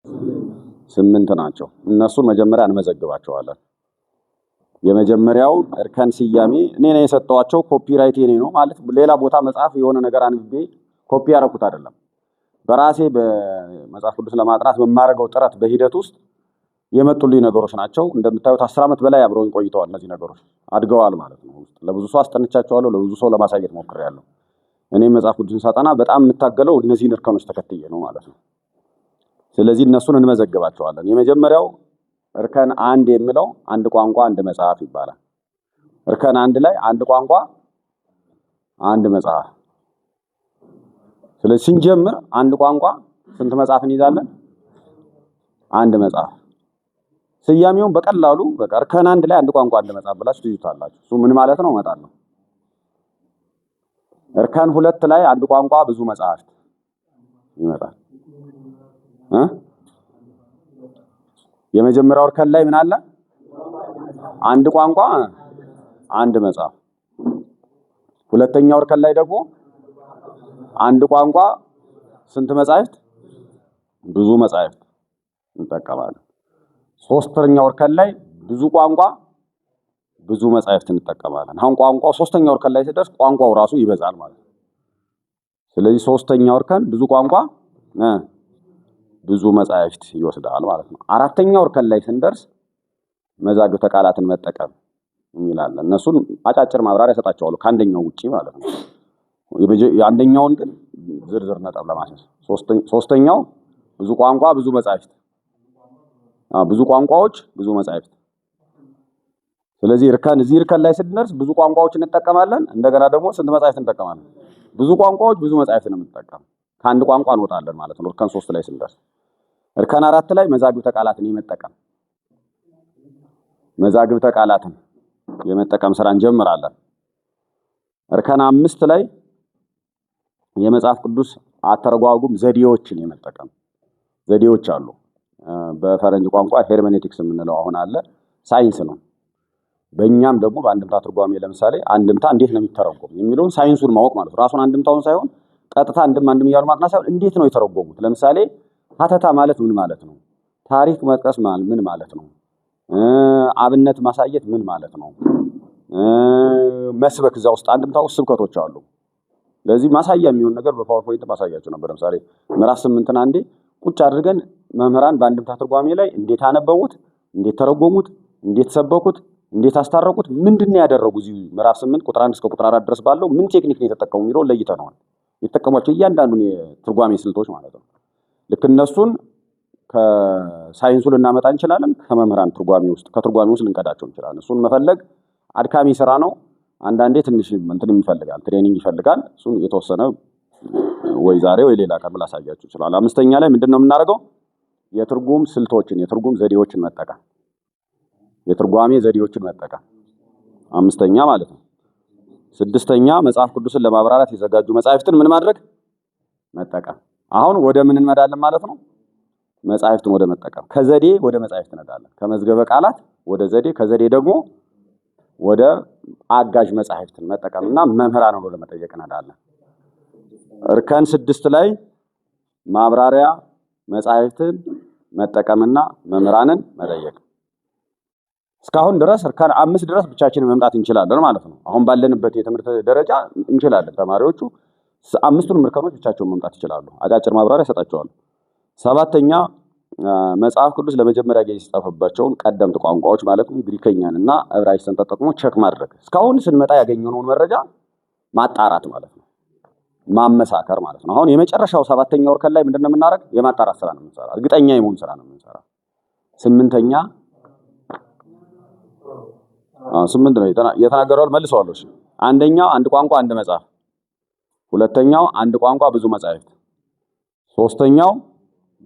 8 ናቸው። እነሱን መጀመሪያ እንመዘግባቸዋለን። የመጀመሪያው እርከን ስያሜ እኔ ነኝ የሰጠዋቸው፣ ኮፒራይት የኔ ነው ማለት ሌላ ቦታ መጽሐፍ የሆነ ነገር አንብቤ ኮፒ ያደረኩት አይደለም። በራሴ በመጽሐፍ ቅዱስ ለማጥናት በማረገው ጥረት በሂደት ውስጥ የመጡልኝ ነገሮች ናቸው። እንደምታዩት 10 ዓመት በላይ አብረውኝ ቆይተዋል። እነዚህ ነገሮች አድገዋል ማለት ነው። ለብዙ ሰው አስጠንቻቸዋለሁ፣ ለብዙ ሰው ለማሳየት ሞክሬያለሁ። እኔ መጽሐፍ ቅዱስን ሳጠና በጣም የምታገለው እነዚህን እርከኖች ተከትዬ ነው ማለት ነው። ስለዚህ እነሱን እንመዘግባቸዋለን። የመጀመሪያው እርከን 1 የሚለው አንድ ቋንቋ አንድ መጽሐፍ ይባላል። እርከን 1 ላይ አንድ ቋንቋ አንድ መጽሐፍ። ስለዚህ ስንጀምር አንድ ቋንቋ ስንት መጽሐፍ እንይዛለን? አንድ መጽሐፍ። ስያሜውን በቀላሉ በቃ እርከን 1 ላይ አንድ ቋንቋ አንድ መጽሐፍ ብላችሁ ትይዙታላችሁ። እሱ ምን ማለት ነው እመጣለሁ። እርከን 2 ላይ አንድ ቋንቋ ብዙ መጽሐፍት ይመጣል። የመጀመሪያው እርከን ላይ ምን አለ? አንድ ቋንቋ አንድ መጽሐፍ። ሁለተኛው እርከን ላይ ደግሞ አንድ ቋንቋ ስንት መጽሐፍት? ብዙ መጽሐፍት እንጠቀማለን። ሶስተኛው እርከን ላይ ብዙ ቋንቋ ብዙ መጽሐፍት እንጠቀማለን። አሁን ቋንቋው ሶስተኛው እርከን ላይ ሲደርስ ቋንቋው ራሱ ይበዛል ማለት ነው። ስለዚህ ሶስተኛው እርከን ብዙ ቋንቋ ብዙ መጽሐፍት ይወስዳል ማለት ነው። አራተኛው እርከን ላይ ስንደርስ መዛግብተ ቃላትን መጠቀም እንላለን። እነሱን አጫጭር ማብራሪያ ሰጣቸዋለሁ ከአንደኛው ውጪ ማለት ነው። የአንደኛውን ግን ዝርዝር ነጥብ ለማስያዝ ሶስተኛው ብዙ ቋንቋ ብዙ መጽሐፍት፣ ብዙ ቋንቋዎች ብዙ መጽሐፍት። ስለዚህ እዚህ እርከን ላይ ስንደርስ ብዙ ቋንቋዎች እንጠቀማለን። እንደገና ደግሞ ስንት መጽሐፍት እንጠቀማለን? ብዙ ቋንቋዎች ብዙ መጽሐፍት እንጠቀም። ከአንድ ቋንቋ እንወጣለን ማለት ነው። እርከን 3 ላይ ስንደርስ እርከን 4 ላይ መዛግብተ ቃላትን የመጠቀም ስራ እንጀምራለን። እርከን 5 ላይ የመጽሐፍ ቅዱስ አተረጓጉም ዘዴዎችን የመጠቀም ዘዴዎች አሉ። በፈረንጅ ቋንቋ ሄርሜኔቲክስ የምንለው አሁን አለ፣ ሳይንስ ነው። በእኛም ደግሞ በአንድምታ ትርጓሜ ለምሳሌ አንድምታ እንዴት ነው የሚተረጎም የሚለውን ሳይንሱን ማወቅ ማለት ነው። ራሱን አንድምታውን ሳይሆን ቀጥታ አንድም እያሉ ማጥናት ሳይሆን እንዴት ነው የተረጎሙት። ለምሳሌ ሀተታ ማለት ምን ማለት ነው? ታሪክ መጥቀስ ምን ማለት ነው? አብነት ማሳየት ምን ማለት ነው? መስበክ እዛ ውስጥ አንድምታ ውስጥ ስብከቶች አሉ። ለዚህ ማሳያ የሚሆን ነገር በፓወርፖይንት ማሳያቸው ነበር። ለምሳሌ ምዕራፍ 8ን አንዴ ቁጭ አድርገን መምህራን በአንድምታ ትርጓሜ ላይ እንዴት አነበቡት፣ እንዴት ተረጎሙት፣ እንዴት ሰበኩት፣ እንዴት አስታረቁት፣ ምንድነው ያደረጉ እዚህ ምዕራፍ 8 ቁጥር 1 እስከ ቁጥር 4 ድረስ ባለው ምን ቴክኒክ ነው የተጠቀሙ የሚለው ለይተነዋል። የተጠቀሟቸው እያንዳንዱን የትርጓሜ ስልቶች ማለት ነው። ልክ እነሱን ከሳይንሱ ልናመጣ እንችላለን፣ ከመምህራን ትርጓሜ ውስጥ ከትርጓሜ ውስጥ ልንቀዳቸው እንችላለን። እሱን መፈለግ አድካሚ ስራ ነው። አንዳንዴ ትንሽ እንትን ይፈልጋል፣ ትሬኒንግ ይፈልጋል። እሱን የተወሰነ ወይ ዛሬ ወይ ሌላ ቀን ላሳያችሁ ይችላል። 5ኛ ላይ ምንድነው የምናደርገው? የትርጉም ስልቶችን የትርጉም ዘዴዎችን መጠቀም፣ የትርጓሜ ዘዴዎችን መጠቀም 5ኛ ማለት ነው። 6ኛ መጽሐፍ ቅዱስን ለማብራራት የዘጋጁ መጽሐፍትን ምን ማድረግ? መጠቀም። አሁን ወደ ምን እንመዳለን ማለት ነው? መጽሐፍትን ወደ መጠቀም። ከዘዴ ወደ መጽሐፍት እንሄዳለን። ከመዝገበ ቃላት ወደ ዘዴ፣ ከዘዴ ደግሞ ወደ አጋዥ መጽሐፍትን መጠቀምና መምህራንን ወደ መጠየቅ እንሄዳለን። እርከን 6 ላይ ማብራሪያ መጽሐፍትን መጠቀምና መምህራንን መጠየቅ። እስካሁን ድረስ እርከን 5 ድረስ ብቻችንን መምጣት እንችላለን ማለት ነው። አሁን ባለንበት የትምህርት ደረጃ እንችላለን። ተማሪዎቹ 5ቱንም እርከኖች ብቻቸውን መምጣት ይችላሉ። አጫጭር ማብራሪያ ሰጣቸዋለሁ። 7ኛ መጽሐፍ ቅዱስ ለመጀመሪያ ጊዜ የተጻፈባቸውን ቀደምት ቋንቋዎች ማለትም ግሪከኛንና ዕብራይስጥን ተጠቅሞ ቸክ ማድረግ፣ እስካሁን ስንመጣ ያገኘነውን መረጃ ማጣራት ማለት ነው። ማመሳከር ማለት ነው። አሁን የመጨረሻው 7ኛው እርከን ላይ ምንድነው የምናደርግ? የማጣራት ስራ ነው የምንሰራ፣ እርግጠኛ የመሆን ስራ ነው የምንሰራ። 8ኛ 8 ነው የተናገረው መልሰዋለሁ። እሺ አንደኛው አንድ ቋንቋ አንድ መጽሐፍ፣ ሁለተኛው አንድ ቋንቋ ብዙ መጽሐፍት፣ ሶስተኛው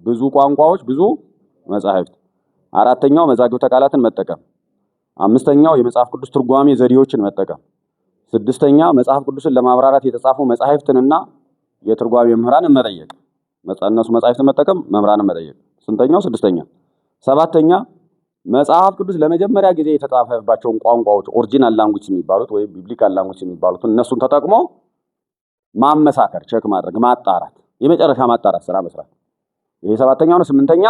ብዙ ቋንቋዎች ብዙ መጽሐፍት፣ አራተኛው መዛግብተ ቃላትን መጠቀም፣ አምስተኛው የመጽሐፍ ቅዱስ ትርጓሜ ዘዴዎችን መጠቀም፣ 6ኛ መጽሐፍ ቅዱስን ለማብራራት የተጻፉ መጽሐፍትንና የትርጓሜ መምህራንን መጠየቅ። እነሱ መጽሐፍትን መጠቀም መምህራንን መጠየቅ። ስንተኛው? 6ኛ። 7ኛ መጽሐፍ ቅዱስ ለመጀመሪያ ጊዜ የተጻፈባቸውን ቋንቋዎች ኦሪጂናል ላንጉጅ የሚባሉት ወይም ቢብሊካል ላንጉጅ የሚባሉት እነሱን ተጠቅሞ ማመሳከር፣ ቸክ ማድረግ፣ ማጣራት፣ የመጨረሻ ማጣራት ስራ መስራት። ይሄ ሰባተኛው ነው። ስምንተኛ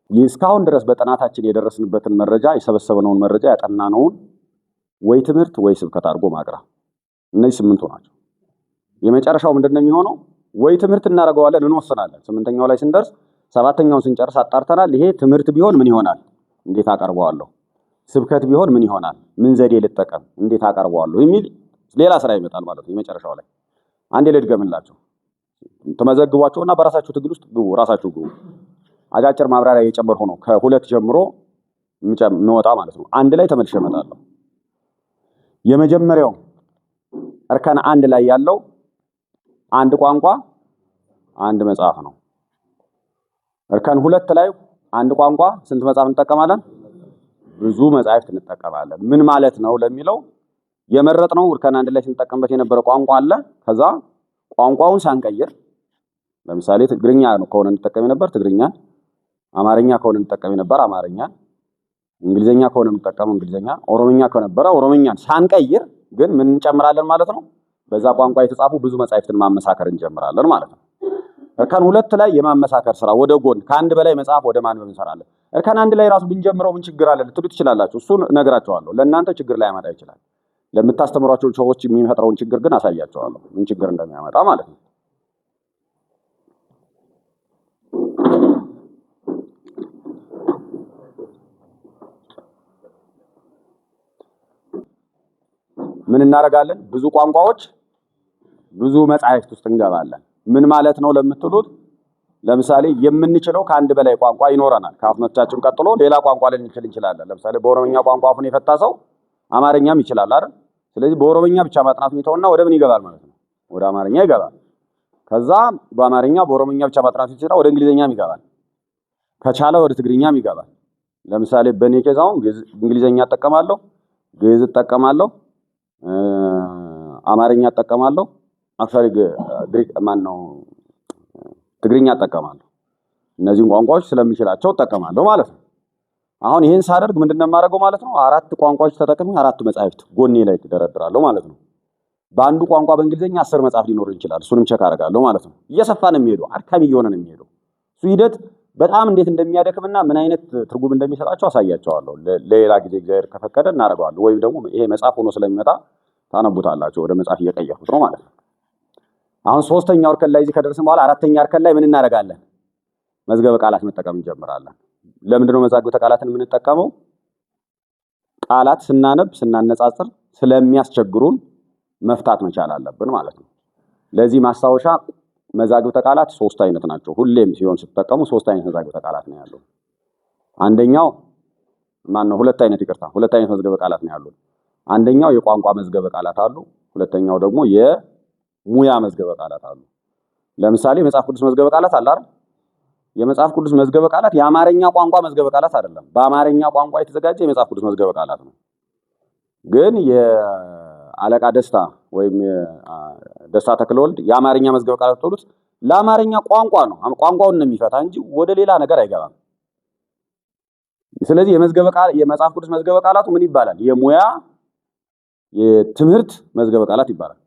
እስካሁን ድረስ በጥናታችን የደረስንበትን መረጃ የሰበሰብነውን መረጃ ያጠናነውን ወይ ትምህርት ወይ ስብከት አድርጎ ማቅረብ። እነዚህ ስምንቱ ናቸው። የመጨረሻው ምንድነው የሚሆነው? ወይ ትምህርት እናደርገዋለን እንወስናለን። ስምንተኛው ላይ ስንደርስ ሰባተኛውን ስንጨርስ አጣርተናል። ይሄ ትምህርት ቢሆን ምን ይሆናል? እንዴት አቀርበዋለሁ? ስብከት ቢሆን ምን ይሆናል? ምን ዘዴ ልጠቀም? እንዴት አቀርበዋለሁ? የሚል ሌላ ስራ ይመጣል ማለት ነው። የመጨረሻው ላይ አንዴ ልድገምላችሁ። ተመዘግቧቸውና በራሳችሁ ትግል ውስጥ ግቡ። ራሳችሁ ግቡ። አጫጭር ማብራሪያ እየጨመርኩ ነው። ከሁለት ጀምሮ የሚወጣ ማለት ነው። አንድ ላይ ተመልሼ እመጣለሁ። የመጀመሪያው እርከን አንድ ላይ ያለው አንድ ቋንቋ አንድ መጽሐፍ ነው። እርከን ሁለት ላይ አንድ ቋንቋ ስንት መጽሐፍ እንጠቀማለን? ብዙ መጽሐፍት እንጠቀማለን። ምን ማለት ነው ለሚለው የመረጥነው እርከን አንድ ላይ ስንጠቀምበት የነበረ ቋንቋ አለ። ከዛ ቋንቋውን ሳንቀይር ለምሳሌ ትግርኛ ነው ከሆነ እንጠቀም ነበር ትግርኛን፣ አማርኛ ከሆነ እንጠቀም ነበር አማርኛን፣ እንግሊዘኛ ከሆነ እንጠቀም እንግሊዘኛ፣ ኦሮምኛ ከነበረ ኦሮምኛን ሳንቀይር ግን ምን እንጨምራለን ማለት ነው? በዛ ቋንቋ የተጻፉ ብዙ መጽሐፍትን ማመሳከር እንጀምራለን ማለት ነው። እርከን ሁለት ላይ የማመሳከር ስራ ወደ ጎን ከአንድ በላይ መጽሐፍ ወደ ማንበብ እንሰራለን። እርከን አንድ ላይ ራሱ ብንጀምረው ምን ችግር አለ ልትሉ ትችላላችሁ። እሱን እነግራችኋለሁ። ለእናንተ ችግር ላይ ያመጣ ይችላል። ለምታስተምሯቸው ሰዎች የሚፈጥረውን ችግር ግን አሳያቸዋለሁ፣ ምን ችግር እንደሚያመጣ ማለት ነው። ምን እናደርጋለን? ብዙ ቋንቋዎች ብዙ መጽሐፍት ውስጥ እንገባለን። ምን ማለት ነው ለምትሉት ለምሳሌ የምንችለው ከአንድ በላይ ቋንቋ ይኖረናል። ከአፍ መፍቻችን ቀጥሎ ሌላ ቋንቋ ልንችል እንችላለን። ለምሳሌ በኦሮምኛ ቋንቋ አፉን የፈታ ሰው አማርኛም ይችላል አይደል? ስለዚህ በኦሮምኛ ብቻ ማጥናቱን ይተውና ወደ ምን ይገባል ማለት ነው? ወደ አማርኛ ይገባል። ከዛ በአማርኛ በኦሮምኛ ብቻ ማጥናቱን ይችላል፣ ወደ እንግሊዘኛም ይገባል። ከቻለ ወደ ትግርኛም ይገባል። ለምሳሌ በኔ ኬዛው እንግሊዘኛ እጠቀማለሁ፣ ግዕዝ እጠቀማለሁ፣ አማርኛ እጠቀማለሁ፣ ግሪክ ማነው ትግርኛ እጠቀማለሁ። እነዚህን ቋንቋዎች ስለምችላቸው እጠቀማለሁ ማለት ነው። አሁን ይሄን ሳደርግ ምንድነው የማደርገው ማለት ነው? አራት ቋንቋዎች ተጠቅሜ አራት መጽሐፍት ጎኔ ላይ ተደረድራለሁ ማለት ነው። በአንዱ ቋንቋ በእንግሊዘኛ 10 መጽሐፍ ሊኖር ይችላል። እሱንም ቼክ አደርጋለሁ ማለት ነው። እየሰፋ ነው የሚሄደው፣ አድካሚ እየሆነ ነው የሚሄደው። እሱ ሂደት በጣም እንዴት እንደሚያደክምና ምን አይነት ትርጉም እንደሚሰጣቸው አሳያቸዋለሁ። ለሌላ ጊዜ እግዚአብሔር ከፈቀደ እናደርገዋለን። ወይም ደግሞ ይሄ መጽሐፍ ሆኖ ስለሚመጣ ታነቡታላችሁ። ወደ መጽሐፍ እየቀየርኩት ነው ማለት ነው። አሁን ሶስተኛው እርከን ላይ እዚህ ከደረስን በኋላ አራተኛ እርከን ላይ ምን እናደርጋለን? መዝገበ ቃላት መጠቀም እንጀምራለን። ለምንድነው መዛግብተ ቃላትን የምንጠቀመው? ቃላት ስናነብ ስናነጻጽር ስለሚያስቸግሩን መፍታት መቻል አለብን ማለት ነው። ለዚህ ማስታወሻ መዛግብተ ቃላት 3 አይነት ናቸው። ሁሌም ሲሆን ስትጠቀሙ 3 አይነት መዛግብተ ቃላት ነው ያለው። አንደኛው ሁለት አይነት መዝገበ ቃላት ነው ያለው። አንደኛው የቋንቋ መዝገበ ቃላት አሉ። ሁለተኛው ደግሞ የሙያ መዝገበ ቃላት አሉ። ለምሳሌ መጽሐፍ ቅዱስ መዝገበ ቃላት አለ አይደል? የመጽሐፍ ቅዱስ መዝገበ ቃላት የአማርኛ ቋንቋ መዝገበ ቃላት አይደለም። በአማርኛ ቋንቋ የተዘጋጀ የመጽሐፍ ቅዱስ መዝገበ ቃላት ነው። ግን የአለቃ ደስታ ወይም ደስታ ተክለወልድ የአማርኛ መዝገበ ቃላት ተብሎት ለአማርኛ ቋንቋ ነው። ቋንቋውን ነው የሚፈታ እንጂ ወደ ሌላ ነገር አይገባም። ስለዚህ የመጽሐፍ ቅዱስ መዝገበ ቃላቱ ምን ይባላል? የሙያ የትምህርት መዝገበ ቃላት ይባላል።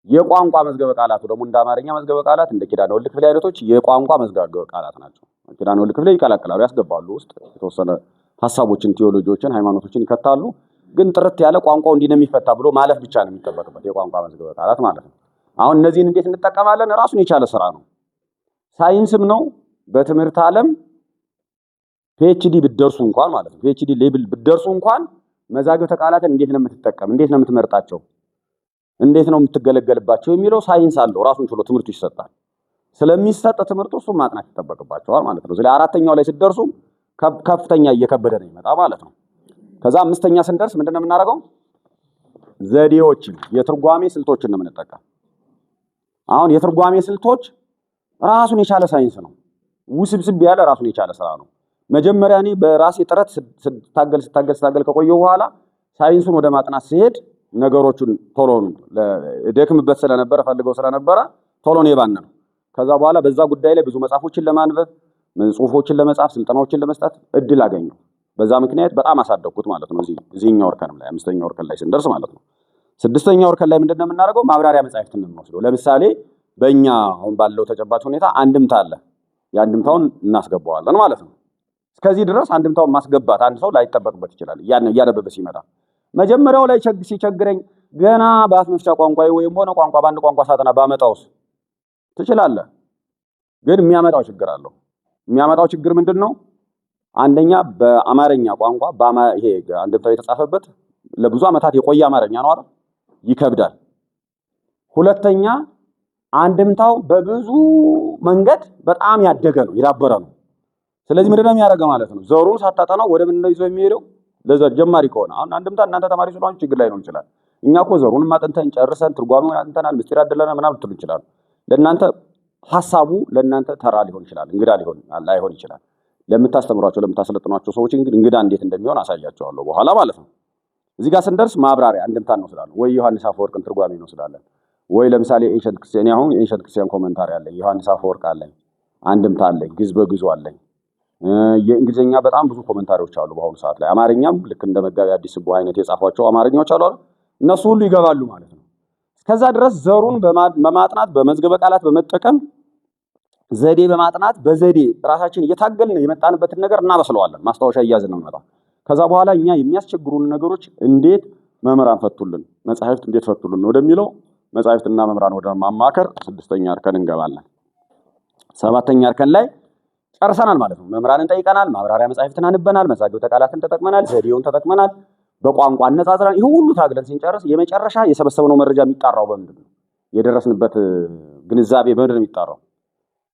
የቋንቋ መዝገበ ቃላቱ ደግሞ እንደ አማርኛ መዝገበ ቃላት እንደ ኪዳነ ወልድ ክፍሌ አይነቶች የቋንቋ መዝገበ ቃላት ናቸው። ኪዳነ ወልድ ክፍሌ ይቀላቅላሉ፣ ያስገባሉ፣ ውስጥ የተወሰነ ሐሳቦችን፣ ቴዎሎጂዎችን፣ ሃይማኖቶችን ይከታሉ። ግን ጥርት ያለ ቋንቋው እንዲህ ነው የሚፈታ ብሎ ማለፍ ብቻ ነው የሚጠበቅበት የቋንቋ መዝገበ ቃላት ማለት ነው። አሁን እነዚህን እንዴት እንጠቀማለን? ራሱን የቻለ ስራ ነው፣ ሳይንስም ነው። በትምህርት ዓለም ፒኤችዲ ብትደርሱ እንኳን ማለት ነው ፒኤችዲ ሌቭል ብትደርሱ እንኳን መዛግብተ ቃላትን እንዴት ነው የምትጠቀም፣ እንዴት ነው የምትመርጣቸው፣ እንዴት ነው የምትገለገልባቸው የሚለው ሳይንስ አለው። ራሱን ችሎ ትምህርቱ ይሰጣል። ስለሚሰጥ ትምህርቱ እሱን ማጥናት ይጠበቅባቸዋል ማለት ነው። ስለዚህ አራተኛው ላይ ስትደርሱ ከፍተኛ እየከበደ ነው ይመጣ ማለት ነው። ከዛ አምስተኛ ስንደርስ ምንድነው የምናደርገው? ዘዴዎችን የትርጓሜ ስልቶችን ነው የምንጠቀም። አሁን የትርጓሜ ስልቶች ራሱን የቻለ ሳይንስ ነው። ውስብስብ ያለ ራሱን የቻለ ስራ ነው። መጀመሪያ እኔ በራሴ ጥረት ስታገል ከቆየው በኋላ ሳይንሱን ወደ ማጥናት ሲሄድ ነገሮቹን ቶሎ ደክምበት ስለነበረ ፈልገው ስለነበረ ቶሎ ነው የባነነው። ከዛ በኋላ በዛ ጉዳይ ላይ ብዙ መጽሐፎችን ለማንበብ ጽሁፎችን ለመጻፍ ስልጠናዎችን ለመስጠት እድል አገኘው። በዛ ምክንያት በጣም አሳደግኩት ማለት ነው። እዚህኛው እርከንም ላይ አምስተኛው እርከን ላይ ስንደርስ ማለት ነው። ስድስተኛው እርከን ላይ ምንድነው የምናደርገው? ማብራሪያ መጽሐፍትን ነው የምንወስደው። ለምሳሌ በእኛ አሁን ባለው ተጨባጭ ሁኔታ አንድምታ አለ። የአንድምታውን እናስገባዋለን ማለት ነው። እስከዚህ ድረስ አንድምታውን ማስገባት አንድ ሰው ላይጠበቅበት ይችላል። እያነበበ ሲመጣ መጀመሪያው ላይ ሲቸግረኝ ገና በአፍ መፍቻ ቋንቋዬ ወይም ሆነ ቋንቋ በአንድ ቋንቋ ሳጠና ባመጣውስ ትችላለህ። ግን የሚያመጣው ችግር አለው። የሚያመጣው ችግር ምንድነው? አንደኛ በአማርኛ ቋንቋ ይሄ አንድምታው የተጻፈበት ለብዙ ዓመታት የቆየ አማርኛ ነው አይደል? ይከብዳል። ሁለተኛ አንድምታው በብዙ መንገድ በጣም ያደገ ነው፣ የዳበረ ነው። ስለዚህ ምንድነው የሚያደርገው ማለት ነው? ዘሩን ሳታጠናው ወደ ምን ነው ይዞ የሚሄደው? ለዘር ጀማሪ ከሆነ አሁን አንድምታ እናንተ ተማሪ ስለሆነ ችግር ላይ ነው ይችላል። እኛ እኮ ዘሩን ማጥንተን ጨርሰን ትርጓሜውን አጥንተናል፣ ምስጢር አደለና ምናምን ትሉ ይችላል። ለእናንተ ሐሳቡ ለእናንተ ተራ ሊሆን ይችላል፣ እንግዳ ላይሆን ይችላል። ለምታስተምሯቸው ለምታሰለጥኗቸው ሰዎች እንግዳ እንዴት እንደሚሆን አሳያቸዋለሁ በኋላ ማለት ነው። እዚህ ጋር ስንደርስ ማብራሪያ አንድምታ ነው ስላለን ወይ ዮሐንስ አፈወርቅን ትርጓሜ ነው ስላለን ወይ ለምሳሌ ኤንሸንት ክርስቲያን አሁን ኤንሸንት ክርስቲያን ኮሜንታሪ አለኝ፣ ዮሐንስ አፈወርቅ አለኝ፣ አንድምታ አለኝ፣ ግዕዝ በግዕዙ አለኝ። የእንግሊዝኛ በጣም ብዙ ኮሜንታሪዎች አሉ በአሁኑ ሰዓት ላይ። አማርኛም ልክ እንደ መጋቢ አዲስ ስቡ አይነት የጻፏቸው አማርኛዎች አሉ አይደል? እነሱ ሁሉ ይገባሉ ማለት ነው። እስከዛ ድረስ ዘሩን በማጥናት በመዝገበ ቃላት በመጠቀም ዘዴ በማጥናት በዘዴ ራሳችን እየታገልን የመጣንበትን ነገር እናበስለዋለን። ማስታወሻ እያዝን ነው የምንመጣው። ከዛ በኋላ እኛ የሚያስቸግሩን ነገሮች እንዴት መምህራን ፈቱልን፣ መጻሕፍት እንዴት ፈቱልን ወደሚለው መጻሕፍትና መምህራን ወደ ማማከር 6ኛ እርከን እንገባለን። 7ኛ እርከን ላይ ጨርሰናል ማለት ነው። መምህራንን ጠይቀናል፣ ማብራሪያ መጻሕፍትን አንበናል፣ መዛግብተ ቃላትን ተጠቅመናል፣ ዘዴውን ተጠቅመናል፣ በቋንቋ አነጻጽረን ይሄ ሁሉ ታግለን ስንጨርስ የመጨረሻ የሰበሰብነው መረጃ የሚጣራው በምንድን ነው? የደረስንበት ግንዛቤ በምንድን ነው የሚጣራው?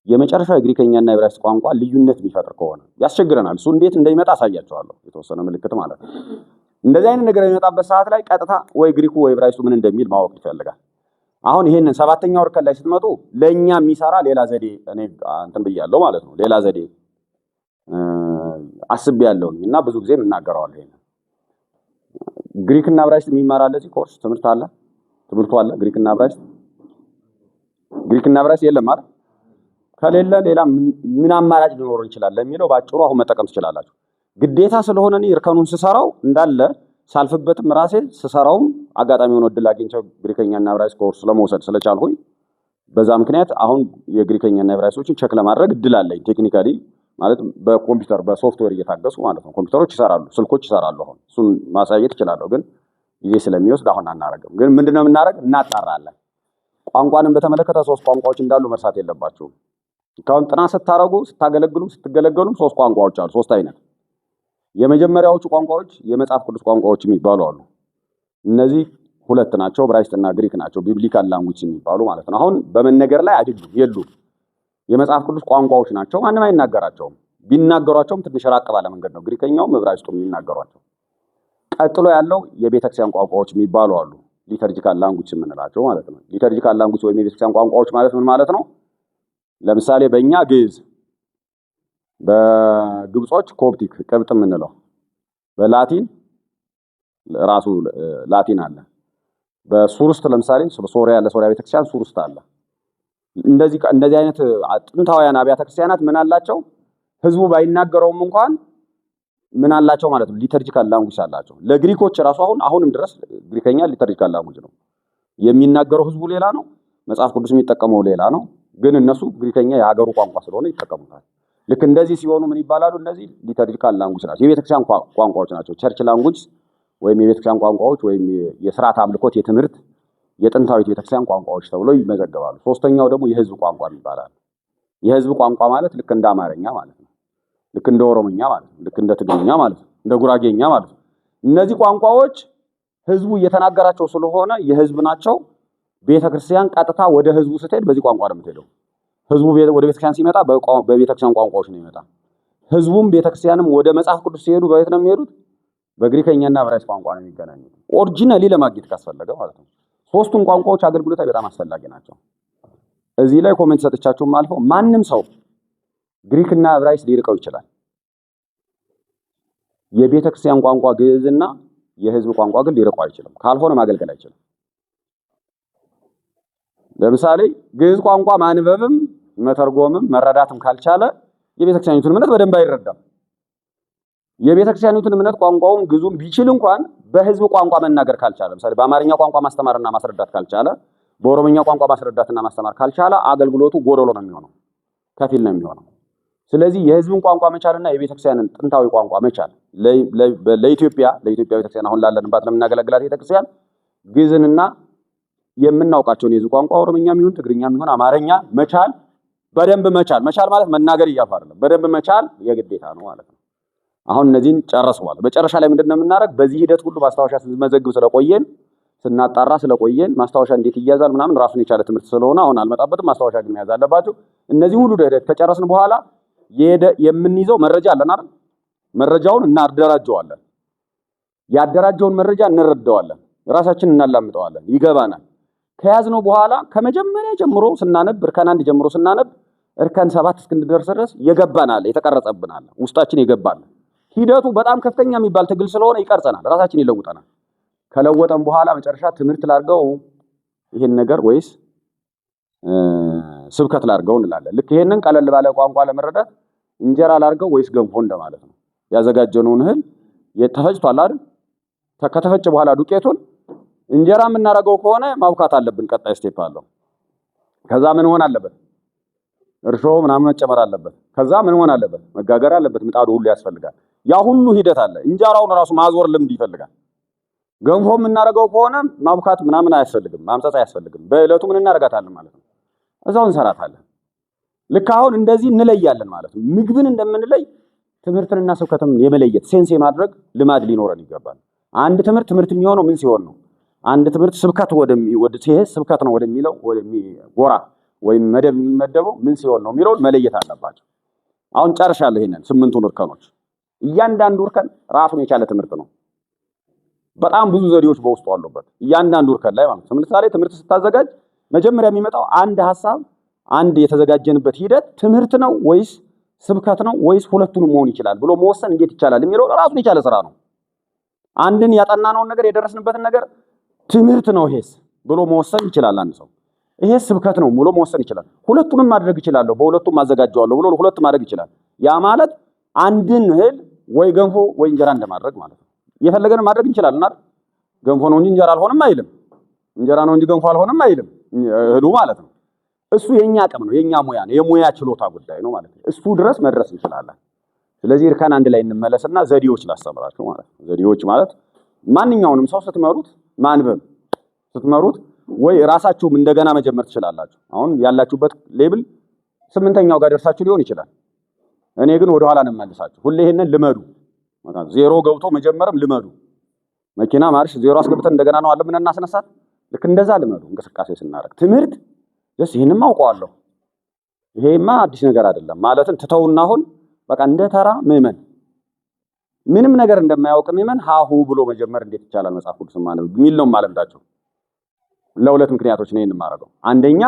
የመጨረሻው የግሪከኛና የዕብራይስጥ ቋንቋ ልዩነት የሚፈጥር ከሆነ ያስቸግረናል። እሱ እንዴት እንደሚመጣ አሳያቸዋለሁ፣ የተወሰነ ምልክት ማለት ነው። እንደዚህ አይነት ነገር የሚመጣበት ሰዓት ላይ ቀጥታ ወይ ግሪኩ ወይ ዕብራይስጡ ምን እንደሚል ማወቅ ይፈልጋል። አሁን ይሄንን 7ኛው እርከን ላይ ስትመጡ ለኛ የሚሰራ ሌላ ዘዴ እኔ እንትን ብያለሁ ማለት ነው። ሌላ ዘዴ አስቤያለሁኝ እና ብዙ ጊዜ እናገረዋለሁ። ይሄን ግሪክና ዕብራይስጥ የሚማራል እዚህ ኮርስ ትምህርቱ አለ። ግሪክና ዕብራይስጥ የለም አይደል? ከሌለ ሌላ ምን አማራጭ ሊኖር ይችላል ለሚለው ባጭሩ አሁን መጠቀም ትችላላችሁ። ግዴታ ስለሆነ እኔ እርከኑን ስሰራው እንዳለ ሳልፍበትም ራሴ ስሰራውም አጋጣሚ ሆኖ እድል አግኝቼው ግሪከኛና ዕብራይስጥ ኮርስ ለመውሰድ ስለቻልኩኝ በዛ ምክንያት አሁን የግሪከኛና ዕብራይስጦችን ቸክ ለማድረግ እድል አለኝ። ቴክኒካሊ ማለት በኮምፒውተር በሶፍትዌር እየታገሱ ማለት ነው። ኮምፒውተሮች ይሰራሉ፣ ስልኮች ይሰራሉ። አሁን እሱን ማሳየት እችላለሁ፣ ግን ጊዜ ስለሚወስድ አሁን አናረግም። ግን ምንድነው የምናረግ? እናጣራለን። ቋንቋንም በተመለከተ 3 ቋንቋዎች እንዳሉ መርሳት የለባችሁም። ካሁን ጥናት ስታረጉ ስትገለገሉም 3 ቋንቋዎች አሉ፣ 3 አይነት። የመጀመሪያዎቹ ቋንቋዎች የመጽሐፍ ቅዱስ ቋንቋዎች የሚባሉ አሉ። እነዚህ 2 ናቸው፣ ዕብራይስጥና ግሪክ ናቸው። ቢብሊካል ላንጉጅ የሚባሉ ማለት ነው። አሁን በመነገር ላይ አይደሉም፣ የሉም። የመጽሐፍ ቅዱስ ቋንቋዎች ናቸው። ማንም አይናገራቸውም። ቢናገሯቸውም ትንሽ ራቅ ባለ መንገድ ነው ግሪከኛውም ዕብራይስጡም የሚናገሯቸው። ቀጥሎ ያለው የቤተክርስቲያን ቋንቋዎች የሚባሉ አሉ፣ ሊተርጂካል ላንጉጅ የምንላቸው ማለት ነው። ሊተርጂካል ላንጉጅ ወይም የቤተክርስቲያን ቋንቋዎች ማለት ምን ማለት ነው? ለምሳሌ በእኛ ግዕዝ፣ በግብጾች ኮፕቲክ ቅብጥ የምንለው፣ በላቲን ራሱ ላቲን አለ። በሱርስት ለምሳሌ ሶሪያ ለሶሪያ ቤተክርስቲያን ሱርስት አለ። እንደዚህ አይነት ጥንታውያን አብያተ ክርስቲያናት ምን አላቸው? ህዝቡ ባይናገረውም እንኳን ምን አላቸው ማለት ነው? ሊተርጂካል ላንጉጅ አላቸው። ለግሪኮች ራሱ አሁንም ድረስ ግሪከኛ ሊተርጂካል ላንጉጅ ነው። የሚናገረው ህዝቡ ሌላ ነው፣ መጽሐፍ ቅዱስ የሚጠቀመው ሌላ ነው። ግን እነሱ ግሪከኛ የሀገሩ ቋንቋ ስለሆነ ይጠቀሙታል። ልክ እንደዚህ ሲሆኑ ምን ይባላሉ? እነዚህ ሊተርጂካል ላንጉጅ ናቸው፣ የቤተክርስቲያን ቋንቋዎች ናቸው። ቸርች ላንጉጅ ወይም የቤተክርስቲያን ቋንቋዎች ወይም የሥርዓት አምልኮት የትምህርት የጥንታዊት ቤተክርስቲያን ቋንቋዎች ተብለው ይመዘገባሉ። 3ኛው ደግሞ የህዝብ ቋንቋ ይባላል። የህዝብ ቋንቋ ማለት ልክ እንደ አማርኛ ማለት ነው፣ ልክ እንደ ኦሮምኛ ማለት ነው፣ ልክ እንደ ትግርኛ ማለት ነው፣ እንደ ጉራጌኛ ማለት ነው። እነዚህ ቋንቋዎች ህዝቡ እየተናገራቸው ስለሆነ የህዝብ ናቸው። ቤተክርስቲያን ቀጥታ ወደ ህዝቡ ስትሄድ በዚህ ቋንቋ ነው የምትሄደው። ህዝቡ ወደ ቤተክርስቲያን ሲመጣ በቤተክርስቲያን ቋንቋዎች ነው የሚመጣ። ህዝቡም ቤተክርስቲያንም ወደ መጽሐፍ ቅዱስ ሲሄዱ በየት ነው የሚሄዱት? በግሪከኛና ዕብራይስጥ ቋንቋ ነው የሚገናኙት። ኦሪጂናሊ ለማግኘት ካስፈለገ ማለት ነው። 3ቱም ቋንቋዎች አገልግሎት በጣም አስፈላጊ ናቸው። እዚህ ላይ ኮሜንት ሰጥቻችሁም አልፈው ማንም ሰው ግሪክና ዕብራይስጥ ሊርቀው ይችላል። የቤተክርስቲያን ቋንቋ ግዕዝና የህዝብ ቋንቋ ግን ሊርቀው አይችልም። ካልሆነ ማገልገል አይችልም። ለምሳሌ ግዕዝ ቋንቋ ማንበብም መተርጎምም መረዳትም ካልቻለ የቤተክርስቲያኒቱን እምነት በደንብ አይረዳም። የቤተክርስቲያኒቱን እምነት ቋንቋውን ግዙም ቢችል እንኳን በህዝብ ቋንቋ መናገር ካልቻለ፣ ለምሳሌ በአማርኛ ቋንቋ ማስተማርና ማስረዳት ካልቻለ፣ በኦሮምኛ ቋንቋ ማስረዳትና ማስተማር ካልቻለ አገልግሎቱ ጎደሎ ነው የሚሆነው፣ ከፊል ነው የሚሆነው። ስለዚህ የህዝብን ቋንቋ መቻልና የቤተክርስቲያንን ጥንታዊ ቋንቋ መቻል ለኢትዮጵያ ቤተክርስቲያን አሁን ላለንባት ለምናገለግላት ቤተክርስቲያን ግዕዝንና የምናውቃቸውን የህዝብ ቋንቋ ኦሮምኛም ይሁን ትግርኛም ይሁን አማርኛ መቻል በደንብ መቻል ማለት መናገር እያልኩ አይደለም። በደንብ መቻል የግዴታ ነው ማለት ነው። አሁን እነዚህን ጨርሰዋል። መጨረሻ ላይ ምንድነው የምናደርግ? በዚህ ሂደት ሁሉ ማስታወሻ ስንመዘግብ ስለቆየን ስናጣራ ስለቆየን ማስታወሻ እንዴት ይያዛል ምናምን ራሱን የቻለ ትምህርት ስለሆነ አሁን አልመጣበትም። ማስታወሻ ግን መያዝ አለባችሁ። እነዚህ ሁሉ ሂደት ከጨረስን በኋላ የምንይዘው መረጃ አለን አይደል? መረጃውን እናደራጀዋለን። ያደራጀውን መረጃ እንረዳዋለን፣ ራሳችንን እናላምጠዋለን፣ ይገባናል። ከያዝነው በኋላ ከመጀመሪያ ጀምሮ ስናነብ እርከን 1 ጀምሮ ስናነብ እርከን 7 እስክንደርስ ድረስ የገባናል፣ የተቀረጸብናል፣ ውስጣችን የገባል። ሂደቱ በጣም ከፍተኛ የሚባል ትግል ስለሆነ ይቀርጸናል፣ ራሳችን ይለውጠናል። ከለወጠን በኋላ መጨረሻ ትምህርት ላድርገው ይሄን ነገር ወይስ ስብከት ላድርገው እንላለን። ልክ ይሄንን ቀለል ባለ ቋንቋ ለመረዳት እንጀራ ላድርገው ወይስ ገንፎ እንደማለት ነው። ያዘጋጀነውን እህል ተፈጭቷል አይደል? ከተፈጨ በኋላ ዱቄቱን እንጀራ የምናደርገው ከሆነ ማብካት አለብን። ቀጣይ ስቴፕ አለው። ከዛ ምን ሆነ አለበት? እርሾ ምናምን መጨመር አለበት። ከዛ ምን ሆነ አለበት? መጋገር አለበት። ምጣዱ ሁሉ ያስፈልጋል። ያ ሁሉ ሂደት አለ። እንጀራውን ራሱ ማዞር ልምድ ይፈልጋል። ገንፎ የምናደርገው ከሆነ ማብካት ምናምን አያስፈልግም፣ ማምጸጽ አያስፈልግም። በእለቱ ምን እናደርጋታለን ማለት ነው? እዛው እንሰራታለን። ልክ አሁን እንደዚህ እንለያለን ማለት ነው። ምግብን እንደምንለይ ትምህርትንና ስብከትን የመለየት ሴንስ የማድረግ ልማድ ሊኖረን ይገባል። አንድ ትምህርት የሚሆነው ምን ሲሆን ነው? አንድ ትምህርት ስብከት ስብከት ነው ወደሚለው ጎራ ወይም መደብ የሚመደበው ምን ሲሆን ነው የሚለውን መለየት አለባቸው። አሁን ጨርሻለሁ ይሄንን 8ቱን እርከኖች። እያንዳንዱ እርከን ራሱን የቻለ ትምህርት ነው። በጣም ብዙ ዘዴዎች በውስጡ አሉበት እያንዳንዱ እርከን ላይ ማለት ነው። ለምሳሌ ትምህርት ስታዘጋጅ መጀመሪያ የሚመጣው አንድ ሐሳብ፣ አንድ የተዘጋጀንበት ሂደት ትምህርት ነው ወይስ ስብከት ነው ወይስ ሁለቱንም መሆን ይችላል ብሎ መወሰን እንዴት ይቻላል የሚለው ራሱን የቻለ ስራ ነው። አንድን ያጠናነውን ነገር የደረስንበትን ነገር ትምህርት ነው ይሄስ ብሎ መወሰን ይችላል አንድ ሰው። ይሄ ስብከት ነው ብሎ መወሰን ይችላል። ሁለቱንም ማድረግ ይችላል፣ በሁለቱም ማዘጋጀዋለሁ ብሎ ሁለቱም ማድረግ ይችላል። ያ ማለት አንድን እህል ወይ ገንፎ ወይ እንጀራ እንደማድረግ ማለት ነው። የፈለገን ማድረግ እንችላለን አይደል? ገንፎ ነው እንጂ እንጀራ አልሆነም አይልም። እንጀራ ነው እንጂ ገንፎ አልሆነም አይልም እህሉ ማለት ነው። እሱ የኛ አቅም ነው፣ የኛ ሙያ ነው፣ የሙያ ችሎታ ጉዳይ ነው ማለት ነው። እሱ ድረስ መድረስ እንችላለን። ስለዚህ እርከን 1 ላይ እንመለስና ዘዴዎች ላስተምራችሁ ማለት ነው። ዘዴዎች ማለት ማንኛውንም ሰው ስትመሩት ማንበብ ስትመሩት ወይ ራሳችሁም እንደገና መጀመር ትችላላችሁ። አሁን ያላችሁበት ሌብል 8ኛው ጋር ደርሳችሁ ሊሆን ይችላል። እኔ ግን ወደ ኋላ እንመልሳችሁ። ሁሌ ይሄንን ልመዱ። ዜሮ ገብቶ መጀመርም ልመዱ። መኪና ማርሽ ዜሮ አስገብተን እንደገና ነው አለምን እናስነሳት። ልክ እንደዛ ልመዱ። እንቅስቃሴ ስናደርግ ትምህርት ደስ ይሄንም አውቀዋለሁ ይሄማ አዲስ ነገር አይደለም ማለትን ትተውና አሁን በቃ እንደ ተራ ምዕመን ምንም ነገር እንደማያውቅ ምዕመን ሃሁ ብሎ መጀመር እንዴት ይቻላል መጽሐፍ ቅዱስ ማነው የሚል ነው ማለምታችሁ። ለሁለት ምክንያቶች ነው ይሄንን ማረጋው። አንደኛ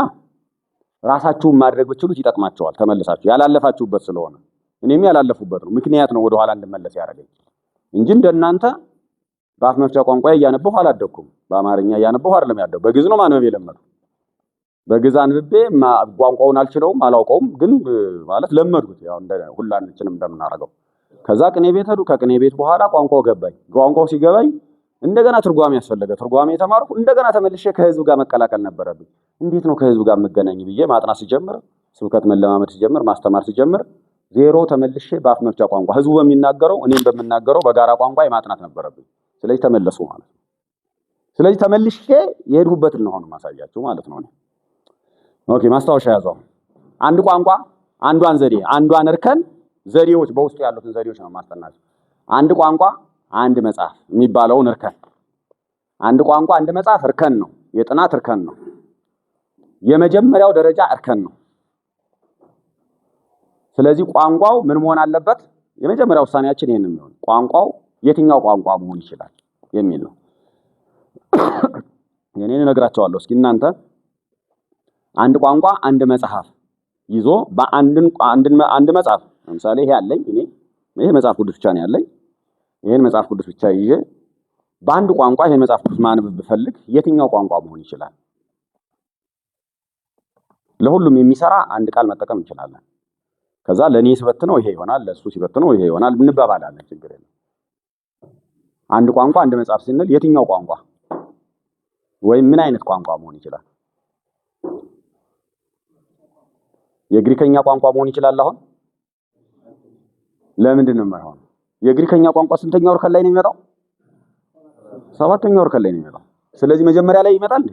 ራሳችሁን ማድረግ ብትችሉት ይጠቅማቸዋል። ተመልሳችሁ ያላለፋችሁበት ስለሆነ እኔም ያላለፉበት ነው ምክንያት ነው ወደ ኋላ እንድመለስ ያደረገኝ እንጂ እንደናንተ በአፍ መፍቻ ቋንቋ እያነበሁ አላደኩም። በአማርኛ እያነበሁ አይደለም ያደው። በግዕዝ ነው ማንበብ የለመድኩ። በግዕዝ አንብቤ ቋንቋውን አልችለውም አላውቀውም፣ ግን ማለት ለመድኩት። ያው ሁላችንም እንደምናረጋው። ከዛ ቅኔ ቤት ሄዱ። ከቅኔ ቤት በኋላ ቋንቋው ገባኝ። ቋንቋው ሲገባኝ እንደገና ትርጓሜ ያስፈልገ ትርጓሜ የተማርኩ እንደገና ተመልሼ ከህዝብ ጋር መቀላቀል ነበረብኝ። እንዴት ነው ከህዝብ ጋር መገናኝ ብዬ ማጥናት ሲጀምር፣ ስብከት መለማመድ ሲጀምር፣ ማስተማር ሲጀምር ዜሮ ተመልሼ በአፍ መፍቻ ቋንቋ ህዝቡ በሚናገረው እኔም በምናገረው በጋራ ቋንቋ ማጥናት ነበረብኝ። ስለዚህ ተመለሱ ማለት ነው። ስለዚህ ተመልሼ የሄድሁበትን ነው ማሳያችሁ ማለት ነው። ኦኬ ማስታወሻ ያዘው። አንድ ቋንቋ አንዷን ዘዴ አንዷን እርከን ዘዴዎች በውስጡ ያሉትን ዘዴዎች ነው ማስተናገር። አንድ ቋንቋ አንድ መጽሐፍ የሚባለውን እርከን አንድ ቋንቋ አንድ መጽሐፍ እርከን ነው፣ የጥናት እርከን ነው። የመጀመሪያው ደረጃ እርከን ነው። ስለዚህ ቋንቋው ምን መሆን አለበት? የመጀመሪያው ውሳኔያችን ይሄንን ነው። ቋንቋው የትኛው ቋንቋ መሆን ይችላል የሚል ነው። የኔን እነግራቸዋለሁ። እስኪ እናንተ አንድ ቋንቋ አንድ መጽሐፍ ይዞ አንድ መጽሐፍ ለምሳሌ ይሄ ያለኝ እኔ ይሄ መጽሐፍ ቅዱስ ብቻ ነው ያለኝ። ይሄን መጽሐፍ ቅዱስ ብቻ ይዤ በአንድ ቋንቋ ይሄን መጽሐፍ ቅዱስ ማንበብ ብፈልግ የትኛው ቋንቋ መሆን ይችላል? ለሁሉም የሚሰራ አንድ ቃል መጠቀም እንችላለን። ከዛ ለኔ ሲበትነው ይሄ ይሆናል፣ ለሱ ሲበትነው ይሄ ይሆናል እንባባላለን። ችግር የለም። አንድ ቋንቋ አንድ መጽሐፍ ስንል የትኛው ቋንቋ ወይም ምን አይነት ቋንቋ መሆን ይችላል? የግሪከኛ ቋንቋ መሆን ይችላል። አሁን ለምንድን ነው የማይሆነው? የግሪከኛ ቋንቋ ስንተኛው እርከን ላይ ነው የሚመጣው? ሰባተኛው እርከን ላይ ነው የሚመጣው። ስለዚህ መጀመሪያ ላይ ይመጣል እንዴ?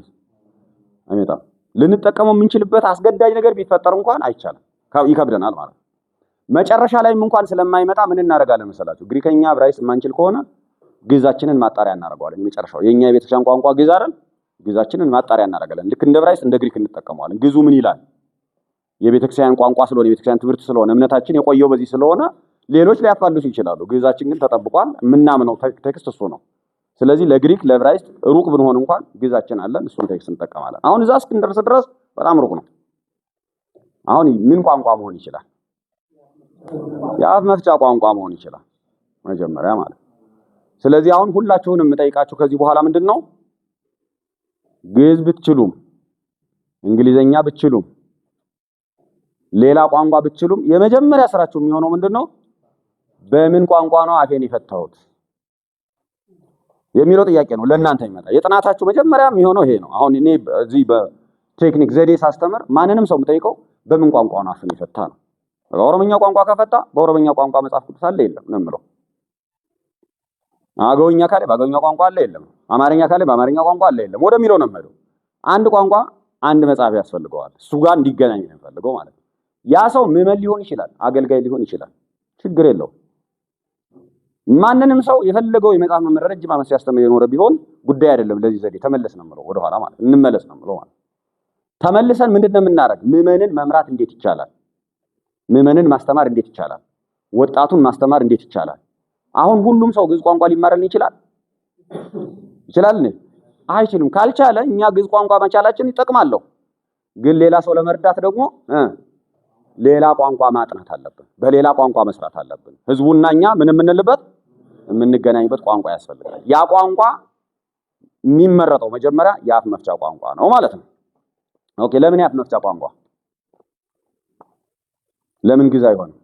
አይመጣም። ልንጠቀመው የምንችልበት አስገዳጅ ነገር ቢፈጠር እንኳን አይቻልም፣ ይከብደናል ማለት ነው። መጨረሻ ላይም እንኳን ስለማይመጣ ምን እናደርጋለን መሰላችሁ? ግሪከኛ ዕብራይስጥ የማንችል ከሆነ ግዕዛችንን ማጣሪያ እናደርገዋለን። የመጨረሻው የኛ የቤተክርስቲያን ቋንቋ ግዕዝ አይደል? ግዕዛችንን ማጣሪያ እናደርጋለን። ልክ እንደ ዕብራይስጥ እንደ ግሪክ እንጠቀመዋለን። ግዕዙ ምን ይላል? የቤተክርስቲያን ቋንቋ ስለሆነ የቤተክርስቲያን ትምህርት ስለሆነ እምነታችን የቆየው በዚህ ስለሆነ ሌሎች ሊያፋልሱ ይችላሉ። ግዕዛችን ግን ተጠብቋል። የምናምነው ቴክስት እሱ ነው። ስለዚህ ለግሪክ ለዕብራይስጥ ሩቅ ብንሆን እንኳን ግዕዛችን አለን፣ እሱን ቴክስት እንጠቀማለን። አሁን እዛ እስክንደርስ ድረስ በጣም ሩቅ ነው። አሁን ምን ቋንቋ መሆን ይችላል? የአፍ መፍቻ ቋንቋ መሆን ይችላል መጀመሪያ ማለት። ስለዚህ አሁን ሁላችሁንም የምጠይቃችሁ ከዚህ በኋላ ምንድነው ግዕዝ ብትችሉም እንግሊዘኛ ብትችሉም ሌላ ቋንቋ ብትችሉም የመጀመሪያ ስራችሁ የሚሆነው ምንድነው በምን ቋንቋ ነው አፌን የፈታሁት የሚለው ጥያቄ ነው ለእናንተ የሚመጣ። የጥናታችሁ መጀመሪያ የሚሆነው ይሄ ነው። አሁን እኔ እዚህ በቴክኒክ ዘዴ ሳስተምር ማንንም ሰው የምጠይቀው በምን ቋንቋ ነው አፍን የፈታ ነው። በኦሮምኛ ቋንቋ ከፈታ በኦሮምኛ ቋንቋ መጽሐፍ ቅዱስ አለ የለም ነው የምለው። አገውኛ ካለ በአገውኛ ቋንቋ አለ የለም፣ አማርኛ ካለ በአማርኛ ቋንቋ አለ የለም ወደሚለው ነው የምሄደው። አንድ ቋንቋ አንድ መጽሐፍ ያስፈልገዋል፣ እሱ ጋር እንዲገናኝ ነው የምፈልገው ማለት ነው። ያ ሰው ምዕመን ሊሆን ይችላል፣ አገልጋይ ሊሆን ይችላል፣ ችግር የለውም። ማንንም ሰው የፈለገው የመጽሐፍ መምህር ረጅም ዓመት ሲያስተምር የኖረ ቢሆን ጉዳይ አይደለም። ለዚህ ዘዴ ተመለስ ነው የምለው፣ ወደ ኋላ ማለት እንመለስ ነው የምለው ማለት። ተመልሰን ምንድነው የምናደርግ? ምዕመንን መምራት እንዴት ይቻላል? ምዕመንን ማስተማር እንዴት ይቻላል? ወጣቱን ማስተማር እንዴት ይቻላል? አሁን ሁሉም ሰው ግዕዝ ቋንቋ ሊማርልን ይችላል? ይችላል እንዴ? አይችልም። ካልቻለ እኛ ግዕዝ ቋንቋ መቻላችን ይጠቅማለሁ፣ ግን ሌላ ሰው ለመርዳት ደግሞ ሌላ ቋንቋ ማጥናት አለብን፣ በሌላ ቋንቋ መስራት አለብን። ህዝቡና እኛ ምን የምንልበት የምንገናኝበት ቋንቋ ያስፈልጋል። ያ ቋንቋ የሚመረጠው መጀመሪያ የአፍ መፍቻ ቋንቋ ነው ማለት ነው። ኦኬ፣ ለምን የአፍ መፍቻ ቋንቋ? ለምን ግዕዝ አይሆንም?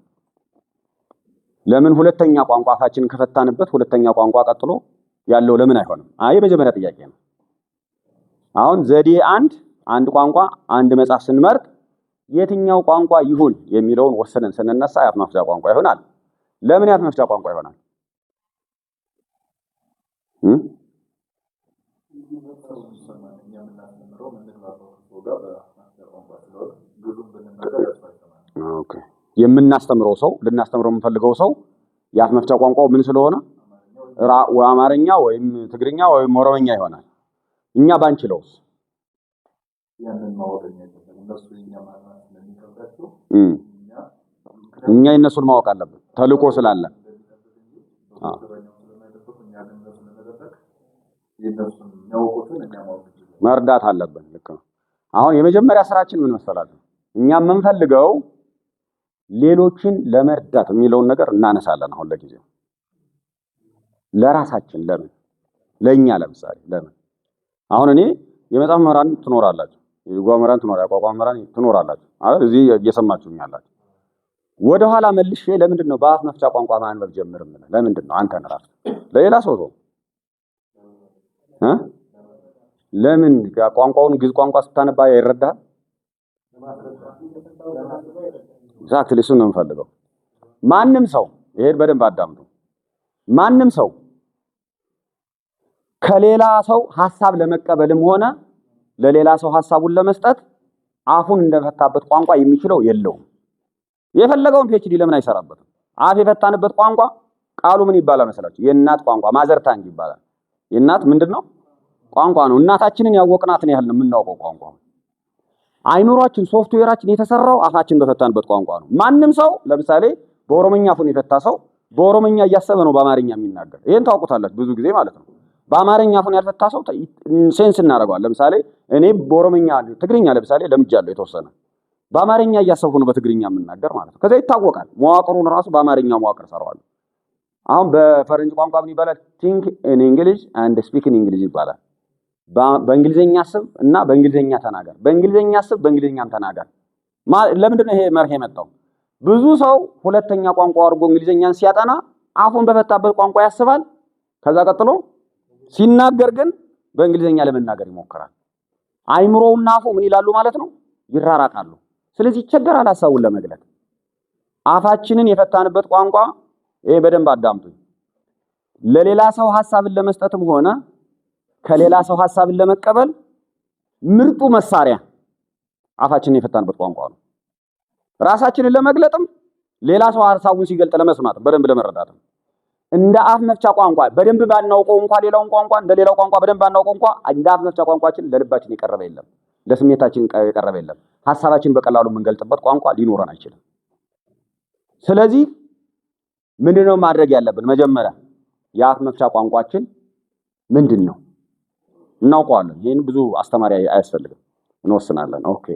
ለምን ሁለተኛ ቋንቋ አፋችንን ከፈታንበት ሁለተኛ ቋንቋ ቀጥሎ ያለው ለምን አይሆንም? አይ የመጀመሪያ ጥያቄ ነው። አሁን ዘዴ አንድ ቋንቋ አንድ መጽሐፍ ስንመርጥ የትኛው ቋንቋ ይሁን የሚለውን ወሰነን ስንነሳ የአፍ መፍቻ ቋንቋ ይሆናል። ለምን የአፍ መፍቻ ቋንቋ ይሆናል? ኦኬ፣ የምናስተምረው ሰው ልናስተምረው የምንፈልገው ሰው የአፍ መፍቻ ቋንቋው ምን ስለሆነ አማርኛ ወይም ትግርኛ ወይም ኦሮምኛ ይሆናል። እኛ ባንችለውስ? እኛ የነሱን ማወቅ አለብን ተልቆ ስላለ መርዳት አለብን። ልክ ነው። አሁን የመጀመሪያ ስራችን ምን መሰላችሁ? እኛ የምንፈልገው ሌሎችን ለመርዳት የሚለውን ነገር እናነሳለን። አሁን ለጊዜው ለራሳችን ለምን ለኛ ለምሳሌ ለምን አሁን እኔ የመጽሐፍ መምህራን ትኖራላችሁ፣ የጓ መምህራን ያቋቋም መምህራን ትኖራላችሁ አይደል? እዚህ እየሰማችሁኝ ያላችሁ ወደ ኋላ መልሼ ለምንድን ነው በአፍ መፍቻ ቋንቋ ማንበብ ጀምር ምን? ለምንድን ነው አንተን ራስ ለሌላ ሰው ለምን ቋንቋውን ግዕዝ ቋንቋ ስታነባ ይረዳል? exactly እሱን ነው የምፈልገው። ማንም ሰው ይሄን በደንብ አዳምጡ። ማንም ሰው ከሌላ ሰው ሐሳብ ለመቀበልም ሆነ ለሌላ ሰው ሐሳቡን ለመስጠት አፉን እንደፈታበት ቋንቋ የሚችለው የለውም። የፈለገውን PhD ለምን አይሰራበትም? አፍ የፈታንበት ቋንቋ ቃሉ ምን ይባላል መሰላችሁ? የእናት ቋንቋ ማዘር ታንግ ይባላል። የእናት ምንድነው? ቋንቋ ነው። እናታችንን ያወቅናትን ያህል ነው የምናውቀው ቋንቋ። አይኑሯችን ሶፍትዌራችን የተሰራው አፋችን በፈታንበት ቋንቋ ነው። ማንም ሰው ለምሳሌ በኦሮምኛ አፉን የፈታ ሰው በኦሮምኛ እያሰበ ነው በአማርኛ የሚናገር። ይሄን ታውቁታላችሁ ብዙ ጊዜ ማለት ነው። በአማርኛ አፉን ያልፈታ ሰው ሴንስ እናደርገዋለን። ለምሳሌ እኔ በኦሮምኛ ትግርኛ ለምሳሌ ለምጃለሁ የተወሰነ፣ በአማርኛ እያሰብኩ ነው በትግርኛ የምናገር ማለት ነው። ከዛ ይታወቃል። መዋቅሩን ራሱ በአማርኛ መዋቅር ሰራዋለሁ። አሁን በፈረንጅ ቋንቋ ምን ይባላል? think in English and speak in English ይባላል። በእንግሊዘኛ አስብ እና በእንግሊዘኛ ተናገር፣ በእንግሊዘኛ አስብ በእንግሊዘኛም ተናገር። ለምንድን ነው ይሄ መርህ የመጣው? ብዙ ሰው ሁለተኛ ቋንቋ አድርጎ እንግሊዘኛን ሲያጠና አፉን በፈታበት ቋንቋ ያስባል። ከዛ ቀጥሎ ሲናገር ግን በእንግሊዘኛ ለመናገር ይሞክራል። አይምሮውና አፉ ምን ይላሉ ማለት ነው? ይራራቃሉ። ስለዚህ ይቸገራል ሐሳቡን ለመግለጽ። አፋችንን የፈታንበት ቋንቋ ይሄ በደንብ አዳምጡኝ። ለሌላ ሰው ሐሳብን ለመስጠትም ሆነ ከሌላ ሰው ሐሳብን ለመቀበል ምርጡ መሳሪያ አፋችንን የፈታንበት ቋንቋ ነው። ራሳችንን ለመግለጥም ሌላ ሰው ሐሳቡን ሲገልጥ ለመስማት በደንብ ለመረዳትም እንደ አፍ መፍቻ ቋንቋ በደንብ ባናውቀው እንኳን ሌላውን ቋንቋ እንደ ሌላው ቋንቋ በደንብ ባናውቀው እንኳን እንደ አፍ መፍቻ ቋንቋችን ለልባችን የቀረበ የለም፣ ለስሜታችን የቀረበ የለም። ሐሳባችን በቀላሉ የምንገልጥበት ቋንቋ ሊኖረን አይችልም። ስለዚህ ምንድነው ማድረግ ያለብን? መጀመሪያ የአፍ መፍቻ ቋንቋችን ምንድነው እናውቀዋለን። ይሄን ብዙ አስተማሪ አያስፈልግም፣ እንወስናለን። ኦኬ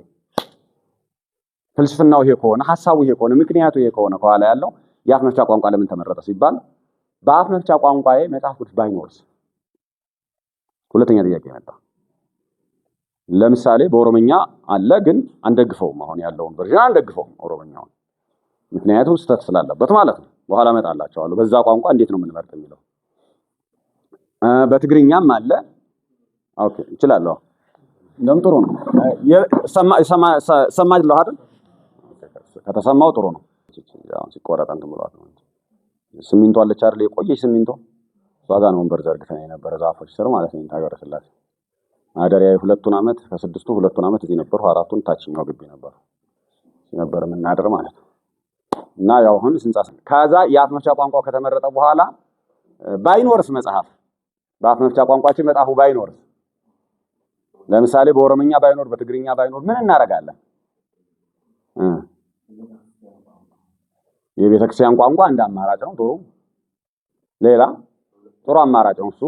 ፍልስፍናው ይሄ ከሆነ ሐሳቡ ይሄ ከሆነ ምክንያቱ ይሄ ከሆነ ከኋላ ያለው የአፍ መፍቻ ቋንቋ ለምን ተመረጠ ሲባል በአፍ መፍቻ ቋንቋዬ መጽሐፍ ቅዱስ ባይኖርስ? ሁለተኛ ጥያቄ መጣ። ለምሳሌ በኦሮምኛ አለ ግን አንደግፈውም፣ አሁን ያለውን ቨርዥን አንደግፈውም ኦሮምኛውን፣ ምክንያቱም ስህተት ስላለበት ማለት ነው። በኋላ እመጣላችኋለሁ በዛ ቋንቋ እንዴት ነው የምንመርጥ የሚለው። በትግርኛም አለ። ኦኬ እችላለሁ። እንደውም ጥሩ ነው። ሰማጅ ነው አይደል? ከተሰማው ጥሩ ነው። ያው ሲቆረጥ እንትን ብሏት ነው። ሲሚንቶ አለች አይደል? የቆየች ሲሚንቶ እሷ ጋር ነው ወንበር ዘርግተን የነበረ ዛፎች ስር ማለት ነው። ታገረ ስላሴ ማደሪያ ሁለቱን ዓመት ከስድስቱ ሁለቱን ዓመት እዚህ ነበርኩ፣ አራቱን ታችኛው ግቢ ነበር የምናድር ማለት ነው። እና ያው አሁን ስንጻ ከዛ የአፍ መፍቻ ቋንቋ ከተመረጠ በኋላ ባይኖርስ መጽሐፍ በአፍ መፍቻ ቋንቋችን መጽሐፉ ባይኖርስ? ለምሳሌ በኦሮምኛ ባይኖር በትግርኛ ባይኖር ምን እናደርጋለን? የቤተክርስቲያን ቋንቋ እንደ አማራጭ ነው። ጥሩ ሌላ ጥሩ አማራጭ ነው እሱ።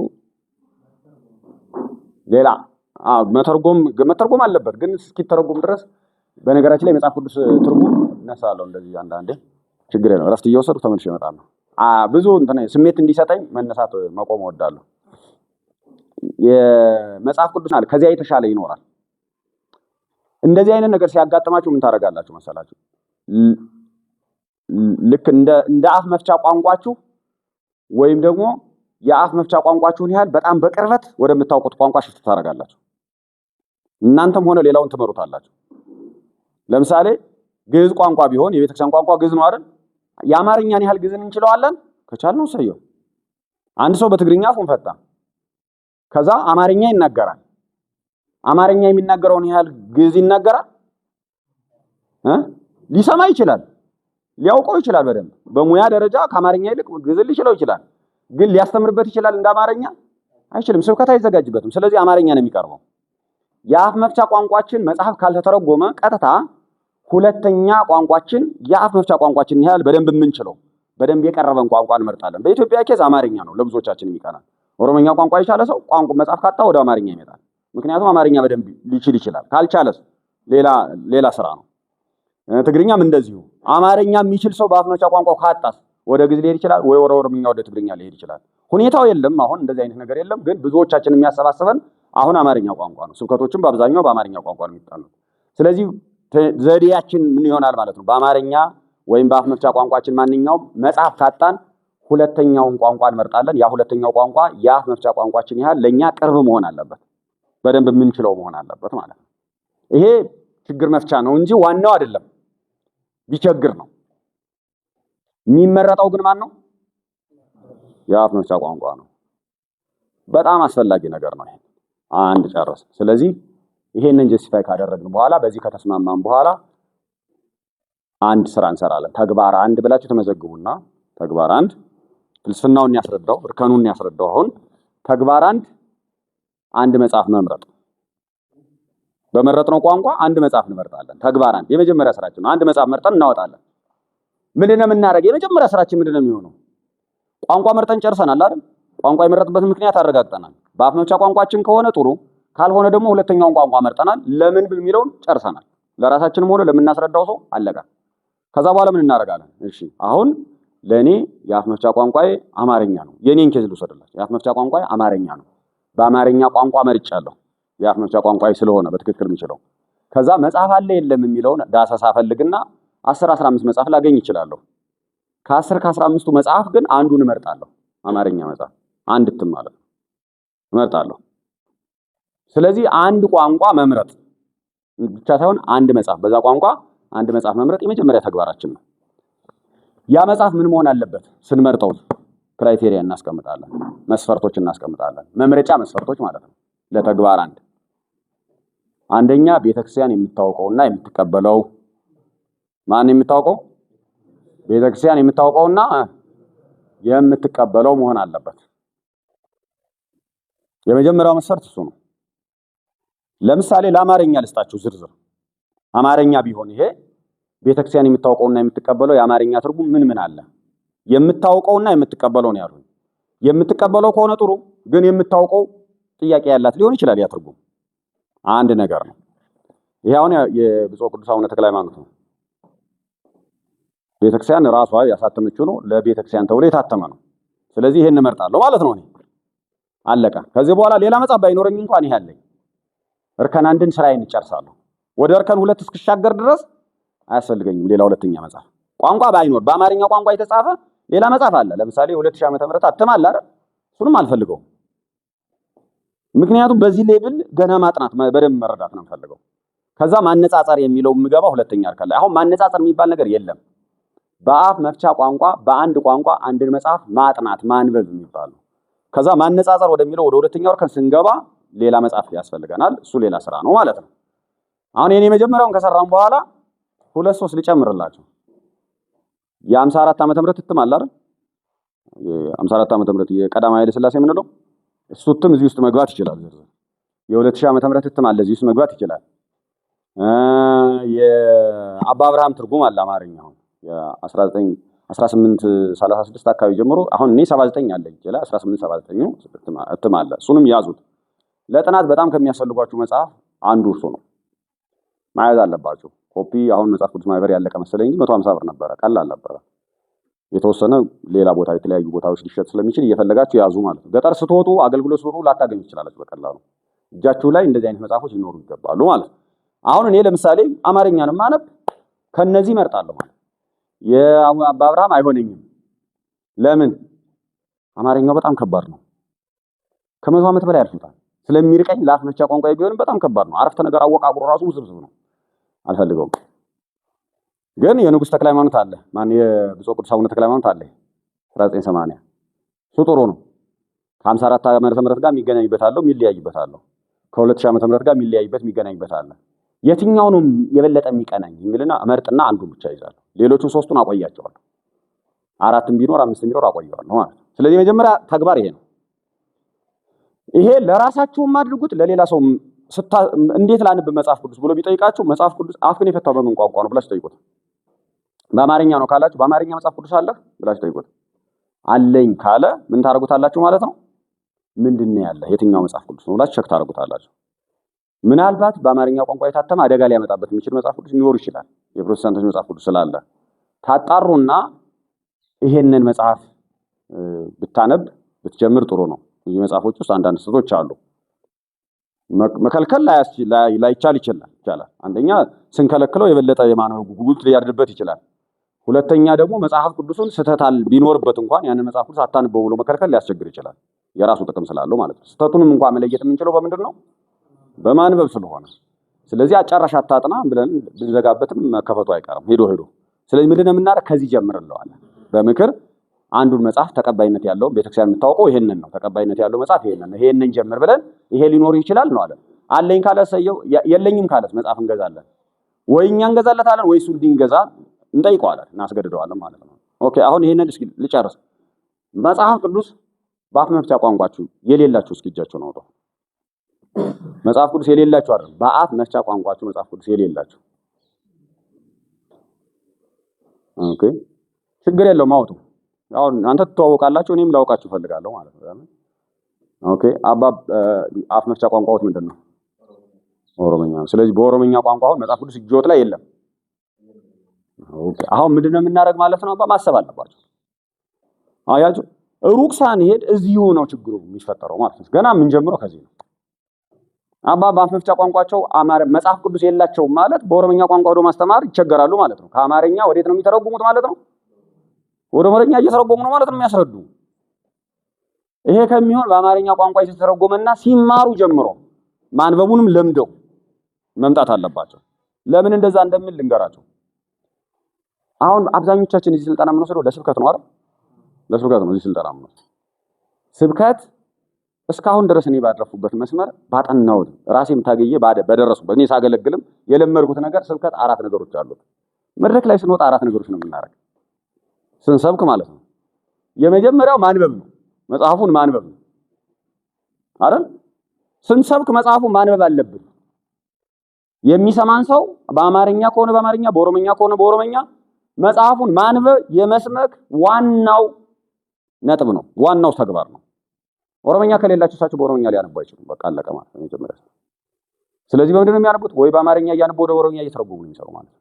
ሌላ መተርጎም አለበት ግን እስኪተረጎም ድረስ በነገራችን ላይ መጽሐፍ ቅዱስ ትርጉም እነሳለሁ እንደዚህ አንዳንዴ ችግር የለም። እረፍት እየወሰድኩ ተመልሼ እመጣለሁ። ብዙ እንትን ስሜት እንዲሰጠኝ መነሳት መቆም እወዳለሁ። የመጽሐፍ ቅዱስ አለ ከዚያ የተሻለ ይኖራል። እንደዚህ አይነት ነገር ሲያጋጥማችሁ ምን ታደርጋላችሁ መሰላችሁ? ልክ እንደ አፍ መፍቻ ቋንቋችሁ ወይም ደግሞ የአፍ መፍቻ ቋንቋችሁን ያህል በጣም በቅርበት ወደምታውቁት ቋንቋ ሽፍት ታደርጋላችሁ። እናንተም ሆነ ሌላውን ትመሩታላችሁ። ለምሳሌ ግዕዝ ቋንቋ ቢሆን የቤተክርስቲያን ቋንቋ ግዕዝ ነው አይደል? የአማርኛን ያህል ግዕዝን እንችለዋለን ከቻልነው ሰየው። አንድ ሰው በትግርኛ አፉን ፈታ፣ ከዛ አማርኛ ይናገራል። አማርኛ የሚናገረውን ያህል ግዕዝ ይናገራል? ሊሰማ ይችላል፣ ሊያውቀው ይችላል በደንብ በሙያ ደረጃ ከአማርኛ ይልቅ ግዕዝ ሊችለው ይችላል። ግን ሊያስተምርበት ይችላል እንደ አማርኛ አይችልም። ስብከት አይዘጋጅበትም። ስለዚህ አማርኛ ነው የሚቀርበው። የአፍ መፍቻ ቋንቋችን መጽሐፍ ካልተተረጎመ ቀጥታ ሁለተኛ ቋንቋችን የአፍ መፍቻ ቋንቋችን ያህል በደንብ የምንችለው በደንብ የቀረበን ቋንቋ እንመርጣለን። በኢትዮጵያ ኬዝ አማርኛ ነው ለብዙዎቻችን የሚቀናል። ኦሮምኛ ቋንቋ የቻለ ሰው ቋንቋ መጽሐፍ ካጣ ወደ አማርኛ ይመጣል። ምክንያቱም አማርኛ በደንብ ሊችል ይችላል። ካልቻለስ ሌላ ስራ ነው። ትግርኛም እንደዚሁ። አማርኛ የሚችል ሰው በአፍ መፍቻ ቋንቋው ካጣስ ወደ ግዕዝ ሊሄድ ይችላል ወይ ወደ ኦሮምኛ ወደ ትግርኛ ሊሄድ ይችላል። ሁኔታው የለም አሁን እንደዚህ አይነት ነገር የለም። ግን ብዙዎቻችን የሚያሰባስበን አሁን አማርኛ ቋንቋ ነው። ስብከቶችም በአብዛኛው በአማርኛ ቋንቋ ነው የሚጣሉት። ስለዚህ ዘዴያችን ምን ይሆናል ማለት ነው? በአማርኛ ወይም በአፍ መፍቻ ቋንቋችን ማንኛውም መጽሐፍ ካጣን ሁለተኛውን ቋንቋ እንመርጣለን። ያ ሁለተኛው ቋንቋ የአፍ መፍቻ ቋንቋችን ያህል ለኛ ቅርብ መሆን አለበት፣ በደንብ የምንችለው መሆን አለበት ማለት ነው። ይሄ ችግር መፍቻ ነው እንጂ ዋናው አይደለም። ቢቸግር ነው የሚመረጠው። ግን ማን ነው? የአፍ መፍቻ ቋንቋ ነው። በጣም አስፈላጊ ነገር ነው። ይሄ አንድ ጨረስ። ስለዚህ ይሄንን ጀስቲፋይ ካደረግን በኋላ በዚህ ከተስማማን በኋላ አንድ ስራ እንሰራለን። ተግባር አንድ ብላችሁ ተመዘግቡና ተግባር አንድ ፍልስፍናውን ያስረዳው እርከኑን ያስረዳው። አሁን ተግባር አንድ መጽሐፍ መምረጥ። በመረጥነው ቋንቋ አንድ መጽሐፍ እንመርጣለን። ተግባር አንድ የመጀመሪያ ስራችን ነው። አንድ መጽሐፍ መርጠን እናወጣለን። ምንድነው የምናደርገው? የመጀመሪያ ስራችን ምንድነው የሚሆነው? ቋንቋ መርጠን ጨርሰናል አይደል? ቋንቋ የመረጥበትን ምክንያት አረጋግጠናል። በአፍ መፍቻ ቋንቋችን ከሆነ ጥሩ፣ ካልሆነ ደግሞ ሁለተኛውን ቋንቋ መርጠናል። ለምን የሚለውን ጨርሰናል። ለራሳችንም ሆነ ለምናስረዳው ሰው አለቀ። ከዛ በኋላ ምን እናደርጋለን? እሺ አሁን ለኔ የአፍ መፍቻ ቋንቋዬ አማርኛ ነው። የኔን ኬዝ ልውሰድላችሁ። የአፍ መፍቻ ቋንቋዬ አማርኛ ነው። በአማርኛ ቋንቋ መርጫለሁ። የአፍ መፍቻ ቋንቋዬ ስለሆነ በትክክል የምችለው። ከዛ መጽሐፍ አለ የለም የሚለውን ዳሰሳ ፈልግና 10-15 መጽሐፍ ላገኝ እችላለሁ። ከ10 ከ15ቱ መጽሐፍ ግን አንዱን እመርጣለሁ። አማርኛ መጽሐፍ አንድ እትም ማለት ነው እመርጣለሁ። ስለዚህ አንድ ቋንቋ መምረጥ ብቻ ሳይሆን አንድ መጽሐፍ፣ በዛ ቋንቋ አንድ መጽሐፍ መምረጥ የመጀመሪያ ተግባራችን ነው። ያ መጽሐፍ ምን መሆን አለበት ስንመርጠው ክራይቴሪያ እናስቀምጣለን፣ መስፈርቶች እናስቀምጣለን። መምረጫ መስፈርቶች ማለት ነው። ለተግባር አንደኛ ቤተክርስቲያን የምታውቀውና የምትቀበለው ማን የምታውቀው ቤተክርስቲያን የምታውቀውና የምትቀበለው መሆን አለበት። የመጀመሪያው መስፈርት እሱ ነው። ለምሳሌ ለአማርኛ ልስጣችሁ ዝርዝር። አማርኛ ቢሆን ይሄ ቤተክርስቲያን የምታውቀውና የምትቀበለው የአማርኛ ትርጉም ምን አለ? የምታውቀውና የምትቀበለው ነው ያሉኝ። የምትቀበለው ከሆነ ጥሩ፣ ግን የምታውቀው ጥያቄ ያላት ሊሆን ይችላል። ያ ትርጉም አንድ ነገር ነው። ይሄ አሁን የብፁዕ ቅዱስ አቡነ ተክለ ሃይማኖት ነው። ቤተክርስቲያን ራሷ ያሳተመችው ነው፣ ለቤተክርስቲያን ተብሎ የታተመ ነው። ስለዚህ ይሄን እመርጣለሁ ማለት ነው። እኔ አለቀ። ከዚህ በኋላ ሌላ መጽሐፍ ባይኖረኝ እንኳን ይሄ አለኝ። እርከን አንድን ስራዬን እጨርሳለሁ። ወደ እርከን ሁለት እስክሻገር ድረስ አያስፈልገኝም ሌላ ሁለተኛ መጽሐፍ። ቋንቋ ባይኖር በአማርኛ ቋንቋ የተጻፈ ሌላ መጽሐፍ አለ። ለምሳሌ 2000 ዓመተ ምህረት አትማል አይደል? እሱንም አልፈልገውም። ምክንያቱም በዚህ ሌብል ገና ማጥናት በደንብ መረዳት ነው የምፈልገው። ከዛ ማነጻጸር የሚለው የምገባው ሁለተኛ እርከን ላይ። አሁን ማነጻጸር የሚባል ነገር የለም። በአፍ መፍቻ ቋንቋ በአንድ ቋንቋ አንድን መጽሐፍ ማጥናት ማንበብ የሚባል ነው። ከዛ ማነጻጸር ወደሚለው ወደ ሁለተኛው እርከን ስንገባ ሌላ መጽሐፍ ያስፈልገናል። እሱ ሌላ ስራ ነው ማለት ነው። አሁን የኔ መጀመሪያውን ከሰራን በኋላ 2-3 ልጨምርላችሁ። የ54 ዓመተ ምህረት እትም አለ አይደል? የ54 ዓመተ ምህረት የቀዳማዊ ኃይለ ሥላሴ የምንለው እሱ እትም እዚህ ውስጥ መግባት ይችላል። የ2000 ዓመተ ምህረት እትም አለ እዚህ ውስጥ መግባት ይችላል። የአባ አብርሃም ትርጉም አለ አማርኛው የ1836 አካባቢ ጀምሮ አሁን እኔ 79 አለኝ ይችላል 1879 እትም አለ። እሱንም ያዙት። ለጥናት በጣም ከሚያስፈልጓችሁ መጽሐፍ አንዱ እሱ ነው። ማያዝ አለባችሁ። ኮፒ አሁን መጽሐፍ ቅዱስ ማህበር ያለቀ መሰለኝ 150 ብር ነበረ። ቀላል ነበረ። የተወሰነ ሌላ ቦታ የተለያዩ ቦታዎች ሊሸጥ ስለሚችል እየፈለጋችሁ ያዙ ማለት ነው። ገጠር ስትወጡ አገልግሎት ስትወጡ ላታገኙ ትችላላችሁ በቀላሉ። እጃችሁ ላይ እንደዚህ አይነት መጽሐፎች ሊኖሩ ይገባሉ ማለት ነው። አሁን እኔ ለምሳሌ አማርኛን ማነብ ከነዚህ እመርጣለሁ ማለት የአባ አብርሃም አይሆነኝም። ለምን? አማርኛው በጣም ከባድ ነው። ከ100 ዓመት በላይ አልፎታል። ስለሚርቀኝ ለአፍ መፍቻ ቋንቋ ቢሆንም በጣም ከባድ ነው። አረፍተ ነገር አወቃቅሮ ራሱ ውስብስብ ነው። አልፈልገውም። ግን የንጉሥ ተክለ ሃይማኖት አለ ማን የብፁዕ ቅዱስ አቡነ ተክለ ሃይማኖት አለ 1980 እሱ ጥሩ ነው። ከ54 ዓመተ ምህረት ጋር የሚገናኝበት አለው የሚለያይበት አለው። ከ2000 ዓመተ ምህረት ጋር የሚለያይበት የሚገናኝበት አለ። የትኛው ነው የበለጠ የሚቀናኝ የሚልና እመርጥና አንዱን ብቻ ይዛለሁ። ሌሎቹን ሶስቱን አቆያቸዋለሁ። አራትም ቢኖር አምስትም ቢኖር አቆያለሁ ማለት ነው። ስለዚህ መጀመሪያ ተግባር ይሄ ነው። ይሄ ለራሳችሁም አድርጉት ለሌላ ሰው እንዴት ላንብ መጽሐፍ ቅዱስ ብሎ ቢጠይቃችሁ መጽሐፍ ቅዱስ አፍን የፈታው በምን ቋንቋ ነው ብላችሁ ጠይቁት። በአማርኛ ነው ካላችሁ በአማርኛ መጽሐፍ ቅዱስ አለ ብላችሁ ጠይቁት። አለኝ ካለ ምን ታደርጉታላችሁ ማለት ነው? ምንድነው ያለ የትኛው መጽሐፍ ቅዱስ ነው ብላችሁ ቸክ ታደርጉታላችሁ። ምናልባት በአማርኛ ቋንቋ የታተመ አደጋ ሊያመጣበት የሚችል መጽሐፍ ቅዱስ ሊኖር ይችላል። የፕሮቴስታንቶች መጽሐፍ ቅዱስ ስላለ ታጣሩና ይሄንን መጽሐፍ ብታነብ ብትጀምር ጥሩ ነው። እዚህ መጽሐፎች ውስጥ አንዳንድ ስህተቶች አሉ። መከልከል ላይቻል ይችላል። አንደኛ ስንከለክለው የበለጠ የማነው ጉጉት ሊያድርበት ይችላል። ሁለተኛ ደግሞ መጽሐፍ ቅዱስን ስህተታል ቢኖርበት እንኳን ያንን መጽሐፍ ቅዱስ አታንበው ብሎ መከልከል ሊያስቸግር ይችላል። የራሱ ጥቅም ስላለው ማለት ነው። ስህተቱንም እንኳን መለየት የምንችለው በምንድን ነው? በማንበብ ስለሆነ። ስለዚህ አጫራሽ አታጥና ብለን ብንዘጋበትም መከፈቱ አይቀርም ሄዶ። ስለዚህ ምንድነው የምናደርግ? ከዚህ ጀምርልዋለን በምክር አንዱን መጽሐፍ ተቀባይነት ያለው ቤተክርስቲያን የምታውቀው ይሄንን ነው። ተቀባይነት ያለው መጽሐፍ ይሄንን ነው። ይሄንን ጀምር ብለን ይሄ ሊኖር ይችላል ነው አለ። አለኝ ካለ ሰየው፣ የለኝም ካለስ መጽሐፍ እንገዛለን ወይ እኛ እንገዛለታለን ወይ እሱ እንዲንገዛ እንጠይቀዋለን፣ እናስገድደዋለን ማለት ነው። ኦኬ አሁን ይሄንን እስኪ ልጨርስ። መጽሐፍ ቅዱስ በአፍ መፍቻ ቋንቋችሁ የሌላችሁ እስኪ እጃችሁን አውጡ። መጽሐፍ ቅዱስ የሌላችሁ አይደል? በአፍ መፍቻ ቋንቋችሁ መጽሐፍ ቅዱስ የሌላችሁ ኦኬ፣ ችግር የለውም አውጡ። አሁን አንተ ትተዋወቃላችሁ እኔም ላውቃችሁ ፈልጋለሁ ማለት ነው። ኦኬ አባ አፍ መፍቻ ቋንቋው ምንድነው? ኦሮሞኛ። ስለዚህ በኦሮሞኛ ቋንቋው መጽሐፍ ቅዱስ እጆት ላይ የለም። ኦኬ አሁን ምንድነው የምናደርግ ማለት ነው? ማሰብ አለባችሁ። አያችሁ ሩቅ ሳንሄድ እዚሁ ነው ችግሩ የሚፈጠረው ማለት ነው። ገና የምንጀምረው ከዚህ ነው። አባ በአፍ መፍቻ ቋንቋቸው መጽሐፍ ቅዱስ የላቸውም ማለት በኦሮሞኛ ቋንቋ ወደ ማስተማር ይቸገራሉ ማለት ነው። ከአማርኛ ወዴት ነው የሚተረጉሙት ማለት ነው? ወደ ኦሮሞኛ እየተረጎሙ ነው ማለት ነው የሚያስረዱ። ይሄ ከሚሆን በአማርኛ ቋንቋ የተተረጎመና ሲማሩ ጀምሮ ማንበቡንም ለምደው መምጣት አለባቸው። ለምን እንደዛ እንደምል ልንገራቸው። አሁን አብዛኞቻችን እዚህ ስልጠና የምንወስደው ለስብከት ነው አይደል? ለስብከት ነው እዚህ ስልጠና የምንወስደው። ስብከት እስካሁን ድረስ እኔ ባደረፉበት መስመር ባጠናሁት ራሴም ታገዬ በደረሱበት እኔ ሳገለግልም የለመድኩት ነገር ስብከት 4 ነገሮች አሉት። መድረክ ላይ ስንወጣ 4 ነገሮች ነው የምናደርግ ስንሰብክ ማለት ነው። የመጀመሪያው ማንበብ ነው፣ መጽሐፉን ማንበብ ነው አይደል? ስንሰብክ መጽሐፉን ማንበብ አለብን። የሚሰማን ሰው በአማርኛ ከሆነ በአማርኛ፣ በኦሮሞኛ ከሆነ በኦሮሞኛ መጽሐፉን ማንበብ የመስመክ ዋናው ነጥብ ነው፣ ዋናው ተግባር ነው። ኦሮሞኛ ከሌላችሁ እሳቸው በኦሮሞኛ ሊያነቡ አይችሉም። በቃ አለቀ ማለት ነው መጀመሪያ። ስለዚህ በምንድን ነው የሚያነቡት? ወይ በአማርኛ እያነቡ ወደ ኦሮሞኛ እየተረጎሙ ነው የሚሰሩ ማለት ነው።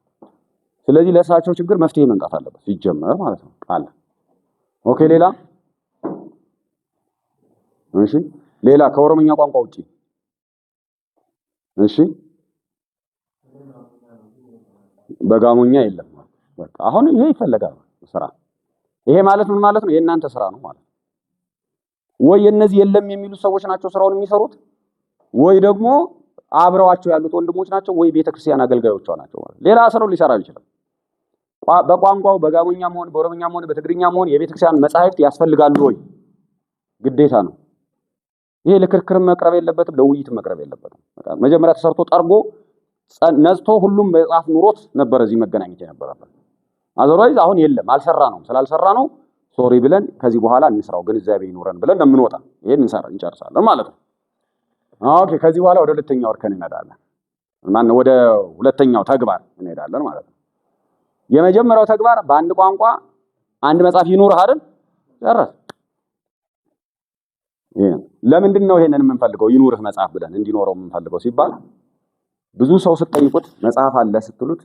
ስለዚህ ለእሳቸው ችግር መፍትሄ መምጣት አለበት ሲጀመር ማለት ነው። አለ ኦኬ። ሌላ እሺ፣ ሌላ ከኦሮሞኛ ቋንቋ ውጪ እሺ፣ በጋሞኛ የለም። በቃ አሁን ይሄ ይፈልጋል ስራ። ይሄ ማለት ምን ማለት ነው? የእናንተ ስራ ነው ማለት ነው። ወይ እነዚህ የለም የሚሉ ሰዎች ናቸው ስራውን የሚሰሩት፣ ወይ ደግሞ አብረዋቸው ያሉት ወንድሞች ናቸው፣ ወይ ቤተክርስቲያን አገልጋዮቿ ናቸው ማለት። ሌላ ስራው ሊሰራ ይችላል። በቋንቋው በጋሞኛም ሆነ በኦሮሞኛም ሆነ በትግርኛም ሆነ የቤተክርስቲያን መጻሕፍት ያስፈልጋሉ ወይ? ግዴታ ነው። ይሄ ለክርክር መቅረብ የለበትም፣ ለውይይት መቅረብ የለበትም። መጀመሪያ ተሰርቶ ጠርጎ ነዝቶ ሁሉም መጽሐፍ ኑሮት ነበር እዚህ መገናኘት የነበረበት። አዘርዋይዝ አሁን የለም አልሰራ ነው። ስላልሰራ ነው ሶሪ ብለን ከዚህ በኋላ እንስራው ግንዛቤ ይኖረን ብለን እንወጣ። ይሄን እንጨርሳለን ማለት ነው። ኦኬ። ከዚህ በኋላ ወደ ሁለተኛው እርከን እንሄዳለን። ወደ ሁለተኛው ተግባር እንሄዳለን ማለት ነው። የመጀመሪያው ተግባር በአንድ ቋንቋ አንድ መጽሐፍ ይኑርህ አይደል? ጨረስ። ለምንድን ነው ይሄንን የምንፈልገው? ይኑርህ መጽሐፍ ብለን እንዲኖረው የምንፈልገው ሲባል ብዙ ሰው ስትጠይቁት መጽሐፍ አለ ስትሉት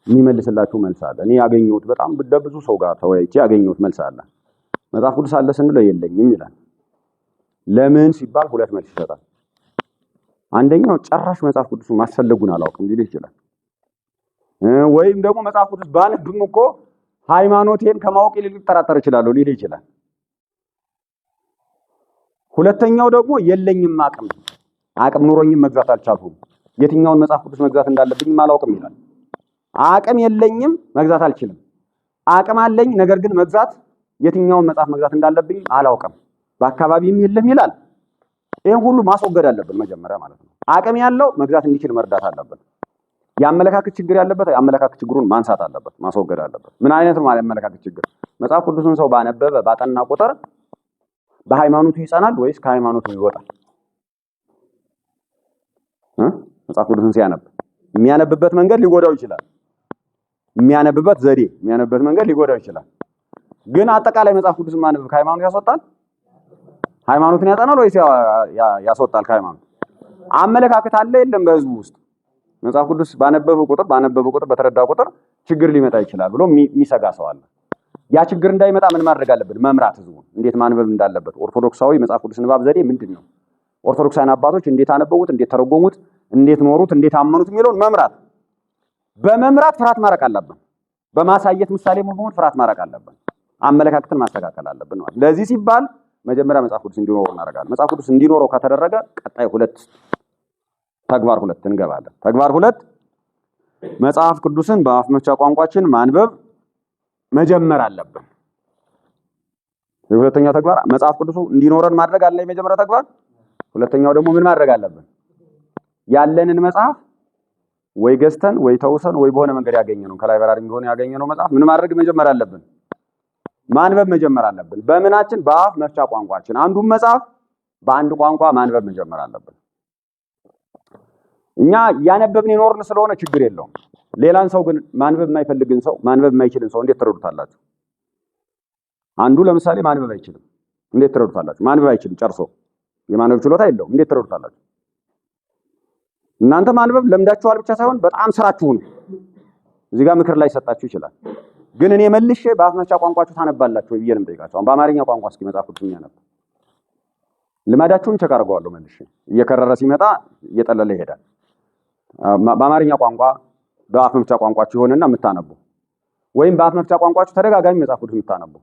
የሚመልስላችሁ መልስ አለ። እኔ ያገኘሁት በጣም ብዙ ሰው ጋር ተወያይቼ ያገኘሁት መልስ አለ። መጽሐፍ ቅዱስ አለ ስንለው የለኝም ይላል። ለምን ሲባል 2 መልስ ይሰጣል። አንደኛው ጭራሽ መጽሐፍ ቅዱስን ማስፈለጉን አላውቅም ሊል ይችላል። ወይም ደግሞ መጽሐፍ ቅዱስ ባነብም እኮ ሃይማኖቴን ከማወቅ ይልቅ ልጠራጠር እችላለሁ ሊል ይችላል። ሁለተኛው ደግሞ የለኝም አቅም ኑሮኝም መግዛት አልቻልኩም፣ የትኛውን መጽሐፍ ቅዱስ መግዛት እንዳለብኝም አላውቅም ይላል። አቅም የለኝም መግዛት አልችልም፣ አቅም አለኝ ነገር ግን የትኛውን መጽሐፍ መግዛት እንዳለብኝ አላውቅም፣ በአካባቢም የለም ይላል። ይሄን ሁሉ ማስወገድ አለብን መጀመሪያ ማለት ነው። አቅም ያለው መግዛት እንዲችል መርዳት አለብን። የአመለካከት ችግር ያለበት የአመለካከት ችግሩን ማንሳት አለበት፣ ማስወገድ አለበት። ምን አይነት ነው የአመለካከት ችግር? መጽሐፍ ቅዱስን ሰው ባነበበ ባጠና ቁጥር በሃይማኖቱ ይጸናል ወይስ ከሃይማኖቱ ይወጣል? መጽሐፍ ቅዱስን ሲያነብ የሚያነብበት መንገድ ሊጎዳው ይችላል። የሚያነብበት ዘዴ የሚያነብበት መንገድ ሊጎዳው ይችላል። ግን አጠቃላይ መጽሐፍ ቅዱስን ማንበብ ከሃይማኖት ያስወጣል? ሃይማኖትን ያጠናል ወይስ ያስወጣል ከሃይማኖት? አመለካከት አለ የለም በህዝቡ ውስጥ? መጽሐፍ ቅዱስ ባነበበ ቁጥር በተረዳ ቁጥር ችግር ሊመጣ ይችላል ብሎ የሚሰጋ ሰው አለ። ያ ችግር እንዳይመጣ ምን ማድረግ አለብን? መምራት ህዝቡን እንዴት ማንበብ እንዳለበት። ኦርቶዶክሳዊ መጽሐፍ ቅዱስ ንባብ ዘዴ ምንድነው? ኦርቶዶክሳውያን አባቶች እንዴት አነበቡት፣ እንዴት ተረጎሙት፣ እንዴት ኖሩት፣ እንዴት አመኑት የሚለውን መምራት። በመምራት ፍርሃት ማረቅ አለብን። በማሳየት ምሳሌ መሆን ፍርሃት ማረቅ አለብን። አመለካከትን ማስተካከል አለብን ማለት። ለዚህ ሲባል መጀመሪያ መጽሐፍ ቅዱስ እንዲኖረው እናደርጋለን። መጽሐፍ ቅዱስ እንዲኖረው ከተደረገ ቀጣይ ተግባር 2 እንገባለን። ተግባር 2 መጽሐፍ ቅዱስን በአፍ መፍቻ ቋንቋችን ማንበብ መጀመር አለብን። የሁለተኛው ተግባር መጽሐፍ ቅዱሱ እንዲኖረን ማድረግ አለ የመጀመሪያ ተግባር። ሁለተኛው ደግሞ ምን ማድረግ አለብን? ያለንን መጽሐፍ ወይ ገዝተን ወይ ተውሰን ወይ በሆነ መንገድ ያገኘነው ከላይብራሪ ቢሆን ያገኘነው መጽሐፍ ምን ማድረግ መጀመር አለብን? ማንበብ መጀመር አለብን። በምናችን? በአፍ መፍቻ ቋንቋችን። አንዱን መጽሐፍ በአንድ ቋንቋ ማንበብ መጀመር አለብን። እኛ ያነበብን ይኖርን ስለሆነ ችግር የለውም። ሌላን ሰው ግን ማንበብ የማይፈልግን ሰው ማንበብ የማይችልን ሰው እንዴት ትረዱታላችሁ? አንዱ ለምሳሌ ማንበብ አይችልም፣ እንዴት ትረዱታላችሁ? ማንበብ አይችልም ጨርሶ የማንበብ ችሎታ የለውም፣ እንዴት ትረዱታላችሁ? እናንተ ማንበብ ለምዳችኋል ብቻ ሳይሆን በጣም ስራችሁ ነው። እዚህ ጋር ምክር ላይ ሰጣችሁ ይችላል። ግን እኔ መልሼ በአፍ መፍቻ ቋንቋችሁ ታነባላችሁ ብዬ ነው የምጠይቃችሁ። አሁን በአማርኛ ቋንቋ እስኪ መጽሐፍ ቅዱስ የሚያነብ ልማዳችሁን ቸክ አድርገዋለሁ። መልሼ እየከረረ ሲመጣ እየጠለለ ይሄዳል። በአማርኛ ቋንቋ በአፍ መፍቻ ቋንቋችሁ ይሆንና የምታነቡ ወይም በአፍ መፍቻ ቋንቋችሁ ተደጋጋሚ መጽሐፍ ቅዱስ የምታነቡ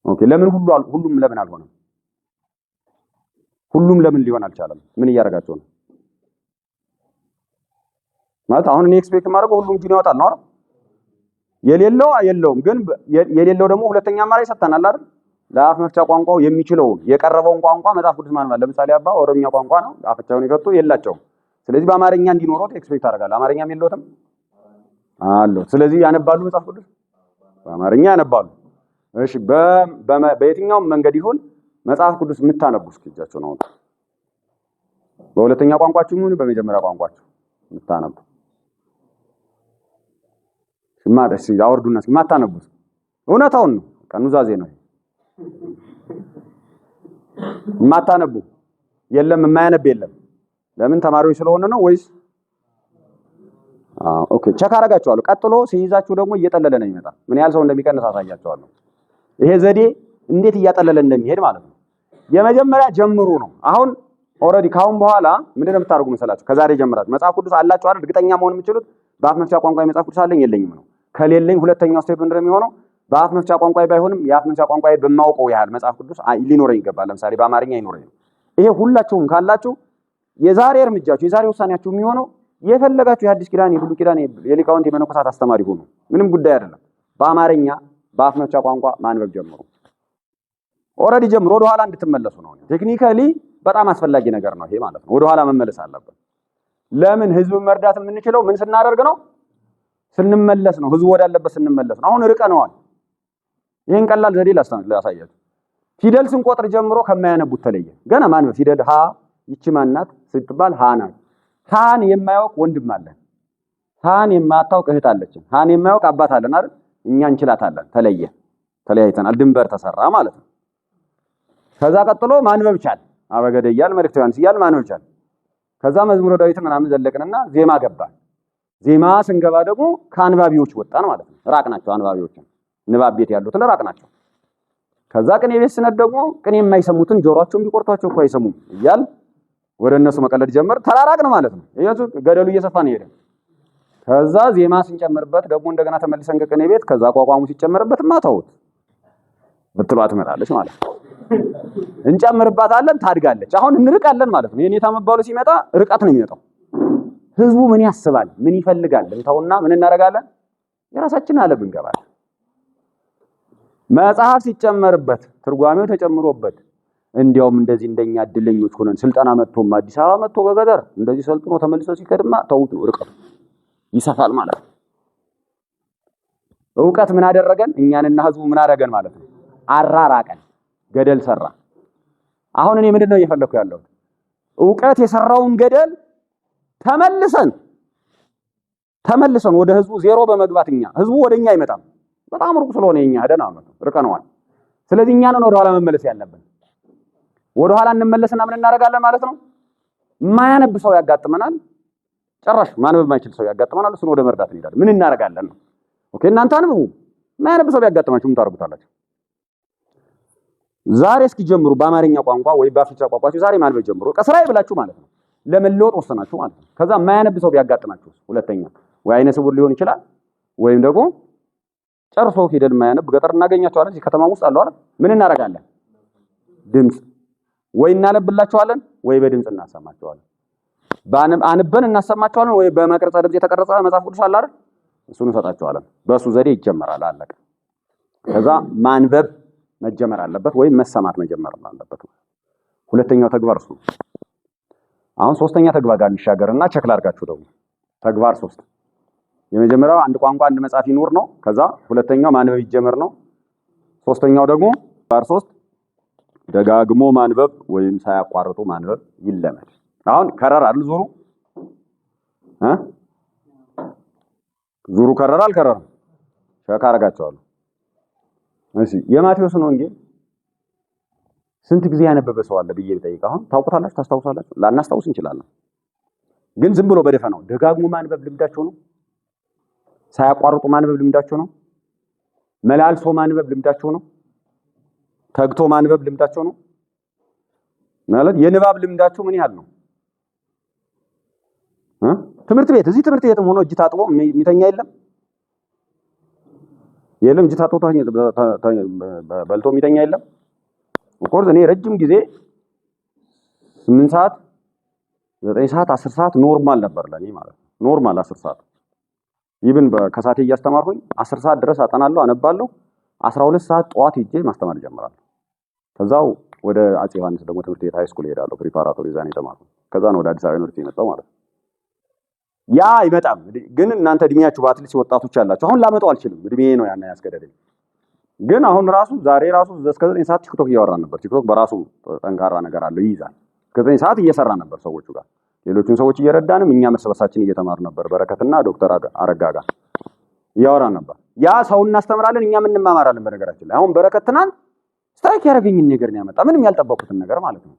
ኦኬ። ለምን ሁሉም ለምን አልሆነም? ሁሉም ለምን ሊሆን አልቻለም? ምን እያደረጋችሁ ነው? ማለት አሁን እኔ ኤክስፔክት ማድረገው ሁሉም ጁን ያወጣል ነው አይደል? የሌለው የለውም። ግን የሌለው ደግሞ ሁለተኛ አማራጭ ሰጥተናል አይደል? ለአፍ መፍቻ ቋንቋው የሚችለውን የቀረበውን ቋንቋ መጽሐፍ ቅዱስ ማንበብ። ለምሳሌ አባ ኦሮምኛ ቋንቋ ነው አፍቻውን ይፈቱ የላቸውም። ስለዚህ በአማርኛ እንዲኖሩት ኤክስፔክት አደርጋለሁ። አማርኛም የለውትም አለው። ስለዚህ ያነባሉ መጽሐፍ ቅዱስ በአማርኛ ያነባሉ። እሺ በየትኛውም መንገድ ይሁን መጽሐፍ ቅዱስ የምታነቡ እስኪ እጃችሁን አውጡ። በሁለተኛ ቋንቋችሁ ይሁን በመጀመሪያ ቋንቋችሁ የምታነቡ ማደስ ያወርዱና እስኪ ማታነቡት እውነታውን ነው። ቀኑዛዜ ነው። ማታነቡ የለም፣ የማያነብ የለም። ለምን? ተማሪዎች ስለሆነ ነው ወይስ? ኦኬ ቸክ አደርጋችኋለሁ። ቀጥሎ ሲይዛችሁ ደግሞ እየጠለለ ነው የሚመጣ። ምን ያህል ሰው እንደሚቀንስ አሳያችኋለሁ። ይሄ ዘዴ እንዴት እያጠለለ እንደሚሄድ ማለት ነው። የመጀመሪያ ጀምሩ ነው። አሁን ኦልሬዲ ካሁን በኋላ ምንድን ነው የምታደርጉ መሰላችሁ? ከዛሬ ጀምራችሁ መጽሐፍ ቅዱስ አላችሁ አይደል? እርግጠኛ መሆን የምትችሉት በአፍ መፍቻ ቋንቋ መጽሐፍ ቅዱስ አለኝ የለኝም ነው። ከሌለኝ ሁለተኛው ስቴፕ ምንድን ነው የሚሆነው? በአፍ መፍቻ ቋንቋ ባይሆንም የአፍ መፍቻ ቋንቋ በማውቀው ያህል መጽሐፍ ቅዱስ ሊኖረኝ ይገባል። ለምሳሌ በአማርኛ ይኖረኝ ነው። ይሄ ሁላችሁም ካላችሁ የዛሬ እርምጃችሁ የዛሬ ውሳኔያችሁ የሚሆነው የፈለጋችሁ የሐዲስ ኪዳን የብሉይ ኪዳን የሊቃውንት የመነኮሳት አስተማሪ ሆኑ፣ ምንም ጉዳይ አይደለም። በአማርኛ በአፍ መፍቻ ቋንቋ ማንበብ ጀምሩ። ኦልሬዲ ጀምሮ ወደ ኋላ እንድትመለሱ ነው። ቴክኒካሊ በጣም አስፈላጊ ነገር ነው ይሄ ማለት ነው። ወደ ኋላ መመለስ አለበት። ለምን? ህዝቡን መርዳት የምንችለው ምን ስናደርግ ነው? ስንመለስ ነው። ህዝቡ ወዳለበት ስንመለስ ነው። አሁን ርቀነዋል። ይሄን ቀላል ዘዴ ላሳያችሁ። ፊደል ስንቆጥር ጀምሮ ከማያነቡት ተለየ። ገና ማንበብ ፊደል ሀ ይቺ ማናት ስትባል ሀ ናት። ሀን የማያውቅ ወንድም አለ። ሀን የማታውቅ እህት አለችን። ሀን የማያውቅ አባት አለን አይደል? እኛ እንችላታለን። ተለያይተናል። ድንበር ተሰራ ማለት ነው። ከዛ ቀጥሎ ማንበብ ቻል። አበገደ እያል መልእክተ ዮሐንስ እያል ማንበብ ቻል። ከዛ መዝሙረ ዳዊት ምናምን ዘለቅንና ዜማ ገባን። ዜማ ስንገባ ደግሞ ከአንባቢዎች ወጣን ማለት ነው። ራቅናቸው አንባቢዎችን፣ ንባብ ቤት ያሉትን ራቅናቸው። ከዛ ቅኔ ቤት ስነድ ደግሞ ቅኔ የማይሰሙትን ጆሮአቸውን ቢቆርጧቸው እኮ አይሰሙም እያል ወደ እነሱ መቀለድ ጀመር። ተራራቅን ማለት ነው። እያሱ ገደሉ እየሰፋ ነው ሄደ። ከዛ ዜማ ስንጨምርበት ደግሞ እንደገና ተመልሰን ከቅኔ ቤት ከዛ ቋቋሙ ሲጨመርበት ማታውት ብትሏ ትመጣለች ማለት ነው። እንጨምርባታለን፣ ታድጋለች። አሁን እንርቃለን ማለት ነው። የኔታ መባሉ ሲመጣ ርቀት ነው የሚመጣው። ህዝቡ ምን ያስባል፣ ምን ይፈልጋል እንተውና ምን እናደርጋለን? የራሳችን ዓለም እንገባለን። መጽሐፍ ሲጨመርበት ትርጓሜው ተጨምሮበት እንዲያውም እንደዚህ እንደኛ እድለኞች ሆነን ስልጠና መጥቶም አዲስ አበባ መጥቶ በገጠር እንደዚህ ሰልጥኖ ተመልሶ ሲከድማ ተውት ርቀቱ ይሰፋል ማለት ነው። ዕውቀት ምን አደረገን? እኛንና ህዝቡ ምን አደረገን ማለት ነው? አራራቀን፣ ገደል ሰራ። አሁን እኔ ምንድነው እየፈለኩ ያለሁት? ዕውቀት የሰራውን ገደል ተመልሰን ወደ ህዝቡ ዜሮ በመግባት ህዝቡ ወደኛ አይመጣም። በጣም ሩቅ ስለሆነ የኛ ሄደን ርቀነዋል። ስለዚህ እኛ ነን ወደ ኋላ መመለስ ያለብን። ወደ ኋላ እንመለስና ምን እናደርጋለን ማለት ነው? ማያነብ ሰው ያጋጥመናል። ጭራሽ ማንበብ የማይችል ሰው ያጋጥመናል። እሱን ወደ መርዳት እንሄዳለን። ምን እናደርጋለን ነው? ኦኬ እናንተ አንብቡ። ማያነብ ሰው ያጋጥማችሁ ምን ታደርጉታላችሁ? ዛሬ እስኪ ጀምሩ። በአማርኛ ቋንቋ ወይ በአፍሪካ ቋንቋችሁ ዛሬ ማንበብ ጀምሩ። ቀስራይ ብላችሁ ማለት ነው። ለመለወጥ ወሰናችሁ ማለት ነው። ከዛ ማያነብ ሰው ቢያጋጥማችሁ ሁለተኛ ወይ አይነ ስውር ሊሆን ይችላል ወይም ደግሞ ጨርሶ ፊደል ማያነብ ገጠር እናገኛቸዋለን። እዚህ ከተማ ውስጥ አለው አይደል? ምን እናደርጋለን? ድምጽ ወይ እናነብላቸዋለን ወይ በድምጽ እናሰማቸዋለን። አንበን እናሰማቸዋለን ወይ በመቅረጸ ድምጽ የተቀረጸ መጽሐፍ ቅዱስ አለ አይደል? እሱን እንሰጣቸዋለን። በሱ ዘዴ ይጀመራል። አለቀ። ከዛ ማንበብ መጀመር አለበት ወይ መሰማት መጀመር አለበት። ሁለተኛው ተግባር እሱ። አሁን ሶስተኛ ተግባር ጋር እንሻገርና ቸክ ላድርጋችሁ ደግሞ ተግባር 3 የመጀመሪያው አንድ ቋንቋ አንድ መጽሐፍ ይኖር ነው። ከዛ ሁለተኛው ማንበብ ይጀመር ነው። ሶስተኛው ደግሞ ተግባር 3 ደጋግሞ ማንበብ ወይም ሳያቋርጡ ማንበብ ይለመድ። አሁን ከረር አይደል ዙሩ ከረር አልከረረም? ቸክ አደርጋቸዋለሁ። እሺ የማቴዎስን ወንጌል ስንት ጊዜ ያነበበ ሰው አለ ብዬ ብጠይቅ አሁን ታውቁታላችሁ? ታስታውሳላችሁ? ላናስታውስ እንችላለን። ግን ዝም ብሎ በደፈናው ደጋግሞ ማንበብ ልምዳቸው ነው። ሳያቋርጡ ማንበብ ልምዳቸው ነው። መላልሶ ማንበብ ልምዳቸው ነው። ተግቶ ማንበብ ልምዳቸው ነው። ማለት የንባብ ልምዳቸው ምን ያህል ነው? እዚህ ትምህርት ቤትም ሆኖ እጅ ታጥቦ የሚተኛ የለም። እጅ ታጥቦ በልቶ የሚተኛ የለም። ኦፍኮርስ እኔ ረጅም ጊዜ 8 ሰዓት 9 ሰዓት 10 ሰዓት ኖርማል ነበር ለኔ ማለት ነው። ኖርማል 10 ሰዓት ኢቭን ከሳቴ እያስተማርኩኝ 10 ሰዓት ድረስ አጠናለሁ፣ አነባለሁ። 12 ሰዓት ጠዋት ሄጄ ማስተማር ጀምራለሁ። ከዛው ወደ አፄ ዮሐንስ ደግሞ ትምህርት ቤት ሃይ ስኩል እሄዳለሁ። ፕሪፓራቶሪ ዛኔ ተማርኩ። ከዛ ነው ወደ አዲስ አበባ ዩኒቨርሲቲ የመጣው ማለት ነው። ያ አይመጣም ግን እናንተ እድሜያችሁ በአትሊስት ወጣቶች ያላችሁ አሁን ላመጣው አልችልም። እድሜ ነው ያን ያስገደደኝ። ግን አሁን ራሱ ዛሬ ራሱ እስከ 9 ሰዓት ቲክቶክ እያወራን ነበር። ቲክቶክ በራሱ ጠንካራ ነገር አለው፣ ይይዛል። እስከ 9 ሰዓት እየሰራን ነበር ሰዎቹ ጋር፣ ሌሎችን ሰዎች እየረዳንም እኛም እርስ በርሳችን እየተማርን ነበር። በረከትና ዶክተር አረጋ ጋር እያወራን ነበር። ያ ሰው እናስተምራለን፣ እኛም እንማማራለን። በነገራችን ላይ አሁን በረከት ትናንት ስትራይክ ያደረገኝን ነገር ነው ያመጣ፣ ምንም ያልጠበቁትን ነገር ማለት ነው።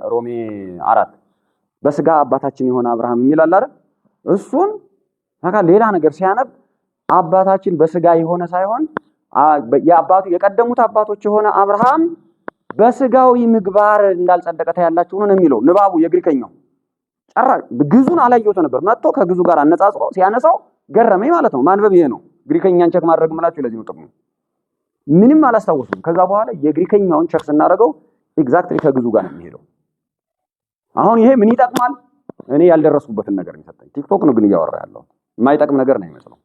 ሮሜ 4 በስጋ አባታችን የሆነ አብርሃም የሚል አለ አይደል? እሱን ሌላ ነገር ሲያነብ አባታችን በስጋ የሆነ ሳይሆን የቀደሙት አባቶች የሆነ አብርሃም በስጋዊ ምግባር እንዳልጸደቀ ታያላችሁ ነው የሚለው ንባቡ። የግሪከኛው ግዙን አላየሁት ነበር። መጥቶ ከግዙ ጋር አነጻጽሮ ሲያነሳው ገረመኝ ማለት ነው። ማንበብ ይሄ ነው። ግሪከኛን ቸክ ማድረግ ምላችሁ ለዚህ ነው ጥቅሙ። ምንም አላስታወስኩም። ከዛ በኋላ የግሪከኛውን ቸክ ስናደርገው ኤግዛክትሊ ከግዙ ጋር ነው የሚሄደው። አሁን ይሄ ምን ይጠቅማል? እኔ ያልደረስኩበትን ነገር ይሰጠኝ። ቲክቶክ ነው ግን እያወራ ያለው የማይጠቅም ነገር ነው የሚመስለው።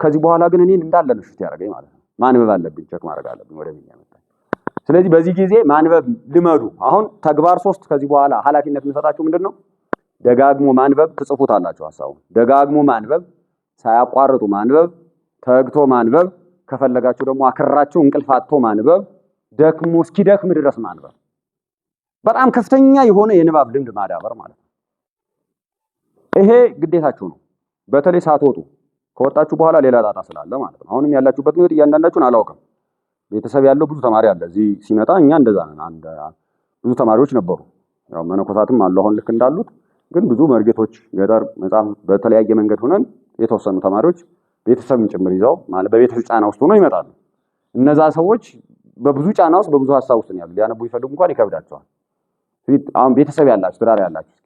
ከዚህ በኋላ ግን እኔን እንዳለ ነው ሽት ያደርገኝ ማለት ነው። ማንበብ አለብኝ፣ ቸክ ማድረግ አለብኝ ወደ ምን ያመጣኝ። ስለዚህ በዚህ ጊዜ ማንበብ ልመዱ። አሁን ተግባር 3 ከዚህ በኋላ ኃላፊነት የምሰጣችሁ ምንድነው? ደጋግሞ ማንበብ። ትጽፉታላችሁ ሐሳቡን። ደጋግሞ ማንበብ፣ ሳያቋርጡ ማንበብ፣ ተግቶ ማንበብ፣ ከፈለጋችሁ ደግሞ አክራችሁ እንቅልፍ አጥቶ ማንበብ፣ ደክሞ እስኪደክም ድረስ ማንበብ። በጣም ከፍተኛ የሆነ የንባብ ልምድ ማዳበር ማለት ነው። ይሄ ግዴታችሁ ነው። በተለይ ሳትወጡ ከወጣችሁ በኋላ ሌላ ጣጣ ስላለ ማለት ነው። አሁንም ያላችሁበት ነው። እያንዳንዳችሁን አላውቅም። ቤተሰብ ያለው ብዙ ተማሪ አለ። እዚህ ሲመጣ እኛ እንደዛ ነን። ብዙ ተማሪዎች ነበሩ። ያው መነኮሳትም አሉ አሁን ልክ እንዳሉት፣ ግን ብዙ መርጌቶች ገጠር መጻፍ በተለያየ መንገድ ሆነን የተወሰኑ ተማሪዎች ቤተሰብን ጭምር ይዘው ማለት በቤተሰብ ጫና ውስጥ ሆነው ይመጣሉ። እነዛ ሰዎች በብዙ ጫና ውስጥ በብዙ ሀሳብ ውስጥ ነው ያሉት። ሊያነቡ ይፈልጉ እንኳን ይከብዳቸዋል። አሁን ቤተሰብ ያላችሁ ትዳር ያላችሁ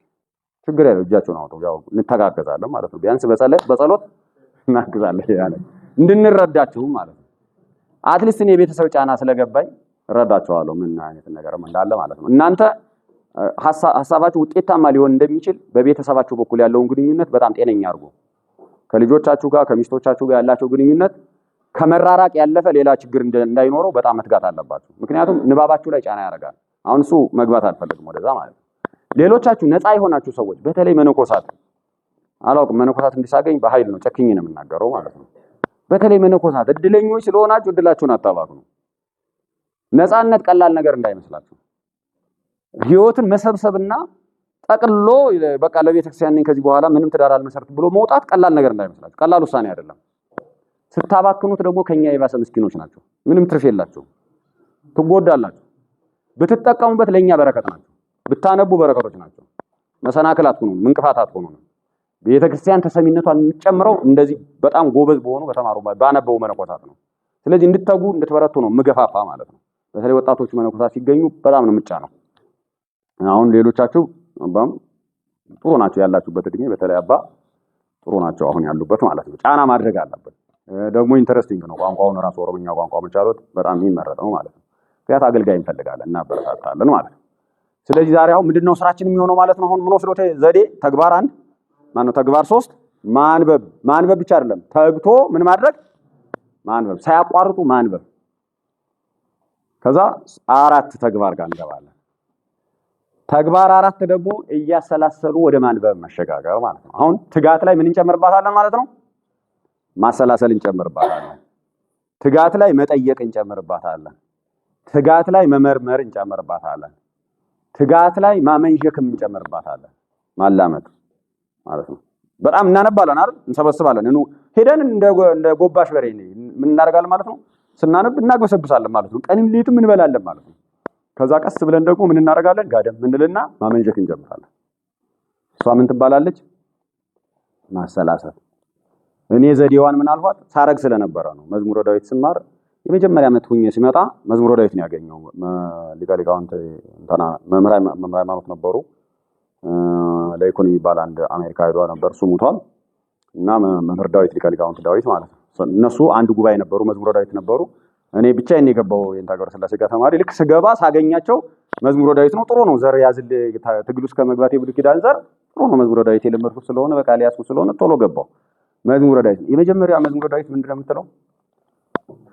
ችግር ያለው እጃችሁን አውጡ። ያው እንተጋገዛለን ማለት ነው። ቢያንስ በጸሎት እናግዛለን ያለ እንድንረዳችሁ ማለት ነው። አትሊስት እኔ የቤተሰብ ጫና ስለገባኝ እረዳቸዋለሁ ምን አይነት ነገርም እንዳለ ማለት ነው። እናንተ ሐሳባችሁ ውጤታማ ሊሆን እንደሚችል በቤተሰባችሁ በኩል ያለውን ግንኙነት በጣም ጤነኛ አድርጉ። ከልጆቻችሁ ጋር ከሚስቶቻችሁ ጋር ያላችሁ ግንኙነት ከመራራቅ ያለፈ ሌላ ችግር እንዳይኖረው በጣም መትጋት አለባችሁ። ምክንያቱም ንባባችሁ ላይ ጫና ያደርጋል። አሁን እሱ መግባት አልፈልግም ወደዛ ማለት ነው። ሌሎቻችሁ ነፃ የሆናችሁ ሰዎች በተለይ መነኮሳት፣ አላውቅም መነኮሳት እንዲሳገኝ በኃይል ነው ጨክኜ ነው የምናገረው ማለት ነው። በተለይ መነኮሳት እድለኞች ስለሆናችሁ እድላችሁን አታባክኑ። ነፃነት ቀላል ነገር እንዳይመስላችሁ። ህይወትን መሰብሰብና ጠቅሎ በቃ ለቤተክርስቲያን ነኝ ከዚህ በኋላ ምንም ትዳር አልመሰርት ብሎ መውጣት ቀላል ነገር እንዳይመስላችሁ። ቀላል ውሳኔ አይደለም። ስታባክኑት ደግሞ ከኛ የባሰ ምስኪኖች ናቸው። ምንም ትርፍ የላችሁ፣ ትጎዳላችሁ። ብትጠቀሙበት ለኛ በረከት ናቸው። ብታነቡ በረከቶች ናቸው። መሰናክል አትሆኑ፣ እንቅፋት አትሆኑ። ቤተክርስቲያን ተሰሚነቷን የሚጨምረው እንደዚህ በጣም ጎበዝ በሆኑ በተማሩ ባነበቡ መነኮሳት ነው። ስለዚህ እንድትተጉ እንድትበረቱ ነው ምገፋፋ ማለት ነው። በተለይ ወጣቶቹ መነኮሳት ሲገኙ በጣም ነው ምጫ ነው። አሁን ሌሎቻችሁ አባም ጥሩ ናቸው ያላችሁበት እድሜ፣ በተለይ አባ ጥሩ ናቸው አሁን ያሉበት ማለት ነው። ጫና ማድረግ አለበት። ደግሞ ኢንተረስቲንግ ነው ቋንቋውን ራሱ ኦሮምኛ ቋንቋ መቻሎት በጣም የሚመረጥ ነው ማለት ነው። ምክንያት አገልጋይ እንፈልጋለን እና በረታታለን ማለት ነው። ስለዚህ ዛሬ አሁን ምንድነው ስራችን የሚሆነው ማለት ነው? አሁን ምን ወስዶት ዘዴ ተግባር 1 ማነው ተግባር 3 ማንበብ። ማንበብ ብቻ አይደለም ተግቶ ምን ማድረግ ማንበብ፣ ሳያቋርጡ ማንበብ። ከዛ 4 ተግባር ጋር እንገባለን። ተግባር 4 ደግሞ እያሰላሰሉ ወደ ማንበብ መሸጋገር ማለት ነው። አሁን ትጋት ላይ ምን እንጨምርባታለን ማለት ነው? ማሰላሰል እንጨምርባታለን። ትጋት ላይ መጠየቅ እንጨምርባታለን። ትጋት ላይ መመርመር እንጨምርባታለን። ትጋት ላይ ማመንጀክም እንጨምርባታለን። ማላመጥ ማለት ነው። በጣም እናነባለን አይደል? እንሰበስባለን። ሄደን እንደ ጎባሽ በሬ ምን እናደርጋለን ማለት ነው? ስናነብ እናግበሰብሳለን ማለት ነው። ቀንም ሌትም እንበላለን ማለት ነው። ከዛ ቀስ ብለን ደግሞ ምን እናደርጋለን? ጋደም ምንልና ማመንጀክ እንጀምራለን። እሷ ምን ትባላለች? ማሰላሰል። እኔ ዘዴዋን ምን አልኳት? ሳረግ ስለነበረ ነው። መዝሙረ ዳዊት ስማር የመጀመሪያ ዓመት ሁኜ ሲመጣ መዝሙረ ዳዊት ነው ያገኘው። ሊቀ ሊቃውንት እንትና መምህር ሃይማኖት ነበሩ። ለኢኮኖሚ የሚባል አንድ አሜሪካ ሄዶ ነበር፣ እሱ ሙቷል። እና መምህር ዳዊት ሊቀ ሊቃውንት ዳዊት ማለት ነው። እነሱ አንድ ጉባኤ ነበሩ፣ መዝሙረ ዳዊት ነበሩ። እኔ ብቻዬን የገባው የእንታ ገብረ ስላሴ ጋር ተማሪ። ልክ ስገባ ሳገኛቸው መዝሙረ ዳዊት ነው፣ ጥሩ ነው፣ ዘር ያዝል ትግል ውስጥ ከመግባቴ ብሉይ ኪዳን ዘር ጥሩ ነው። መዝሙረ ዳዊት የለመድኩት ስለሆነ በቃል ያስኩት ስለሆነ ቶሎ ገባው። መዝሙረ ዳዊት የመጀመሪያው መዝሙረ ዳዊት ምንድነው የምትለው?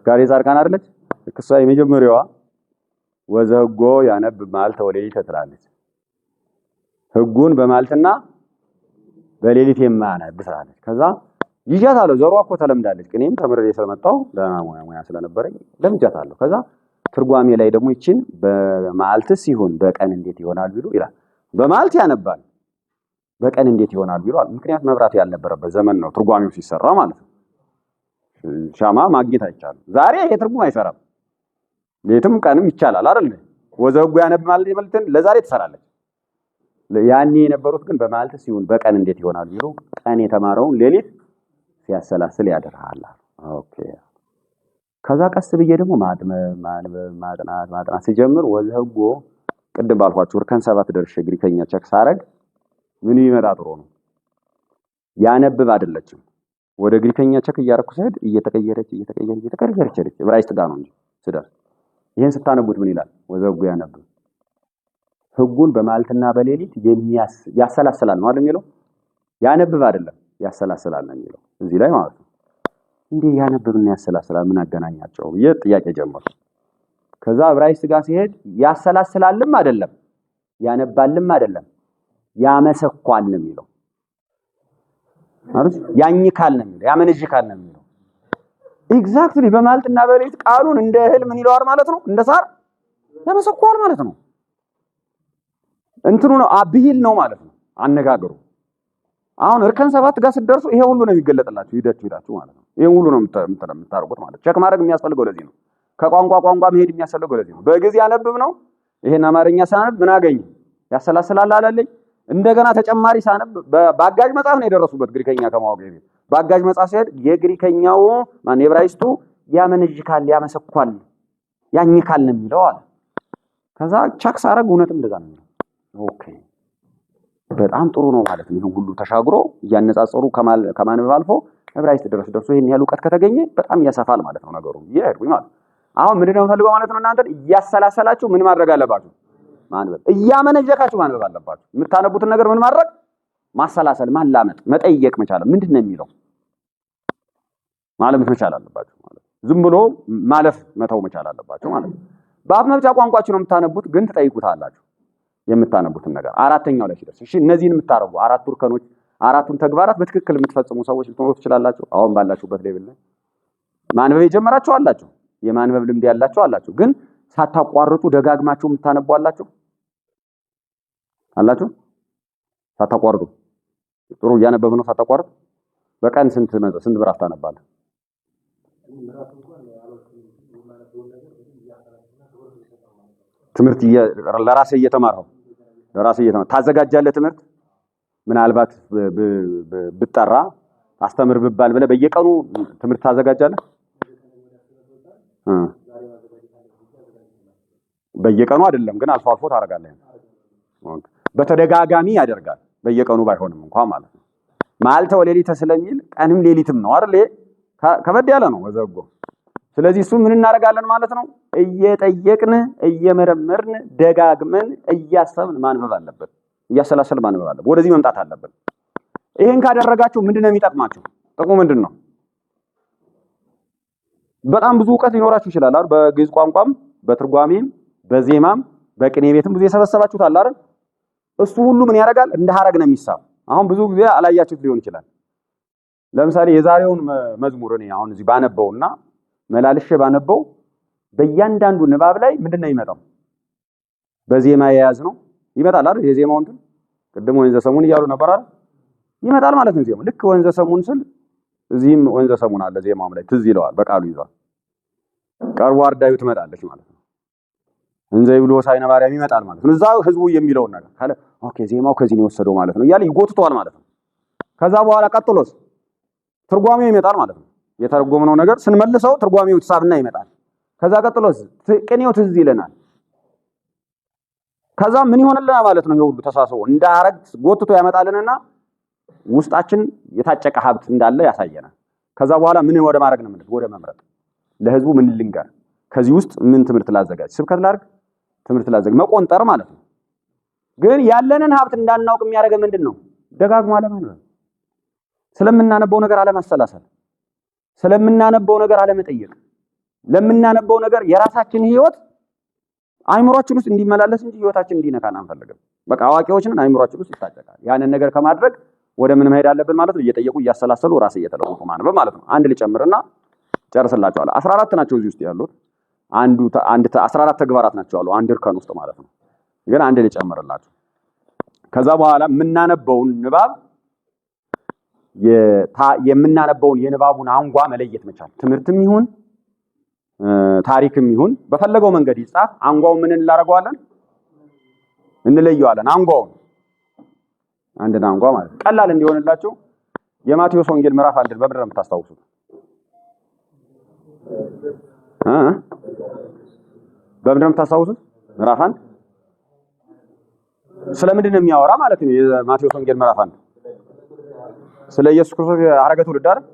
ጋሬ ጻድቃን አይደለች? እሷ የመጀመሪያዋ ወዘህጎ ያነብ መዓልተ ወሌሊት ትላለች። ህጉን በመዓልትና በሌሊት የማያነብ ትላለች። ከዛ ይጃታለሁ። ዘሯ እኮ ተለምዳለች። ቅኔም ተምሬ ስለመጣሁ ሙያ ስለነበረኝ ለምጃታለሁ። ከዛ ትርጓሜ ላይ ደግሞ ይችን በመዓልትስ ይሁን በቀን እንዴት ይሆናል ቢሉ ይላል። በመዓልት ያነባል በቀን እንዴት ይሆናል ቢሉ፣ ምክንያት መብራት ያልነበረበት ዘመን ነው ትርጓሜው ሲሰራ ማለት ነው። ሻማ ማግኘት አይቻልም። ዛሬ ይሄ ትርጉም አይሰራም። ሌትም ቀንም ይቻላል አይደል? ወዘህጎ ያነብ ማለት ይበልጥን ለዛሬ ትሰራለች። ያኔ የነበሩት ግን በመዓልትስ ይሁን በቀን እንዴት ይሆናል ቢሉ ቀን የተማረውን ሌሊት ሲያሰላስል ያደርሃል። ኦኬ። ከዛ ቀስ ብዬ ደግሞ ማጥናት ሲጀምር ወዘህጎ ቅድም ባልኳችሁ እርከን 7 ደርሼ ግሪከኛ ቸክ ሳረግ ምን ይመጣ ጥሩ ነው ያነብብ አይደለችም። ወደ ግሪከኛ ቸክ እያረኩ ሲሄድ እየተቀየረች ሄደች። ዕብራይስጥ ጋር ነው እንጂ ስደርስ ይሄን ስታነቡት ምን ይላል? ወዘህጎ ያነብብ ህጉን በመዓልትና በሌሊት ያሰላስላል ነው አይደል የሚለው? ያነብብ አይደለም ያሰላስላል ነው የሚለው እዚህ ላይ ማለት ነው። እንዴ ያነብብና ያሰላስላል ምን አገናኛቸው ብዬ ጥያቄ ጀመርኩ። ከዛ ዕብራይስጥ ጋር ሲሄድ ያሰላስላልም አይደለም ያነባልም አይደለም ያመሰኳል ነው የሚለው ማለት ያኝካል ነው የሚለው ያመነጅካል ነው የሚለው። ኤግዛክትሊ በመዓልትና በሌሊት ቃሉን እንደ እህል ምን ይለዋል ማለት ነው? እንደ ሳር ያመሰኳል ማለት ነው። እንትኑ ነው አብሂል ነው ማለት ነው አነጋገሩ። አሁን እርከን 7 ጋር ስትደርሱ ይሄ ሁሉ ነው የሚገለጥላችሁ ሂዳችሁ ማለት ነው። ይሄ ሁሉ ነው የምታርጉት ማለት ቸክ ማድረግ የሚያስፈልገው ለዚህ ነው። ከቋንቋ መሄድ የሚያስፈልገው ለዚህ ነው። በግዕዝ ያነብብ ነው። ይሄን አማርኛ ሳነብ ምን አገኘ? ያሰላስላል አላለኝ። እንደገና ተጨማሪ ሳነብ በአጋዥ መጽሐፍ ነው የደረሱበት ግሪከኛ ከማወቅ ይሄ በአጋዥ መጽሐፍ ሲሄድ የግሪከኛው የዕብራይስጡ ያመነጅካል ያመሰኳል ያኝካል ነው የሚለው አለ። ከዛ ቸክ ሳረግ እውነትም እንደዛ ነው። ኦኬ በጣም ጥሩ ነው ማለት ነው። ይሄን ሁሉ ተሻግሮ እያነጻጸሩ ከማንበብ አልፎ ዕብራይስጥ ድረስ ደርሶ ይሄን ያህል ዕውቀት ከተገኘ በጣም ያሰፋል ማለት ነው ነገሩ። ይሄድኩኝ ማለት አሁን ምንድነው ፈልገው ማለት ነው እናንተ እያሰላሰላችሁ ምን ማድረግ አለባችሁ? ማንበብ። እያመነጀካችሁ ማንበብ አለባችሁ። የምታነቡትን ነገር ምን ማድረግ? ማሰላሰል፣ ማላመጥ፣ መጠየቅ መቻል። ምንድነው የሚለው ማለት መቻል አለባችሁ ማለት ዝም ብሎ ማለፍ መተው መቻል አለባችሁ ማለት ነው። በአፍ መፍቻ ቋንቋችሁ ነው የምታነቡት፣ ግን ትጠይቁታላችሁ የምታነቡትን ነገር። አራተኛው ላይ ሲደርስ እሺ እነዚህን የምታረጉ አራቱ እርከኖች አራቱን ተግባራት በትክክል የምትፈጽሙ ሰዎች ልትኖሩ ትችላላችሁ። አሁን ባላችሁበት ሌቭል ላይ ማንበብ የጀመራችሁ አላችሁ፣ የማንበብ ልምድ ያላችሁ አላችሁ። ግን ሳታቋርጡ ደጋግማችሁ የምታነቡ አላችሁ ሳታቋርጡ ጥሩ እያነበብ ነው ሳታቋርጥ። በቀን ስንት ምዕራፍ ታነባለህ? ትምህርት ለራስህ እየተማርኸው ታዘጋጃለህ። ትምህርት ምናልባት ብጠራ አስተምር ብባል ብለህ በየቀኑ ትምህርት ታዘጋጃለህ? በየቀኑ አይደለም ግን አልፎ አልፎ ታደርጋለህ። በተደጋጋሚ ያደርጋል በየቀኑ ባይሆንም እንኳን ማለት ነው። መዓልተ ወሌሊት ስለሚል ቀንም ሌሊትም ነው አይደል? ከበድ ያለ ነው ወዘህጎ። ስለዚህ እሱ ምን እናደርጋለን ማለት ነው? እየጠየቅን እየመረመርን ደጋግመን እያሰብን ማንበብ አለበት። እያሰላሰል ማንበብ አለበት። ወደዚህ መምጣት አለበት። ይሄን ካደረጋችሁ ምንድነው የሚጠቅማችሁ? ጥቅሙ ምንድነው? በጣም ብዙ ዕውቀት ሊኖራችሁ ይችላል አይደል? በግዕዝ ቋንቋም በትርጓሜም በዜማም በቅኔ ቤትም ብዙ የሰበሰባችሁት አለ አይደል? እሱ ሁሉ ምን ያደርጋል? እንደ ሐረግ ነው የሚሳብ። አሁን ብዙ ጊዜ አላያችሁት ሊሆን ይችላል። ለምሳሌ የዛሬውን መዝሙር እኔ አሁን እዚህ ባነበውና መላልሼ ባነበው በእያንዳንዱ ንባብ ላይ ምንድነው የሚመጣው? በዜማ የያዝ ነው ይመጣል አይደል? የዜማው እንትን ቅድም ወንዘ ሰሙን እያሉ ነበር አይደል? ይመጣል ማለት ነው ዜማው። ልክ ወንዘ ሰሙን ስል እዚህም ወንዘ ሰሙን አለ ዜማውም ላይ ትዝ ይለዋል፣ በቃሉ ይዟል። ቀርቦ አርዳዩ ትመጣለች ማለት ነው። እንዘ ይብሎ ሳይነ ማርያም ይመጣል ማለት ነው። እዛው ህዝቡ የሚለውን ነገር ካለ ኦኬ ዜማው ከዚህ ነው የወሰደው ማለት ነው እያለ ይጎትተዋል ማለት ነው። ከዛ በኋላ ቀጥሎስ ትርጓሜው ይመጣል ማለት ነው። የተረጎመው ነገር ስንመልሰው ትርጓሜው ተሳብና ይመጣል። ከዛ ቀጥሎስ ቅኔው ትዝ ይለናል። ከዛ ምን ይሆንልናል ማለት ነው? ይሁሉ ተሳስቦ እንደ ሐረግ ጎትቶ ያመጣልንና ውስጣችን የታጨቀ ሀብት እንዳለ ያሳየናል። ከዛ በኋላ ምን ወደ ማድረግ ነው? ወደ መምረጥ። ለህዝቡ ምን ልንገር? ከዚህ ውስጥ ምን ትምህርት ላዘጋጅ? ስብከት ላድርግ? ትምህርት ላዘጋጅ? መቆንጠር ማለት ነው። ግን ያለንን ሀብት እንዳናውቅ የሚያደርገን ምንድነው? ደጋግሞ አለማንበብ፣ ስለምናነበው ነገር አለማሰላሰል፣ ስለምናነበው ነገር አለመጠየቅ፣ ለምናነበው ነገር የራሳችን ህይወት አይምሮአችን ውስጥ እንዲመላለስ እንጂ ህይወታችን እንዲነካን አንፈልግም። በቃ አዋቂዎችን አይምሮአችን ውስጥ ይታጨቃል። ያንን ነገር ከማድረግ ወደ ምን መሄድ አለብን ማለት ነው? እየጠየቁ እያሰላሰሉ ራስ እየተለወጡ ማንበብ ማለት ነው። አንድ ልጨምርና ጨርስላችኋለሁ። 14 ናቸው እዚህ ውስጥ ያሉት። 14 ተግባራት ናቸው ያሉ አንድ እርከን ውስጥ ማለት ነው። ግን አንድ ልጨምርላችሁ። ከዛ በኋላ የምናነበውን ንባብ የምናነበውን የንባቡን አንጓ መለየት መቻል። ትምህርትም ይሁን ታሪክም ይሁን በፈለገው መንገድ ይጻፍ፣ አንጓውን ምን እናደርገዋለን? እንለየዋለን። አንጓውን አንድና አንጓ ማለት ቀላል እንዲሆንላችሁ የማቴዎስ ወንጌል ምዕራፍ 1 በምንድን ነው የምታስታውሱት? በምንድን ነው የምታስታውሱት? ምዕራፍ 1 ስለምንድን ነው የሚያወራ ማለት ነው? የማቴዎስ ወንጌል ምዕራፍ 1 ስለ ኢየሱስ ክርስቶስ ሐረገ ትውልድ አይደል?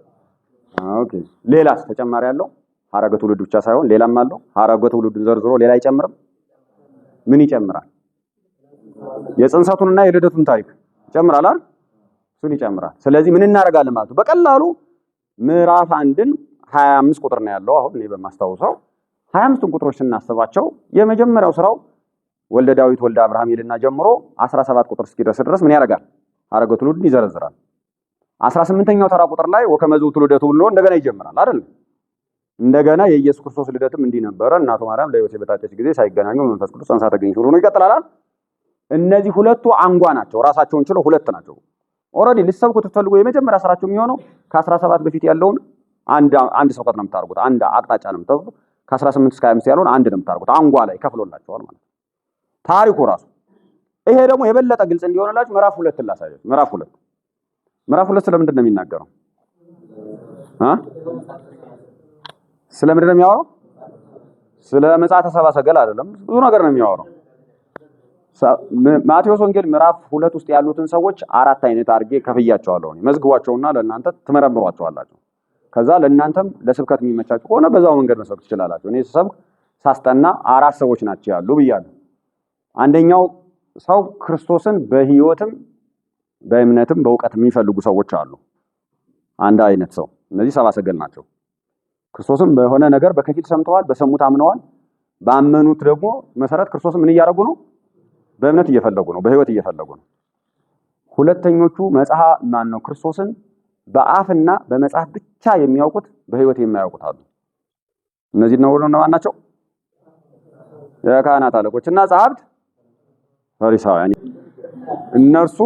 ኦኬ። ሌላስ ተጨማሪ ያለው? ሐረገ ትውልድ ብቻ ሳይሆን ሌላም አለው። ሐረገ ትውልድን ዘርዝሮ ሌላ አይጨምርም? ምን ይጨምራል? የጽንሰቱንና የልደቱን ታሪክ ይጨምራል አይደል? እሱን ይጨምራል። ስለዚህ ምን እናደርጋለን ማለት ነው? በቀላሉ ምዕራፍ 1ን 25 ቁጥር ነው ያለው። አሁን እኔ በማስታውሰው 25ን ቁጥሮች ስናስባቸው የመጀመሪያው ስራው ወልደ ዳዊት ወልደ አብርሃም ይልና ጀምሮ 17 ቁጥር እስኪደርስ ድረስ ምን ያደርጋል? ሐረገ ትውልድን ይዘረዝራል። 18ኛው ተራ ቁጥር ላይ ወከመዙ ትውልደቱ ብሎ እንደገና ይጀምራል አይደል? እንደገና የኢየሱስ ክርስቶስ ልደትም እንዲህ ነበረ፣ እናቱ ማርያም ለዮሴፍ በታጨች ጊዜ ሳይገናኙ መንፈስ ቅዱስ ጸንሳ ተገኘች ብሎ ነው ይቀጥላል። እነዚህ ሁለቱ አንጓ ናቸው፣ ራሳቸውን ችለው ሁለት ናቸው። ኦሬዲ ልትሰብኩ ትፈልጉ የመጀመሪያ ስራቸው የሚሆነው ከ17 በፊት ያለውን አንድ ሰብከት ነው የምታርጉት፣ አንድ አቅጣጫ ነው የምታርጉት። ከ18 እስከ 25 ያለውን አንድ ነው የምታርጉት። አንጓ ላይ ከፍሎላቸዋል ማለት ታሪኩ ራሱ። ይሄ ደግሞ የበለጠ ግልጽ እንዲሆንላችሁ ምዕራፍ 2 ላሳያችሁ። ምዕራፍ 2 ስለምንድን ነው የሚናገረው? ስለምንድን ነው የሚያወራው? ስለ ምጽአተ ሰብአ ሰገል አይደለም፣ ብዙ ነገር ነው የሚያወራው። ማቴዎስ ወንጌል ምዕራፍ 2 ውስጥ ያሉትን ሰዎች 4 አይነት አድርጌ ከፍያቸዋለሁ። መዝግቧቸውና ለእናንተ ትመረምሯቸዋላችሁ። ከዛ ለእናንተም ለስብከት የሚመቻችሁ ከሆነ በዛው መንገድ መስበክ ትችላላችሁ። እኔ ስሰብክ ሳስጠና 4 ሰዎች ናቸው ያሉ ብያለሁ። አንደኛው ሰው ክርስቶስን በህይወትም በእምነትም በእውቀት የሚፈልጉ ሰዎች አሉ። አንድ አይነት ሰው፣ እነዚህ ሰብአ ሰገል ናቸው። ክርስቶስን በሆነ ነገር በከፊል ሰምተዋል፣ በሰሙት አምነዋል። ባመኑት ደግሞ መሰረት ክርስቶስን ምን እያደረጉ ነው? በእምነት እየፈለጉ ነው፣ በህይወት እየፈለጉ ነው። ሁለተኞቹ ክርስቶስን በአፍና በመጽሐፍ ብቻ የሚያውቁት በህይወት የማያውቁት አሉ። እነዚህ ነው ማን ናቸው? የካህናት አለቆችና ጸሐፍት ፈሪሳውያን። እነርሱ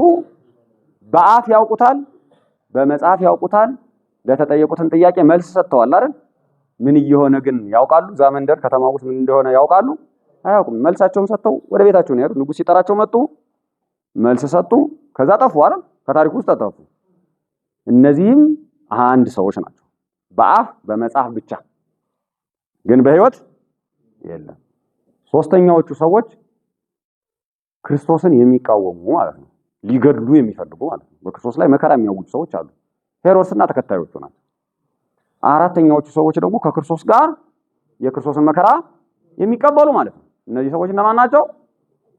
በአፍ ያውቁታል፣ በመጽሐፍ ያውቁታል። ለተጠየቁትን ጥያቄ መልስ ሰጥተዋል አይደል? ምን እየሆነ ግን ያውቃሉ? እዛ መንደር ከተማ ውስጥ ምን እንደሆነ ያውቃሉ? አያውቁም። መልሳቸውን ሰጥተው ወደ ቤታቸው ነው ያሉት። ንጉስ ሲጠራቸው መጡ፣ መልስ ሰጡ፣ ከዛ ጠፉ አይደል? ከታሪኩ ውስጥ ጠፉ። እነዚህም አንድ ሰዎች ናቸው፣ በአፍ በመጽሐፍ ብቻ ግን በህይወት የለም። ሶስተኛዎቹ ሰዎች ክርስቶስን የሚቃወሙ ማለት ነው፣ ሊገድሉ የሚፈልጉ ማለት ነው። በክርስቶስ ላይ መከራ የሚያውጁ ሰዎች አሉ፣ ሄሮድስና ተከታዮቹ ናቸው። አራተኛዎቹ ሰዎች ደግሞ ከክርስቶስ ጋር የክርስቶስን መከራ የሚቀበሉ ማለት ነው። እነዚህ ሰዎች እነማን ናቸው?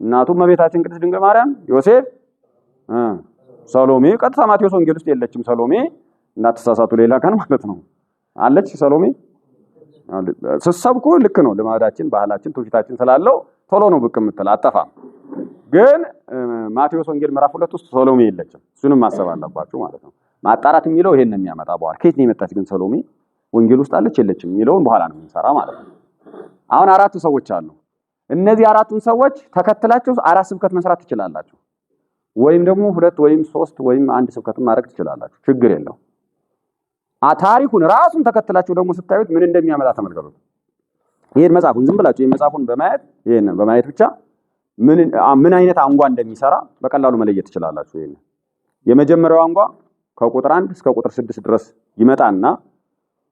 እናቱ እመቤታችን ቅድስት ድንግል ማርያም፣ ዮሴፍ፣ ሰሎሜ። ቀጥታ ማቴዎስ ወንጌል ውስጥ የለችም ሰሎሜ፣ እንዳትሳሳቱ፣ ሌላ ቀን ማለት ነው። አለች ሰሎሜ? ስትሰብኩ ልክ ነው፣ ልማዳችን፣ ባህላችን፣ ትውፊታችን ስላለው ቶሎ ነው ብቅ የምትል አጠፋም። ግን ማቴዎስ ወንጌል ምዕራፍ 2 ውስጥ ሰሎሜ የለችም። እሱንም ማሰብ አለባችሁ ማለት ነው። ማጣራት የሚለው ይሄን ነው የሚያመጣ። በኋላ ከየት ነው የመጣች ግን ሰሎሜ ወንጌል ውስጥ አለች የለችም የሚለውን በኋላ ነው የምንሰራ ማለት ነው። አሁን 4 ሰዎች አሉ። እነዚህ 4ቱን ሰዎች ተከትላችሁ 4 ስብከት መስራት ትችላላችሁ፣ ወይም ደግሞ 2 ወይም 3 ወይም 1 ስብከት ማድረግ ትችላላችሁ። ችግር የለው። ታሪኩን ራሱን ተከትላችሁ ደግሞ ስታዩት ምን እንደሚያመጣ ተመልከቱ። ይሄን መጽሐፉን ዝም ብላችሁ የመጽሐፉን በማየት ብቻ ምን አይነት አንጓ እንደሚሰራ በቀላሉ መለየት ትችላላችሁ። ይሄን የመጀመሪያው አንጓ ከቁጥር 1 እስከ ቁጥር 6 ድረስ ይመጣና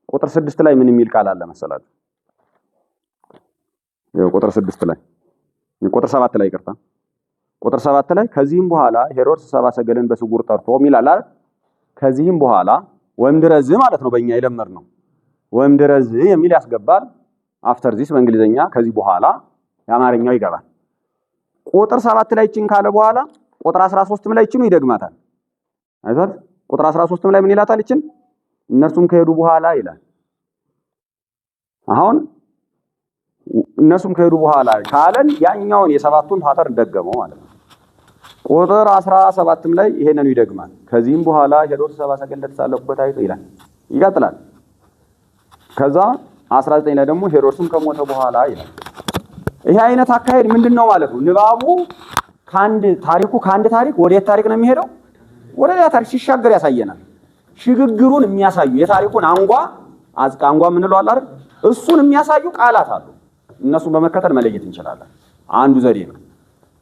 ቁጥር 6 ላይ ምን የሚል ቃል አለ መሰላችሁ? ቁጥር 6 ላይ ቁጥር 7 ላይ ይቅርታ፣ ቁጥር 7 ላይ ከዚህም በኋላ ሄሮድስ ሰብአ ሰገልን በስውር ጠርቶ ይላል አይደል? ከዚህም በኋላ ወይም ድረዝ ማለት ነው፣ በእኛ የለመድነው ወይም ድረዝ የሚል ያስገባል። አፍተር ዚስ በእንግሊዘኛ ከዚህ በኋላ የአማርኛው ይገባል። ቁጥር 7 ላይ እቺን ካለ በኋላ ቁጥር 13 ላይ እቺኑ ይደግማታል። አይደል? ቁጥር 13 ላይ ምን ይላታል? ይችን እነርሱም ከሄዱ በኋላ ይላል። አሁን እነርሱም ከሄዱ በኋላ ካለን ያኛውን የሰባቱን ፓተርን ደገመው ማለት ነው። ቁጥር 17 ላይ ይሄንን ይደግማል። ከዚህም በኋላ ሄሮድስ ሰብአ ሰገል እንደተሳለቁበት አይቶ ይላል። ይቀጥላል። ከዛ 19 ላይ ደግሞ ሄሮድስም ከሞተ በኋላ ይላል። ይሄ አይነት አካሄድ ምንድነው ማለት ነው? ንባቡ ከአንድ ታሪክ ወደ ታሪክ ነው የሚሄደው። ወደ ሌላ ታሪክ ሲሻገር ያሳየናል። ሽግግሩን የሚያሳዩ የታሪኩን አንጓ ምን እንለዋለን አይደል? እሱን የሚያሳዩ ቃላት አሉ። እነሱን በመከተል መለየት እንችላለን። አንዱ ዘዴ ነው።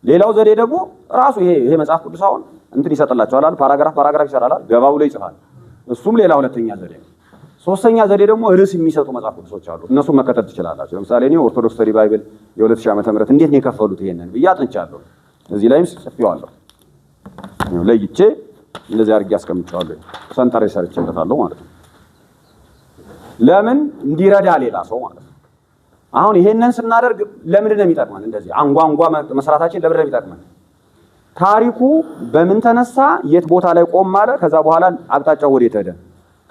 ሌላው ዘዴ ደግሞ ራሱ ይሄ መጽሐፍ ቅዱስ አሁን እንትን ይሰጥላችኋል አይደል? ፓራግራፍ ይሰራል፣ ገባ ብሎ ይጽፋል። እሱም ሌላ ሁለተኛ ዘዴ ነው። ሶስተኛ ዘዴ ደግሞ ርዕስ የሚሰጡ መጽሐፍ ቅዱሶች አሉ። እነሱን መከተል ትችላላችሁ። ለምሳሌ እኔ ኦርቶዶክስ ስተዲ ባይብል የ2000 ዓመተ ምህረት እንዴት ነው የከፈሉት ይሄንን ብዬ አጥንቻለሁ። እዚህ ላይም ጽፌዋለሁ። ለይቼ እንደዚህ አድርጌ አስቀምጫለሁ። ሰንጠረዥ ሰርቼለታለሁ ማለት ነው። ለምን እንዲረዳ ሌላ ሰው ማለት ነው። አሁን ይሄንን ስናደርግ ለምንድን ነው የሚጠቅመን? እንደዚህ አንጓ መስራታችን ለምንድን ነው የሚጠቅመን? ታሪኩ በምን ተነሳ፣ የት ቦታ ላይ ቆም ማለት፣ ከዛ በኋላ አቅጣጫው ወዴት ሄደ፣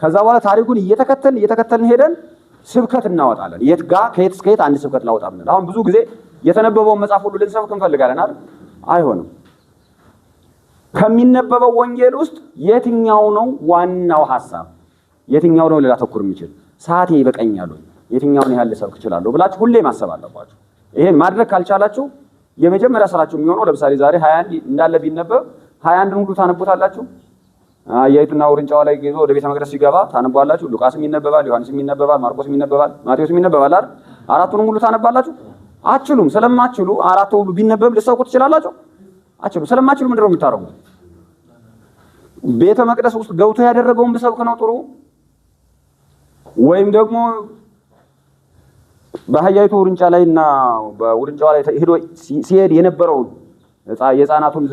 ከዛ በኋላ ታሪኩን እየተከተልን ሄደን ስብከት እናወጣለን። ከየት እስከ የት አንድ ስብከት ላወጣ ምን። አሁን ብዙ ጊዜ የተነበበውን መጽሐፍ ሁሉ ልንሰብክ እንፈልጋለን አይደል? አይሆንም። ከሚነበበው ወንጌል ውስጥ የትኛው ነው ዋናው ሐሳብ፣ የትኛው ነው ላተኩር የሚችል፣ ሰዓቴ ይበቃኛል፣ የትኛውን ያህል ልሰብክ እችላለሁ ብላችሁ ሁሌ ማሰብ አለባችሁ። ይሄን ማድረግ ካልቻላችሁ የመጀመሪያ ስራችሁ የሚሆነው ለምሳሌ ዛሬ 21 እንዳለ ቢነበብ 21ን ሁሉ ታነቡታላችሁ። የይቱና ውርንጫዋ ላይ ይዞ ወደ ቤተ መቅደስ ሲገባ ታነባላችሁ። ሉቃስም ይነበባል፣ ዮሐንስም ይነበባል፣ ማርቆስም ይነበባል፣ ማቴዎስም ይነበባል አይደል? አራቱንም ሁሉ ታነባላችሁ? አትችሉም። ስለማትችሉ አራቱ ሁሉ ቢነበብ ልትሰብኩ ትችላላችሁ? አትችሉም። ስለማትችሉ ምንድን ነው የምታረጉት? ቤተ መቅደስ ውስጥ ገብቶ ያደረገውን ብሰብክ ነው ጥሩ? ወይም ደግሞ በአህያይቱ ውርንጫ ላይና በውርንጫዋ ላይ ሄዶ ሲሄድ የነበረውን የሕፃናቱን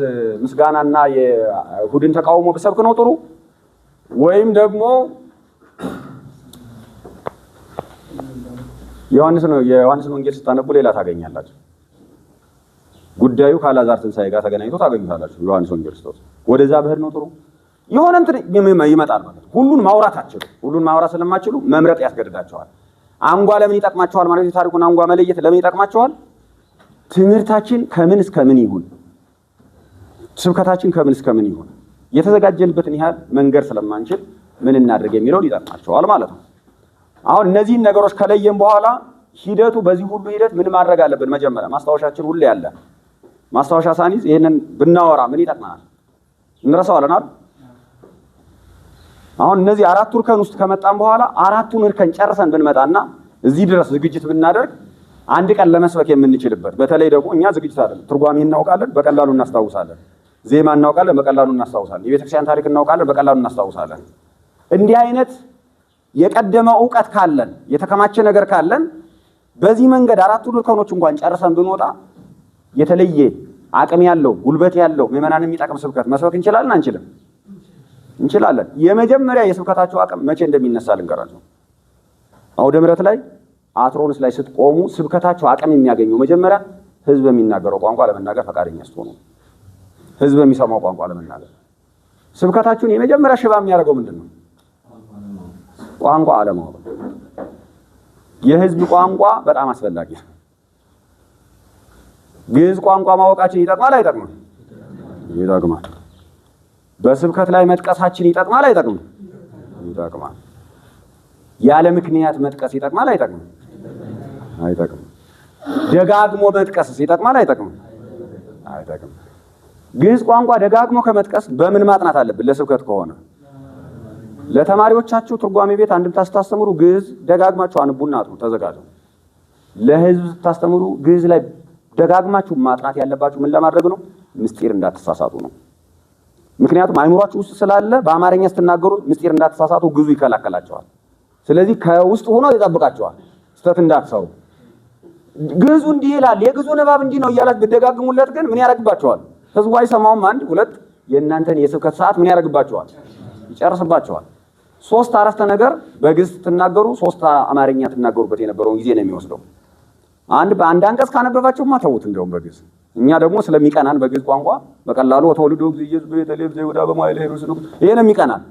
ምስጋናና የይሁድን ተቃውሞ ብሰብክ ነው ጥሩ? ወይም ደግሞ የዮሐንስን ወንጌል ስታነቡ ሌላ ታገኛላችሁ። ጉዳዩ ከአልዓዛር ትንሣኤ ጋር ተገናኝቶ ታገኙታላችሁ። ዮሐንስ ወንጌል ስትወስዱ ወደዛ ብሄድ ነው ጥሩ? የሆነ እንትን ይመጣል ማለት ነው። ሁሉን ማውራት ስለማትችሉ መምረጥ ያስገድዳቸዋል። አንጓ ለምን ይጠቅማቸዋል ማለት የታሪኩን አንጓ መለየት ለምን ይጠቅማቸዋል? ትምህርታችን ከምን እስከ ምን ይሁን፣ ስብከታችን ከምን እስከ ምን ይሁን፣ የተዘጋጀንበትን ያህል መንገድ ስለማንችል ምን እናድርግ የሚለውን ይጠቅማቸዋል ማለት ነው። አሁን እነዚህን ነገሮች ከለየን በኋላ በዚህ ሁሉ ሂደት ምን ማድረግ አለብን? መጀመሪያ ማስታወሻችን ሁሉ ያለ ማስታወሻ ሳኒዝ ይሄንን ብናወራ ምን ይጠቅመናል? እንረሳዋለን አይደል? አሁን እነዚህ አራቱ እርከን ውስጥ ከመጣን በኋላ አራቱን እርከን ጨርሰን ብንመጣና እዚህ ድረስ ዝግጅት ብናደርግ አንድ ቀን ለመስበክ የምንችልበት፣ በተለይ ደግሞ እኛ ዝግጅት አይደለም ትርጓሜ እናውቃለን፣ በቀላሉ እናስታውሳለን። ዜማ እናውቃለን፣ በቀላሉ እናስታውሳለን። የቤተክርስቲያን ታሪክ እናውቃለን፣ በቀላሉ እናስታውሳለን። እንዲህ አይነት የቀደመ ዕውቀት ካለን፣ የተከማቸ ነገር ካለን በዚህ መንገድ አራቱን እርከኖች እንኳን ጨርሰን ብንወጣ የተለየ አቅም ያለው ጉልበት ያለው ምዕመናን የሚጠቅም ስብከት መስበክ እንችላለን አንችልም? እንችላለን። የመጀመሪያ የስብከታቸው አቅም መቼ እንደሚነሳ ልንገራችሁ። አውደ ምሕረት ላይ አትሮንስ ላይ ስትቆሙ ስብከታቸው አቅም የሚያገኘው መጀመሪያ ህዝብ የሚናገረው ቋንቋ ለመናገር ፈቃደኛ ስትሆኑ፣ ህዝብ የሚሰማው ቋንቋ ለመናገር። ስብከታችሁን የመጀመሪያ ሽባ የሚያደርገው ምንድነው? ቋንቋ አለማወቅ። የህዝብ ቋንቋ በጣም አስፈላጊ ነው። ግዕዝ ቋንቋ ማወቃችን ይጠቅማል አይጠቅምም? ይጠቅማል። በስብከት ላይ መጥቀሳችን ይጠቅማል አይጠቅምም? ይጠቅማል። ያለ ምክንያት መጥቀስ ይጠቅማል አይጠቅምም? አይጠቅምም። ደጋግሞ መጥቀስስ ይጠቅማል አይጠቅምም? አይጠቅምም። ግዕዝ ቋንቋ ደጋግሞ ከመጥቀስ በምን ማጥናት አለብን? ለስብከት ከሆነ ለተማሪዎቻችሁ ትርጓሜ ቤት አንድምታ ስታስተምሩ ግዕዝ ደጋግማችሁ አንቡና አጥኑ፣ ተዘጋጁ። ለህዝብ ስታስተምሩ ግዕዝ ላይ ደጋግማችሁ ማጥናት ያለባችሁ ምን ለማድረግ ነው? ምስጢር እንዳትሳሳቱ ነው። ምክንያቱም አይምሯችሁ ውስጥ ስላለ በአማርኛ ስትናገሩ ምስጢር እንዳትሳሳቱ ግዕዙ ይከላከላቸዋል። ስለዚህ ከውስጥ ሆኖ ይጠብቃቸዋል ስተት እንዳትሰሩ። ግዕዙ እንዲህ ይላል፣ የግዕዙ ንባብ እንዲህ ነው እያላችሁ ብትደጋግሙለት ግን ምን ያደርግባቸዋል? ህዝቡ አይሰማውም። አንድ ሁለት የእናንተን የስብከት ሰዓት ምን ያደርግባቸዋል? ይጨርስባቸዋል። 3 አረፍተ ነገር በግዕዝ ትናገሩ 3 አማርኛ ትናገሩበት የነበረውን ጊዜ ነው የሚወስደው። በአንድ አንቀጽ ካነበባችሁማ ተውት። እንደውም በግዕዝ እኛ ደግሞ ስለሚቀናን በግዕዝ ቋንቋ በቀላሉ ወተወልዶ ኢየሱስ በቤተልሔም ዘይሁዳ በመዋዕለ ሄሮድስ ነው ይሄ ነው የሚቀናን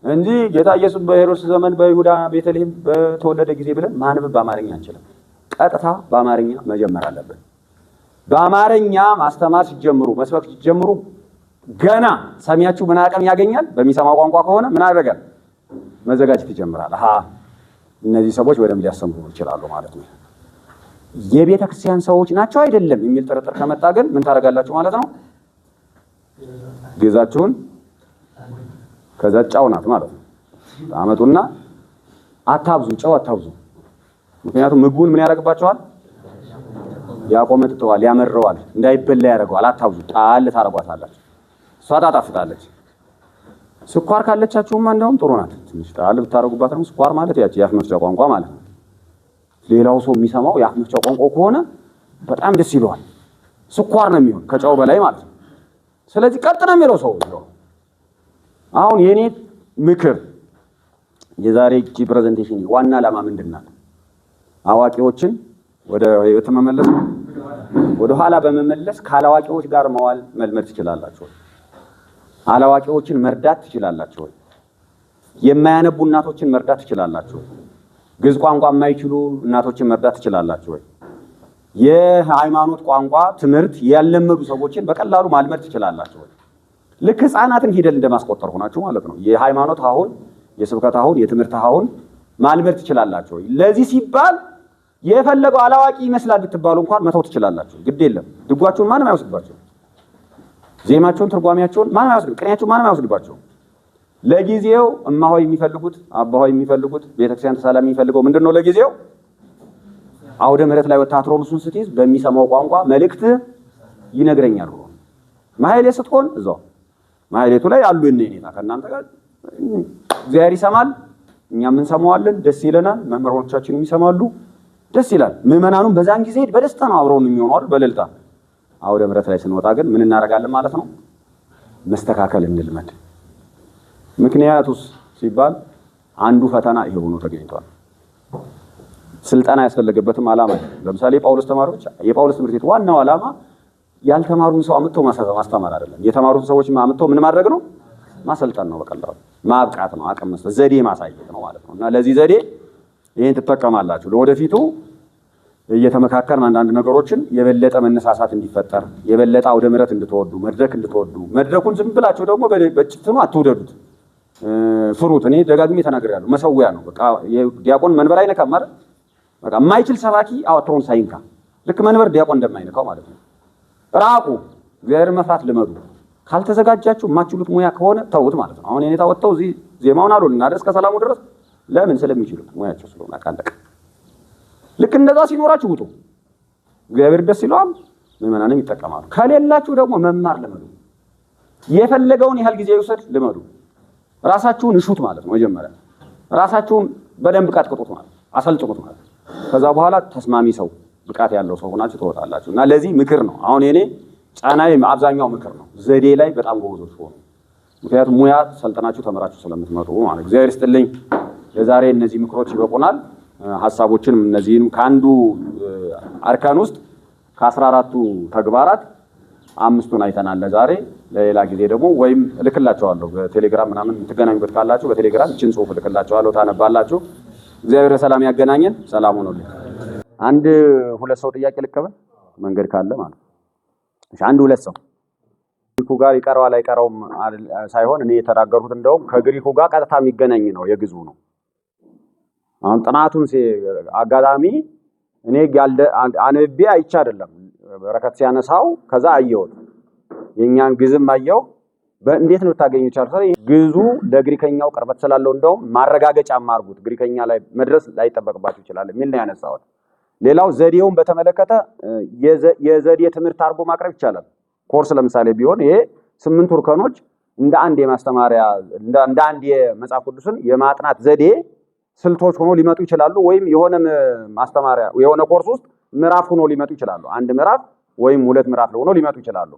እንጂ ጌታ ኢየሱስ በሄሮድስ ዘመን በይሁዳ ቤተልሔም በተወለደ ጊዜ ብለን ማንበብ በአማርኛ አንችልም። ቀጥታ በአማርኛ መጀመር አለብን። በአማርኛ ማስተማር ሲጀምሩ መስበክ ሲጀምሩ ገና ሰሚያችሁ ምን አቅም ያገኛል? በሚሰማው ቋንቋ ከሆነ ምን ያደርጋል? መዘጋጀት ይጀምራል። እነዚህ ሰዎች በደንብ ሊያስተምሩ ይችላሉ ማለት ነው። የቤተ ክርስቲያን ሰዎች ናቸው አይደለም የሚል ጥርጥር ከመጣ ግን ምን ታደርጋላችሁ ማለት ነው? ግዕዛችሁን ከዛ ጫው ናት ማለት ነው አመጡና አታብዙ፣ ጫው አታብዙ። ምክንያቱም ምግቡን ምን ያደርግባቸዋል? ያቆመጥጠዋል፣ ያመረዋል፣ እንዳይበላ ያደርገዋል። አታብዙ፣ ጣል ታረጓታላችሁ። እሷ ታጣፍጣለች። ስኳር ካለቻችሁማ እንደውም ጥሩ ናት። ትንሽ ጣል ብታረጉባት ነው። ስኳር ማለት ያቺ የአፍ መፍቻ ቋንቋ ማለት ነው። ሌላው ሰው የሚሰማው የአፍ መፍቻ ቋንቋ ከሆነ በጣም ደስ ይለዋል። ስኳር ነው የሚሆን ከጫው በላይ ማለት ነው። ስለዚህ ቀጥ ነው የሚለው ሰው ነው። አሁን የኔ ምክር የዛሬ ፕሬዘንቴሽን ዋና ዓላማ ምንድነው? አዋቂዎችን ወደ ህይወት መመለስ ነው። ወደ ኋላ በመመለስ ካላዋቂዎች ጋር መዋል መልመድ ትችላላችሁ። አላዋቂዎችን መርዳት ትችላላችሁ። የማያነቡ እናቶችን መርዳት ትችላላችሁ። ግዕዝ ቋንቋ የማይችሉ እናቶችን መርዳት ትችላላችሁ። የሃይማኖት ቋንቋ ትምህርት ያለመዱ ሰዎችን በቀላሉ ማልመድ ትችላላችሁ። ልክ ህፃናትን ፊደል እንደማስቆጠር ሆናችሁ ማለት ነው። የሃይማኖት አሁን የስብከት አሁን የትምህርት አሁን ማልመድ ትችላላችሁ። ለዚህ ሲባል የፈለገው አላዋቂ ይመስላል ብትባሉ እንኳን መተው ትችላላችሁ። ግድ የለም። ድጓችሁን ማንም አይወስድባችሁ። ዜማቸውን ትርጓሜያቸውን ማንም አይወስድ፣ ቅኔያቸውን ማንም አይወስድባቸው። ለጊዜው እማሆይ የሚፈልጉት አባሆይ የሚፈልጉት ቤተክርስቲያን ተሳላሚ የሚፈልገው ምንድነው? ለጊዜው አውደ ምሕረት ላይ ወታትሮኑሱን ስትይዝ በሚሰማው ቋንቋ መልእክት ይነግረኛል። ማህሌት ስትሆን እዛው ማህሌቱ ላይ አሉ እኔና ከእናንተ ጋር እግዚአብሔር ይሰማል፣ እኛም እንሰማዋለን፣ ደስ ይለናል። መምህራኖቻችንም ይሰማሉ፣ ደስ ይላል። ምዕመናኑም በዛን ጊዜ በደስታ ነው አብረውን የሚሆነው በእልልታ። አውደ ምሕረት ላይ ስንወጣ ግን ምን እናደርጋለን ማለት ነው? መስተካከል እንልመድ። ምክንያቱስ ሲባል አንዱ ፈተና ይሄ ሆኖ ተገኝቷል። ስልጠና ያስፈልገበትም ዓላማ ለምሳሌ የጳውሎስ ተማሪዎች የጳውሎስ ትምህርት ቤት ዋናው ዓላማ ያልተማሩን ሰው አምጥቶ ማስተማር አይደለም። የተማሩን ሰዎች አምጥቶ ምን ማድረግ ነው? ማሰልጠን ነው። በቀላሉ ማብቃት ነው፣ አቅም መስጠት፣ ዘዴ ማሳየት ነው ማለት ነው። እና ለዚህ ዘዴ ይሄን ትጠቀማላችሁ። ለወደፊቱ እየተመካከርን አንዳንድ ነገሮችን የበለጠ መነሳሳት እንዲፈጠር የበለጠ አውደ ምሕረት እንድትወዱ መድረክ እንድትወዱ መድረኩን ዝም ብላችሁ ደግሞ በጭፍኑ አትውደዱት፣ ፍሩት። እኔ ደጋግሜ ተናግሬያለሁ። መሰዊያ ነው። በቃ ዲያቆን መንበር አይነካም ማለት በቃ የማይችል ሰባኪ አውጥቶን ሳይንካ ልክ መንበር ዲያቆን እንደማይነካው ማለት ነው። ራቁ፣ እግዚአብሔርን መፍራት ልመዱ። ካልተዘጋጃችሁ የማትችሉት ሙያ ከሆነ ተውት ማለት ነው። አሁን የኔታ ወጥተው እዚህ ዜማውን አሉና ድረስ ከሰላሙ ድረስ ለምን? ስለሚችሉት ሙያቸው ስለሆነ አቃለቀ። ልክ እንደዛ ሲኖራችሁ ውጡ። እግዚአብሔር ደስ ይለዋል፣ ምዕመናንም ይጠቀማሉ። ከሌላችሁ ደግሞ መማር ልመዱ። የፈለገውን ያህል ጊዜ ይውሰድ ልመዱ። ራሳችሁን እሹት ማለት ነው። መጀመሪያ ራሳችሁን በደንብ ቀጥቅጡት ማለት አሰልጥኑት ማለት። ከዛ በኋላ ተስማሚ ሰው ብቃት ያለው ሰው ሆናችሁ ትወጣላችሁ። እና ለዚህ ምክር ነው አሁን የኔ ጫናዬ አብዛኛው ምክር ነው። ዘዴ ላይ በጣም ጎበዞች ሆኑ። ምክንያቱም ሙያ ሰልጠናችሁ ተመራችሁ ስለምትመጡ ማለት። እግዚአብሔር ይስጥልኝ። ለዛሬ እነዚህ ምክሮች ይበቁናል። ሐሳቦችንም እነዚህም ከአንዱ አርካን ውስጥ ከ14ቱ ተግባራት 5ቱን አይተናል ለዛሬ። ለሌላ ጊዜ ደግሞ ወይም እልክላችኋለሁ በቴሌግራም ምናምን የምትገናኙበት ካላችሁ በቴሌግራም እችን ጽሁፍ እልክላችኋለሁ፣ ታነባላችሁ። እግዚአብሔር በሰላም ያገናኘን። ሰላም ሆኖልኝ። አንድ ሁለት ሰው ጥያቄ ልቀበል መንገድ ካለ ማለት ነው። እሺ፣ አንድ ሁለት ሰው ግሪኩ ጋር ይቀርባል አይቀርም ሳይሆን እኔ የተናገርኩት እንደውም ከግሪኩ ጋር ቀጥታ የሚገናኝ ነው፣ የግዙ ነው። አሁን ጥናቱን አጋጣሚ እኔ አንብቤ አይቼ አይደለም በረከት ሲያነሳው ከዛ አየሁት። የኛን ግዝም አየው። በእንዴት ነው ታገኙት ይችላል? ግዙ ለግሪከኛው ቅርበት ስላለው እንደውም ማረጋገጫ ማርጉት ግሪከኛ ላይ መድረስ ላይጠበቅባችሁ ይችላል የሚል ነው ያነሳሁት። ሌላው ዘዴውን በተመለከተ የዘዴ ትምህርት አርጎ ማቅረብ ይቻላል። ኮርስ ለምሳሌ ቢሆን ይሄ 8 እርከኖች እንደ አንድ የማስተማሪያ እንደ አንድ የመጽሐፍ ቅዱስን የማጥናት ዘዴ ስልቶች ሆኖ ሊመጡ ይችላሉ። ወይም የሆነ ማስተማሪያ የሆነ ኮርስ ውስጥ ምዕራፍ ሆኖ ሊመጡ ይችላሉ። አንድ ምዕራፍ ወይም 2 ምዕራፍ ሆኖ ሊመጡ ይችላሉ።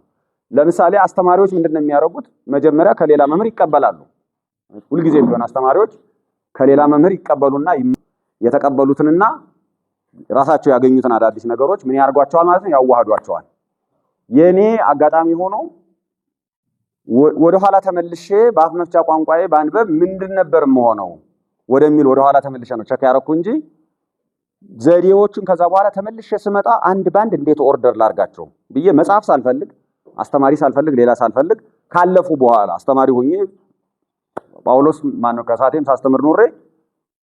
ለምሳሌ አስተማሪዎች ምንድነው የሚያደርጉት? መጀመሪያ ከሌላ መምህር ይቀበላሉ። ሁልጊዜም ቢሆን አስተማሪዎች ከሌላ መምህር ይቀበሉና የተቀበሉትንና ራሳቸው ያገኙትን አዳዲስ ነገሮች ምን ያርጓቸዋል ማለት ነው? ያዋሃዷቸዋል። የኔ አጋጣሚ ሆኖ ወደ ኋላ ተመልሼ በአፍ መፍቻ ቋንቋዬ ባንበብ ምንድን ነበር የምሆነው ወደሚል ወደ ኋላ ተመልሼ ነው ቸክ ያደረኩ እንጂ ዘዴዎቹን ከዛ በኋላ ተመልሼ ስመጣ አንድ ባንድ እንዴት ኦርደር ላርጋቸው ብዬ መጽሐፍ ሳልፈልግ አስተማሪ ሳልፈልግ ሌላ ሳልፈልግ ካለፉ በኋላ አስተማሪ ሆኜ ጳውሎስ ማነው ከሳቴም ሳስተምር ኖሬ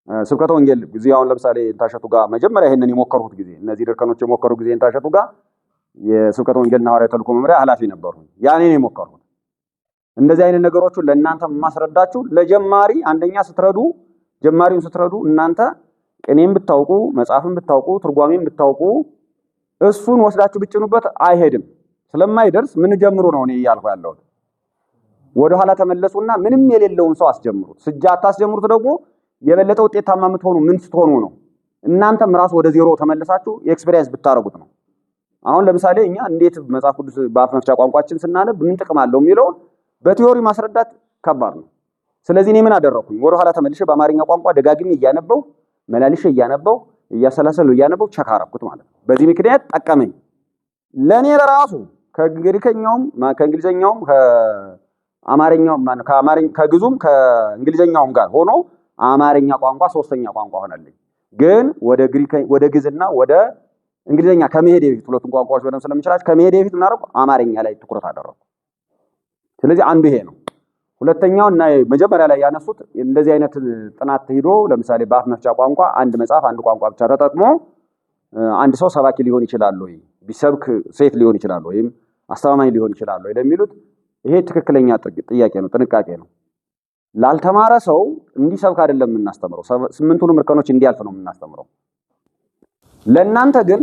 ስብከተ ወንጌል ጊዜ አሁን ለምሳሌ ታሸቱ ጋር መጀመሪያ ይሄንን የሞከሩት ጊዜ እነዚህ ድርከኖች የሞከሩ ጊዜ ታሸቱ ጋር የስብከተ ወንጌልና ሐዋርያዊ ተልእኮ መምሪያ ኃላፊ ነበርኩ። ያኔ ነው የሞከሩት። እንደዚህ አይነት ነገሮችን ለእናንተ ማስረዳችሁ ለጀማሪ አንደኛ ስትረዱ ጀማሪውን ስትረዱ እናንተ ቅኔም ብታውቁ መጽሐፍም ብታውቁ ትርጓሜም ብታውቁ እሱን ወስዳችሁ ብጭኑበት አይሄድም ስለማይደርስ ምን ጀምሩ ነው እኔ እያልኩ ያለሁት። ወደ ኋላ ተመለሱና ምንም የሌለውን ሰው አስጀምሩት። ስጃ አታስጀምሩት ደግሞ የበለጠ ውጤታማ የምትሆኑ ምን ስትሆኑ ነው? እናንተም ራስ ወደ ዜሮ ተመለሳችሁ ኤክስፒሪየንስ ብታረጉት ነው። አሁን ለምሳሌ እኛ እንዴት መጽሐፍ ቅዱስ በአፍ መፍቻ ቋንቋችን ስናነብ ምን ጥቅም አለው የሚለውን በቲዮሪ ማስረዳት ከባድ ነው። ስለዚህ እኔ ምን አደረኩኝ? ወደ ኋላ ተመልሼ በአማርኛ ቋንቋ ደጋግሜ እያነበው መላልሼ እያነበው እያሰላሰሉ እያነበው ቸክ አደረኩት ማለት ነው። በዚህ ምክንያት ጠቀመኝ። ለኔ ለራሱ ከግሪከኛውም ከእንግሊዘኛውም ከአማርኛውም ከግዙም ከእንግሊዘኛውም ጋር ሆኖ አማርኛ ቋንቋ ሶስተኛ ቋንቋ ሆነልኝ። ግን ወደ ግዕዝና ወደ እንግሊዘኛ ከመሄድ በፊት ሁለቱን ቋንቋዎች በደንብ ስለምችላቸው ከመሄድ በፊት ምን አደረኩ? አማርኛ ላይ ትኩረት አደረኩ። ስለዚህ አንዱ ይሄ ነው። ሁለተኛው እና መጀመሪያ ላይ ያነሱት እንደዚህ አይነት ጥናት ሄዶ ለምሳሌ በአፍ መፍቻ ቋንቋ አንድ መጽሐፍ አንድ ቋንቋ ብቻ ተጠቅሞ አንድ ሰው ሰባኪ ሊሆን ይችላል ወይ ቢሰብክ ሴት ሊሆን ይችላል ወይም አስተማማኝ ሊሆን ይችላል ወይ ለሚሉት ይሄ ትክክለኛ ጥያቄ ነው፣ ጥንቃቄ ነው። ላልተማረ ሰው እንዲሰብክ አይደለም የምናስተምረው፣ ስምንቱንም እርከኖች እንዲያልፍ ነው የምናስተምረው። ለእናንተ ግን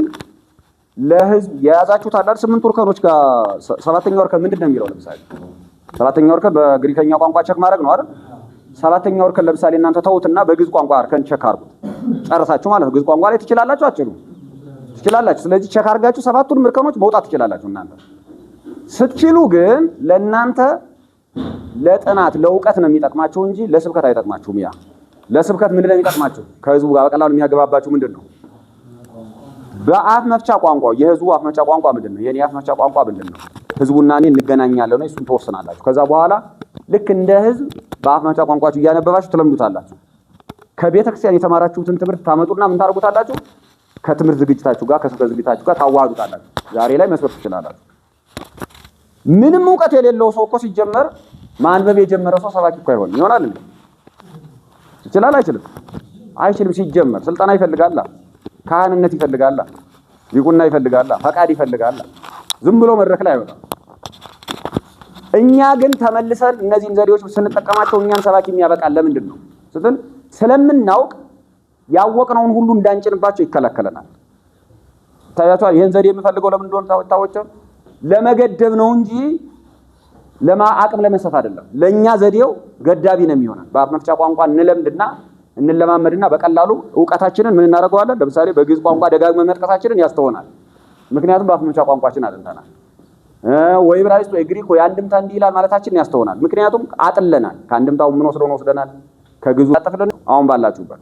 ለህዝብ የያዛችሁት አይደል ስምንቱ እርከኖች ጋር ሰባተኛው እርከን ምንድን ነው የሚለው? ለምሳሌ ሰባተኛው እርከን በግሪከኛ ቋንቋ ቸክ ማድረግ ነው አይደል? ሰባተኛው እርከን ለምሳሌ እናንተ ተውትና በግዕዝ ቋንቋ እርከን ቸክ አድርጉት። ጨርሳችሁ ማለት ነው። ግዕዝ ቋንቋ ላይ ትችላላችሁ አትችሉ? ትችላላችሁ። ስለዚህ ቸክ አድርጋችሁ ሰባቱንም እርከኖች መውጣት ትችላላችሁ እናንተ። ስትችሉ ግን ለእናንተ ለጥናት ለእውቀት ነው የሚጠቅማችሁ እንጂ ለስብከት አይጠቅማችሁም። ያ ለስብከት ምንድን ነው የሚጠቅማችሁ? ከህዝቡ ጋር በቀላሉ የሚያገባባችሁ ምንድን ነው? በአፍ መፍቻ ቋንቋ የህዝቡ አፍ መፍቻ ቋንቋ ምንድን ነው? የኔ አፍ መፍቻ ቋንቋ ምንድን ነው? ህዝቡና እኔ እንገናኛለን ነው፣ እሱን ተወስናላችሁ። ከዛ በኋላ ልክ እንደ ህዝብ በአፍ መፍቻ ቋንቋችሁ እያነበባችሁ ትለምዱታላችሁ። ከቤተ ክርስቲያን የተማራችሁትን ትምህርት ታመጡና ምን ታደርጉታላችሁ? ከትምህርት ዝግጅታችሁ ጋር ከስብከት ዝግጅታችሁ ጋር ታዋህዱታላችሁ። ዛሬ ላይ መስበክ ትችላላችሁ። ምንም እውቀት የሌለው ሰው እኮ ሲጀመር ማንበብ የጀመረ ሰው ሰባኪ እኮ አይሆንም። ይሆናል እንዴ? ይችላል አይችልም? አይችልም። ሲጀመር ስልጠና ይፈልጋል፣ ካህንነት ይፈልጋል፣ ዲቁና ይፈልጋል፣ ፈቃድ ይፈልጋል። ዝም ብሎ መድረክ ላይ አይወጣም። እኛ ግን ተመልሰን እነዚህን ዘዴዎች ስንጠቀማቸው እኛን ሰባኪ የሚያበቃል ለምንድን ነው ስትል ስለምናውቅ ያወቅነውን ሁሉ እንዳንጭንባቸው ይከለከለናል። ታያቷ ይሄን ዘዴ የምፈልገው ለምን እንደሆነ ታወቀ ለመገደብ ነው እንጂ አቅም ለመስጠት አይደለም። ለኛ ዘዴው ገዳቢ ነው የሚሆነው። በአፍ መፍቻ ቋንቋ እንለምድና እንለማመድና በቀላሉ ዕውቀታችንን ምን እናደርገዋለን? ለምሳሌ በግዕዝ ቋንቋ ደጋግመን መጥቀሳችንን ያስተውናል። ምክንያቱም በአፍ መፍቻ ቋንቋችን አጥንተናል። ወይ ዕብራይስጥ ወይ ግሪክ ወይ አንድምታ እንዲህ ይላል ማለታችንን ያስተውናል። ምክንያቱም አጥለናል። ከአንድምታው ምን ወስደናል? ከግዕዙ አጥፍለን አሁን ባላችሁበት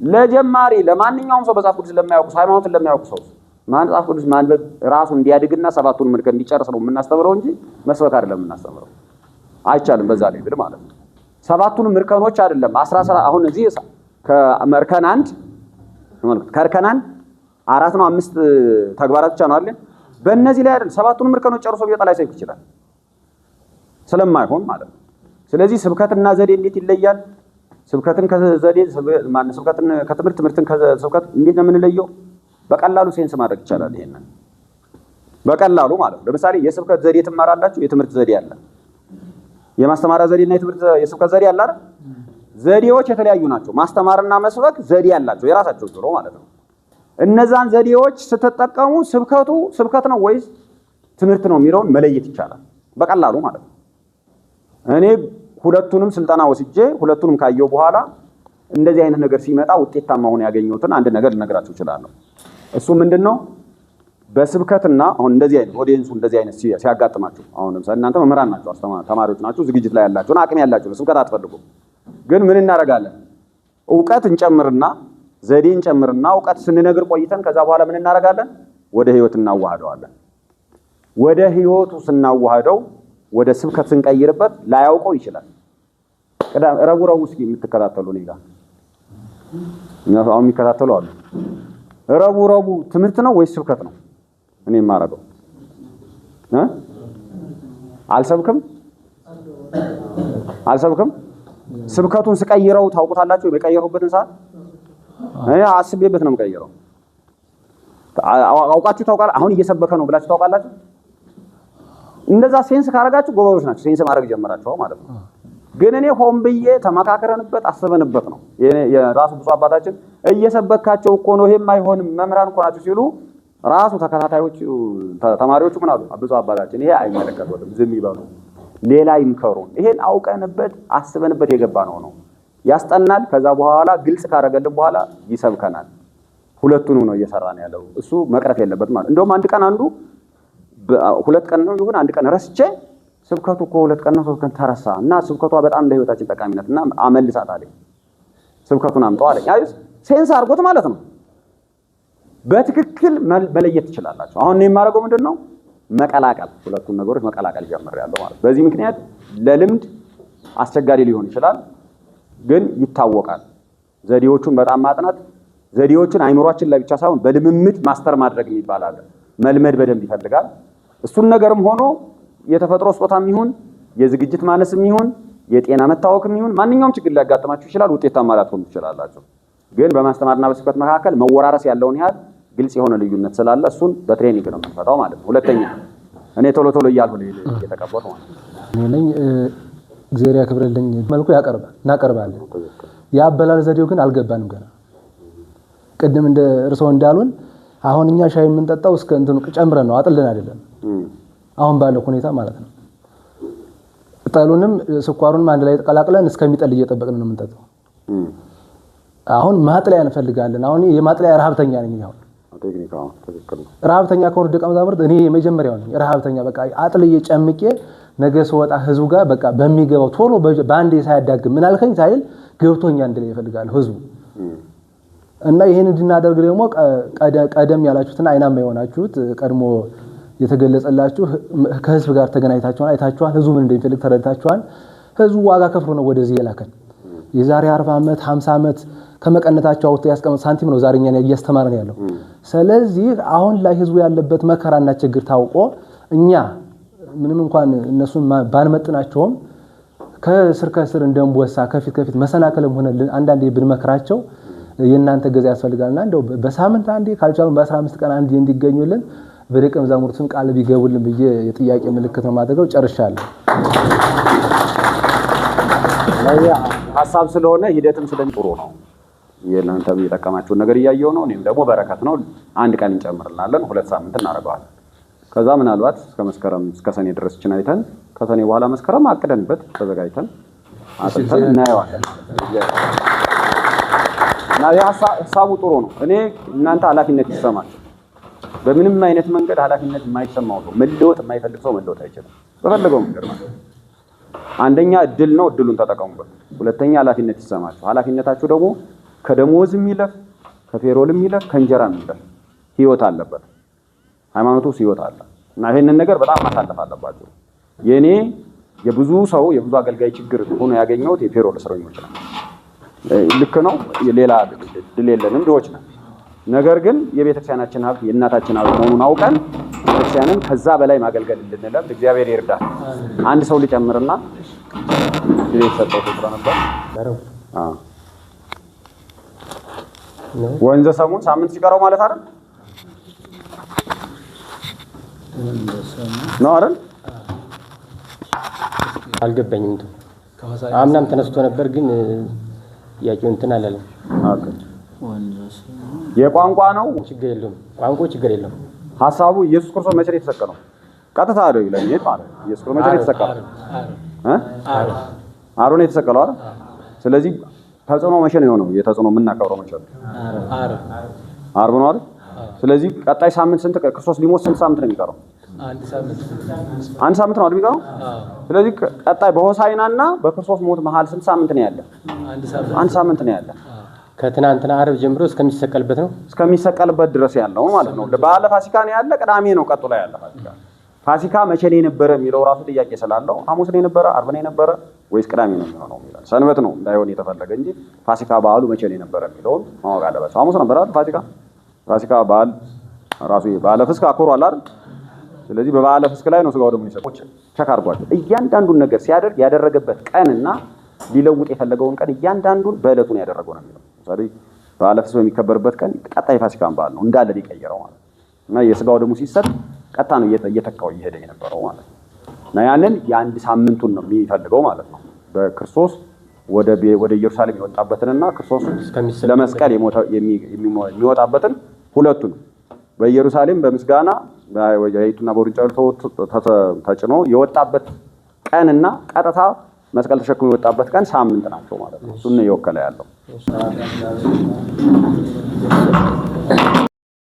ለጀማሪ ለማንኛውም ሰው መጽሐፍ ቅዱስ ለማያውቁ ሃይማኖትን ለማያውቁ ሰው መጽሐፍ ቅዱስ ማንበብ ራሱ እንዲያድግና ሰባቱን ምልክት እንዲጨርስ ነው የምናስተምረው እንጂ መስበክ አይደለም የምናስተምረው። አይቻልም በዛ ላይ ማለት ነው። ሰባቱን ምልክቶች አይደለም 17 አሁን እዚህ ከመርከን አንድ ማለት ከርከን አንድ 4 ነው 5 ተግባራት ብቻ ነው አይደል? በእነዚህ ላይ አይደል ሰባቱን ምልክቶች ጨርሶ ቢወጣ ላይ ሳይክ ይችላል ስለማይሆን ማለት ነው። ስለዚህ ስብከትና ዘዴ እንዴት ይለያል? ስብከትን ከዘዴ ማን ስብከትን ከትምህርት ትምህርትን ከስብከት እንዴት ነው የምንለየው? በቀላሉ ሴንስ ማድረግ ይቻላል። ይሄንን በቀላሉ ማለት ነው። ለምሳሌ የስብከት ዘዴ ትማራላችሁ፣ የትምህርት ዘዴ አለ። የማስተማሪያ ዘዴና የስብከት ዘዴ አለ አይደል? ዘዴዎች የተለያዩ ናቸው። ማስተማርና መስበክ ዘዴ አላቸው የራሳቸው ዙሮ ማለት ነው። እነዛን ዘዴዎች ስትጠቀሙ ስብከቱ ስብከት ነው ወይስ ትምህርት ነው የሚለውን መለየት ይቻላል በቀላሉ ማለት ነው። እኔ ሁለቱንም ስልጠና ወስጄ ሁለቱንም ካየው በኋላ እንደዚህ አይነት ነገር ሲመጣ ውጤታማ ሆነ ያገኘሁትን አንድ ነገር ልነግራችሁ እችላለሁ። እሱ ምንድነው? በስብከትና አሁን እንደዚህ አይነት ኦዲየንሱ እንደዚህ አይነት ሲያጋጥማችሁ አሁን ለምሳሌ እናንተ መምህራን ናችሁ፣ ተማሪዎች ናችሁ፣ ዝግጅት ላይ ያላችሁ አቅም ያላችሁ ስብከት አትፈልጉም። ግን ምን እናደርጋለን? ዕውቀት እንጨምርና ዘዴ እንጨምርና ዕውቀት ስንነግር ቆይተን ከዛ በኋላ ምን እናደርጋለን? ወደ ህይወት እናዋህደዋለን። ወደ ህይወቱ ስናዋህደው ወደ ስብከት ስንቀይርበት ላያውቀው ይችላል። ረቡዕ እስኪ የምትከታተሉ ነው ይላል አሁን የሚከታተሉ አሉ። ረቡዕ ትምህርት ነው ወይስ ስብከት ነው? እኔ የማረገው አልሰብክም። ስብከቱን ስቀይረው ታውቁታላችሁ። የቀየሩበትን ሰዓት እኔ አስቤበት ነው የምቀይረው። አውቃችሁ ታውቃላችሁ። አሁን እየሰበከ ነው ብላችሁ ታውቃላችሁ። እንደዛ ሴንስ ካረጋችሁ ጎበዞች ናችሁ። ሴንስ ማድረግ ጀመራችሁ ማለት ነው። ግን እኔ ሆን ብዬ ተመካከረንበት አስበንበት ነው። የራሱ ብፁዕ አባታችን እየሰበካቸው እኮ ነው ይሄም አይሆንም መምህራን እኮ ናችሁ ሲሉ ራሱ ተከታታዮቹ ተማሪዎቹ ምን አሉ? ብፁዕ አባታችን ይሄ አይመለከተውም ዝም ይበሉ፣ ሌላ ይምከሩን። ይሄን አውቀንበት አስበንበት የገባ ነው ያስጠናል። ከዛ በኋላ ግልጽ ካረገልን በኋላ ይሰብከናል። ሁለቱንም ነው እየሰራን ያለው። እሱ መቅረት የለበት ማለት እንደውም አንድ ቀን አንዱ 2 ቀን ነው ይሁን አንድ ቀን ረስቼ ስብከቱ እኮ 2 ቀን ነው 3 ቀን ተረሳ እና ስብከቷ በጣም ለህይወታችን ጠቃሚነት እና አመልሳት አለኝ። ስብከቱን አምጣው አለኝ። አይ ሴንስ አድርጎት ማለት ነው። በትክክል መለየት ትችላላችሁ። አሁን እኔ የማደርገው ምንድነው መቀላቀል፣ ሁለቱን ነገሮች መቀላቀል ጀምሬያለሁ ማለት። በዚህ ምክንያት ለልምድ አስቸጋሪ ሊሆን ይችላል፣ ግን ይታወቃል። ዘዴዎቹን በጣም ማጥናት፣ ዘዴዎችን አይምሯችን ላይ ብቻ ሳይሆን በልምምድ ማስተር ማድረግ የሚባል አለ። መልመድ በደንብ ይፈልጋል። እሱን ነገርም ሆኖ የተፈጥሮ ስጦታም ይሁን የዝግጅት ማነስም ይሁን የጤና መታወክም ይሁን ማንኛውም ችግር ሊያጋጥማችሁ ይችላል። ውጤታማ ላትሆኑ ትችላላችሁ። ግን በማስተማርና በስብከት መካከል መወራረስ ያለውን ያህል ግልጽ የሆነ ልዩነት ስላለ እሱን በትሬኒንግ ነው የምንፈታው ማለት ነው። ሁለተኛ እኔ ቶሎ እያልኩ እየተቀበልኩ ማለት ነው። እኔ እግዚአብሔር ያክብርልኝ መልኩ እናቀርባለን። የአበላል ዘዴው ግን አልገባንም ገና። ቅድም እንደ እርስዎ እንዳሉን አሁን እኛ ሻይ የምንጠጣው እስከ እንትኑ ጨምረን ነው አጥልን አይደለም። አሁን ባለው ሁኔታ ማለት ነው። ጠሉንም ስኳሩንም አንድ ላይ ተቀላቅለን እስከሚጠል እየጠበቅን ነው የምንጠጣው። አሁን ማጥለያ እንፈልጋለን። አሁን የማጥለያ ረሃብተኛ ነኝ። አሁን ቴክኒካው ተከክል ነው። ረሃብተኛ ከሆነ ደቀ መዛሙርት እኔ የመጀመሪያው ነኝ። ረሃብተኛ በቃ አጥልዬ ጨምቄ ነገ ስወጣ ህዝቡ ጋር በቃ በሚገባው ቶሎ በአንዴ ሳያዳግም ምን አልከኝ ሳይል ገብቶኛ እንደላይ ይፈልጋል ህዝቡ። እና ይሄን እንድናደርግ ደግሞ ቀደም ያላችሁትና አይናማ የሆናችሁት ቀድሞ የተገለጸላችሁ ከህዝብ ጋር ተገናኝታችኋል፣ አይታችኋል። ህዝቡ ምን እንደሚፈልግ ተረድታችኋል። ህዝቡ ዋጋ ከፍሎ ነው ወደዚህ የላከን። የዛሬ 40 ዓመት 50 ዓመት ከመቀነታቸው አውጥተው ያስቀመጡ ሳንቲም ነው ዛሬኛ እያስተማረን ያለው። ስለዚህ አሁን ላይ ህዝቡ ያለበት መከራና ችግር ታውቆ እኛ ምንም እንኳን እነሱን ባንመጥናቸውም ከስር እንደምቦሳ ከፊት መሰናከለም ሆነ አንዳንዴ ብንመክራቸው የእናንተ ገዛ ያስፈልጋልና እንደው በሳምንት አንዴ ካልቻሉ በ15 ቀን አንዴ እንዲገኙልን በደቀ መዛሙርቱን ቃል ቢገቡልን ብዬ የጥያቄ ምልክት ነው ማድረገው። ጨርሻለሁ። ሀሳብ ስለሆነ ሂደትም ስለጥሩ ነው። የእናንተም የጠቀማችሁን ነገር እያየው ነው። እኔም ደግሞ በረከት ነው። አንድ ቀን እንጨምርልናለን፣ 2 ሳምንት እናደርገዋለን። ከዛ ምናልባት እስከ ሰኔ ድረስ አይተን ከሰኔ በኋላ መስከረም አቅደንበት ተዘጋጅተን አጥተን እናየዋለን። እና ሀሳቡ ጥሩ ነው። እኔ እናንተ ኃላፊነት ይሰማችሁ። በምንም አይነት መንገድ ኃላፊነት የማይሰማው ሰው መለወጥ የማይፈልግ ሰው መለወጥ አይችልም። በፈለገው መንገድ ማለት አንደኛ እድል ነው፣ እድሉን ተጠቀሙበት። ሁለተኛ ኃላፊነት ይሰማችሁ። ኃላፊነታችሁ ደግሞ ከደሞዝም ይለፍ ከፌሮልም ይለፍ ከእንጀራም ይለፍ ህይወት አለበት። ሃይማኖቱ ህይወት አለ እና ይሄንን ነገር በጣም ማሳለፍ አለባችሁ። የብዙ አገልጋይ ችግር ሆኖ ያገኘሁት የፌሮል እስረኞች ነው። ልክ ነው። ሌላ ድል የለንም፣ ድሆች ነን። ነገር ግን የቤተክርስቲያናችን ሀብት የእናታችን ሀብት መሆኑን አውቀን ቤተክርስቲያንን ከዛ በላይ ማገልገል እንድንለምድ እግዚአብሔር ይርዳል። አንድ ሰው ልጨምርና ጊዜ የተሰጠው ስለነበር ወንዘ ሰሙን ሳምንት ሲቀረው ማለት አይደል ነው አይደል? አልገባኝም። አምናም ተነስቶ ነበር ግን ያቂው እንትን አላለም። የቋንቋ ነው ችግር የለውም። ቋንቋ ችግር የለውም። ሐሳቡ ኢየሱስ ክርስቶስ መቼ ነው የተሰቀለው? ቀጥታ አይደል ይለኛል ማለት ኢየሱስ ክርስቶስ መቼ ነው የተሰቀለው? ዓርብ ነው የተሰቀለው አይደል? ስለዚህ ተጽዕኖ መቼ ነው የሆነው? የተጽዕኖ የምናከብረው መቼ ነው? ዓርብ ነው አይደል? ስለዚህ ቀጣይ ሳምንት ስንት ክርስቶስ ሊሞት ስንት ሳምንት ነው የሚቀረው? አንድ ሳምንት ነው አይደል የሚቀረው? ስለዚህ ቀጣይ በሆሳዕናና በክርስቶስ ሞት መሃል ስንት ሳምንት ነው ያለ? አንድ ሳምንት ነው ያለ። ከትናንትና ዓርብ ጀምሮ እስከሚሰቀልበት ነው። እስከሚሰቀልበት ድረስ ያለው ማለት ነው። በዓለ ፋሲካ ነው ያለ፣ ቅዳሜ ነው ቀጥሎ ያለ ፋሲካ። ፋሲካ መቼ ነው የነበረ የሚለው ራሱ ጥያቄ ስላለው ሐሙስ ነው የነበረ፣ ዓርብ ነው የነበረ ወይስ ቅዳሜ ነው የሚሆነው ይላል። ሰንበት ነው እንዳይሆን የተፈለገ እንጂ ፋሲካ በዓሉ መቼ ነው የነበረ የሚለውን ማወቅ አለባቸው። ሐሙስ ነበር አይደል ፋሲካ በዓል ራሱ በዓለ ፍስክ አክብሯል አይደል? ስለዚህ በበዓለ ፍስክ ላይ ነው ስጋው ደግሞ የሚሰጡት። ቸክ አድርጓቸው። እያንዳንዱን ነገር ሲያደርግ ያደረገበት ቀንና ሊለውጥ የፈለገውን ቀን እያንዳንዱን በዕለቱ ነው ያደረገው ነው የሚለው። ለምሳሌ በዓለ ፍስክ በሚከበርበት ቀን ቀጣይ ፋሲካን በዓል ነው እንዳለ ሊቀየረው ማለት ነው። እና የስጋው ደግሞ ሲሰጥ ቀጣ ነው እየተካው እየሄደ የነበረው ማለት ነው። እና ያንን የአንድ ሳምንቱን ነው የሚፈልገው ማለት ነው። በክርስቶስ ወደ ኢየሩሳሌም የወጣበትንና ክርስቶስ ለመስቀል የሚወጣበትን ሁለቱን በኢየሩሳሌም በምስጋና በወያይቱና በውርንጫው ተጭኖ የወጣበት ቀንና ቀጥታ መስቀል ተሸክሞ የወጣበት ቀን ሳምንት ናቸው ማለት ነው። እሱን ነው የወከለ ያለው።